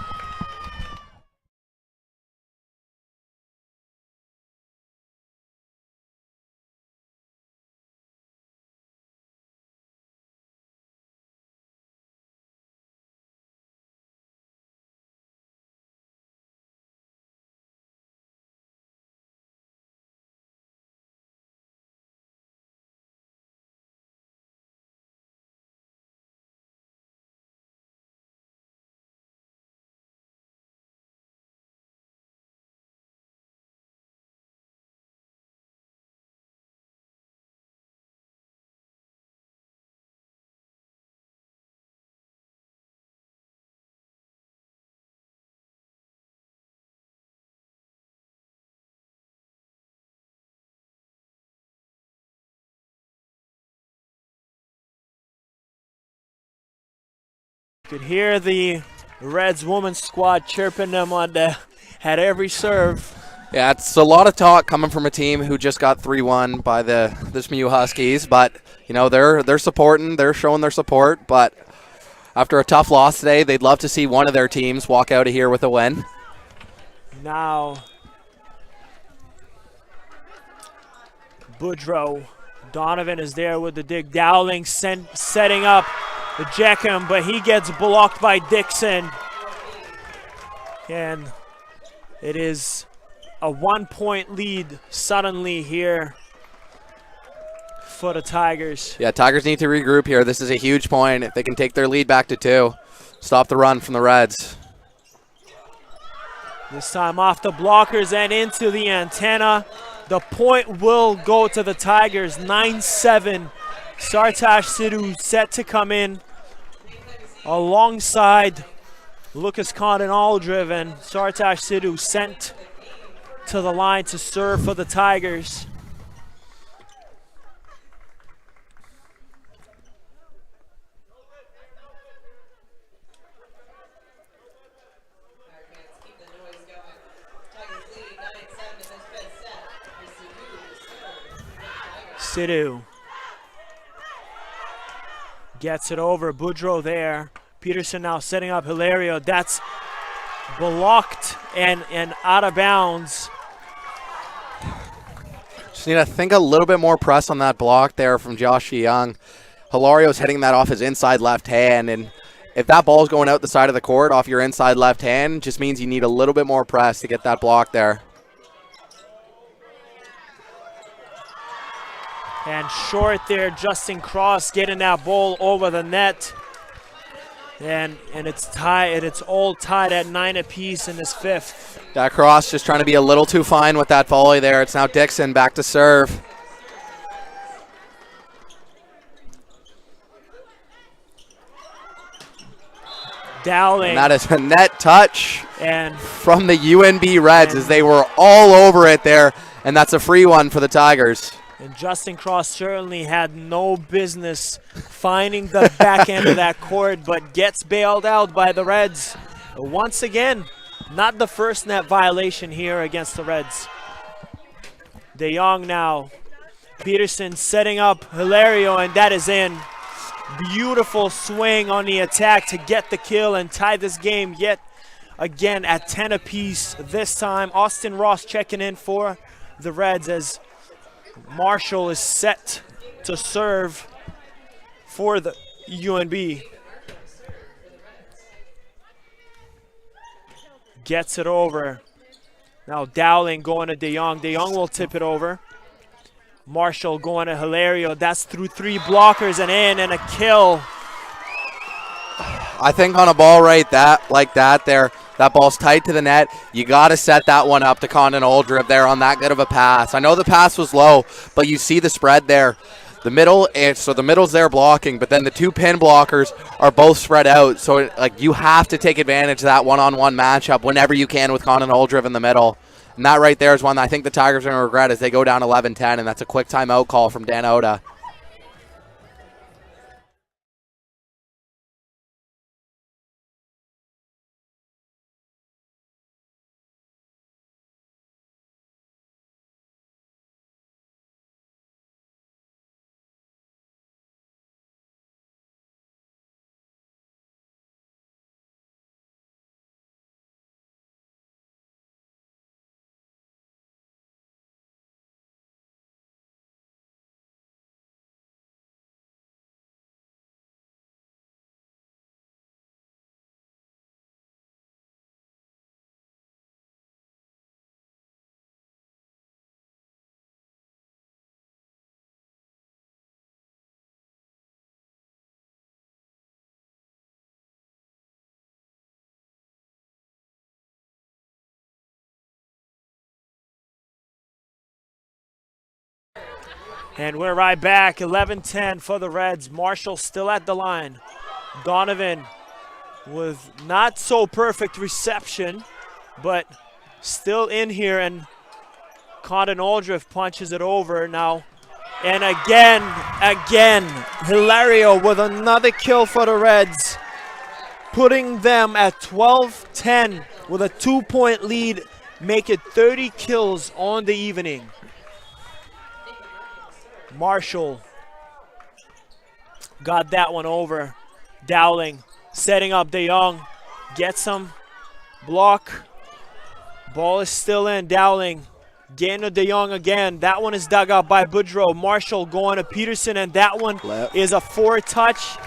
You could hear the Reds women's squad chirping them at every serve. Yeah, it's a lot of talk coming from a team who just got 3-1 by the SMU Huskies, but you know they're supporting, they're showing their support. But after a tough loss today, they'd love to see one of their teams walk out of here with a win. Now, Boudreau, Donovan is there with the dig. Dowling setting up the Jeckham, but he gets blocked by Dixon. And it is a 1-point lead suddenly here for the Tigers. Yeah, Tigers need to regroup here. This is a huge point. If they can take their lead back to 2, stop the run from the Reds. This time off the blockers and into the antenna. The point will go to the Tigers, 9-7. Sartash Sidhu set to come in alongside Lucas Condon Aldriv, and Sartash Sidhu sent to the line to serve for the Tigers. Sidhu gets it over. Boudreau there. Peterson now setting up Hilario. That's blocked and out of bounds. Just need to think a little bit more press on that block there from Josh Young. Hilario's hitting that off his inside left hand, and if that ball's going out the side of the court off your inside left hand, just means you need a little bit more press to get that block there. And short there, Justin Cross getting that ball over the net. And it's tied. It's all tied at 9 apiece in this fifth. That Cross just trying to be a little too fine with that volley there. It's now Dixon back to serve. Dowling. And that is a net touch and from the UNB Reds as they were all over it there. And that's a free one for the Tigers. And Justin Cross certainly had no business finding the back end of that court, but gets bailed out by the Reds. Once again, not the first net violation here against the Reds. DeYoung now. Peterson setting up Hilario, and that is in. Beautiful swing on the attack to get the kill and tie this game yet again at 10 apiece. This time, Austin Ross checking in for the Reds as Marshall is set to serve for the UNB. Gets it over. Now Dowling going to DeYoung. DeYoung will tip it over. Marshall going to Hilario. That's through 3 blockers and in, and a kill. I think on a ball like that there, that ball's tight to the net. You got to set that one up to Condon Oldrip there on that good of a pass. I know the pass was low, but you see the spread there. The middle, so the middle's there blocking, but then the 2 pin blockers are both spread out. So like you have to take advantage of that one-on-one matchup whenever you can with Condon Oldrip in the middle. And that right there is one that I think the Tigers are going to regret as they go down 11-10, and that's a quick timeout call from Dan Oda. And we're right back, 11-10 for the Reds. Marshall still at the line. Donovan with not so perfect reception, but still in here, and Condon Oldrip punches it over now. And again, Hilario with another kill for the Reds, putting them at 12-10 with a 2-point lead, make it 30 kills on the evening. Marshall got that one over. Dowling setting up DeYoung. Gets him. Block. Ball is still in. Dowling getting to DeYoung again. That one is dug out by Boudreau. Marshall going to Peterson, and that one is a 4-touch.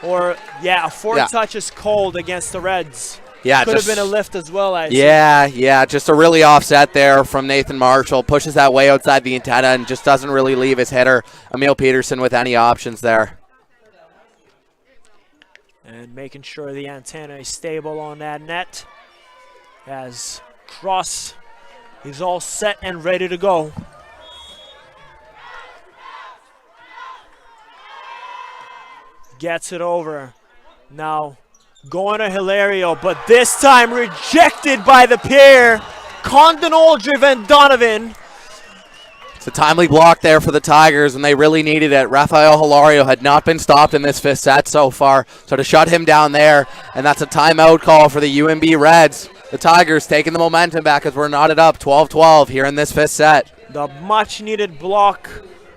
Or, yeah, a 4-touch is called against the Reds. Yeah, could have been a lift as well. Just a really offset there from Nathan Marshall. Pushes that way outside the antenna and just doesn't really leave his hitter, Emil Peterson, with any options there. And making sure the antenna is stable on that net as Cross is all set and ready to go. Gets it over. Now going to Hilario, but this time rejected by the pair, Condon Oldrip and Donovan. It's a timely block there for the Tigers, and they really needed it. Rafael Hilario had not been stopped in this 5th set so far, so to shut him down there, and that's a timeout call for the UNB Reds. The Tigers taking the momentum back as we're knotted up 12-12 here in this 5th set. The much-needed block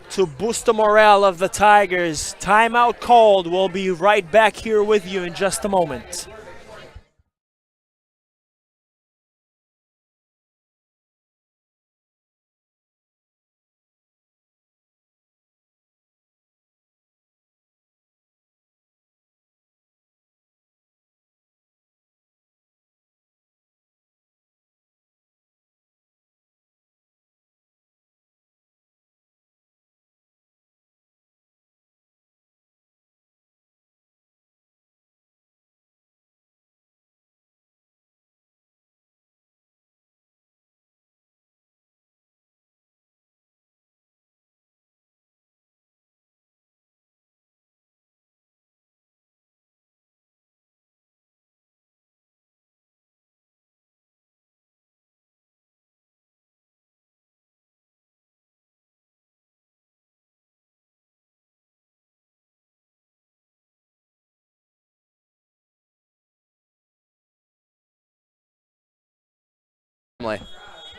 to boost the morale of the Tigers. Timeout called. We'll be right back here with you in just a moment.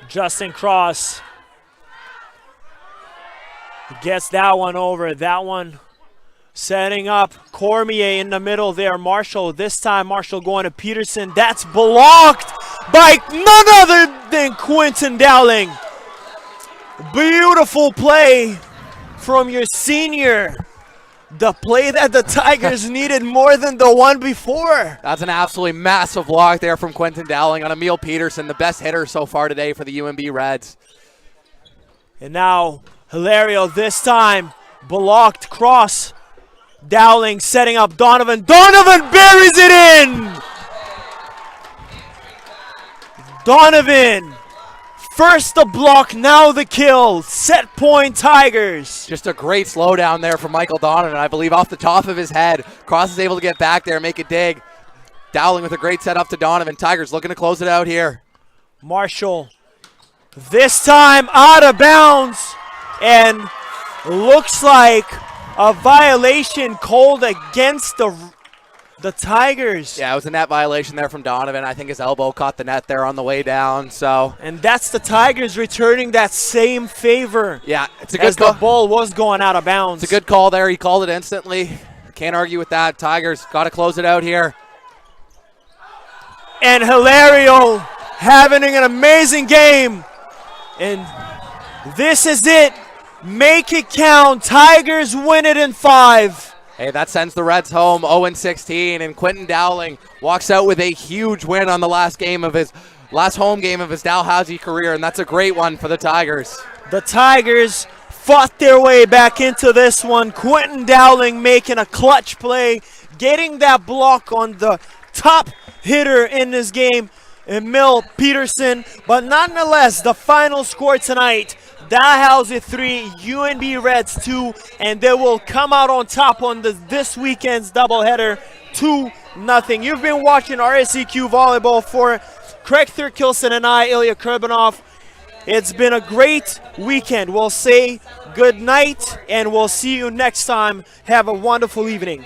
Justin Cross gets that one over. That one setting up Cormier in the middle there. Marshall, this time Marshall going to Peterson. That's blocked by none other than Quentin Dowling. Beautiful play from your senior. The play that the Tigers needed more than the one before. That's an absolutely massive block there from Quentin Dowling on Emil Peterson, the best hitter so far today for the UNB Reds. And now Hilario this time blocked cross. Dowling setting up Donovan. Donovan buries it in! Donovan, first the block, now the kill. Set point Tigers. Just a great slowdown there from Michael Donovan, I believe, off the top of his head. Cross is able to get back there and make a dig. Dowling with a great setup to Donovan. Tigers looking to close it out here. Marshall, this time out of bounds, and looks like a violation called against the Tigers. Yeah, it was a net violation there from Donovan. I think his elbow caught the net there on the way down. So, and that's the Tigers returning that same favor. Yeah, it's a good as call. The ball was going out of bounds. It's a good call there. He called it instantly. Can't argue with that. Tigers got to close it out here. And Hilario having an amazing game. And this is it. Make it count. Tigers win it in 5. Hey, that sends the Reds home 0-16, and Quentin Dowling walks out with a huge win on the last home game of his Dalhousie career, and that's a great one for the Tigers. The Tigers fought their way back into this one. Quentin Dowling making a clutch play, getting that block on the top hitter in this game, Emil Peterson. But nonetheless, the final score tonight, Dalhousie 3, UNB Reds 2, and they will come out on top on this weekend's doubleheader, 2-0. You've been watching RSEQ Volleyball for Craig Thurkilson and I, Ilya Kurbanov. It's been a great weekend. We'll say good night, and we'll see you next time. Have a wonderful evening.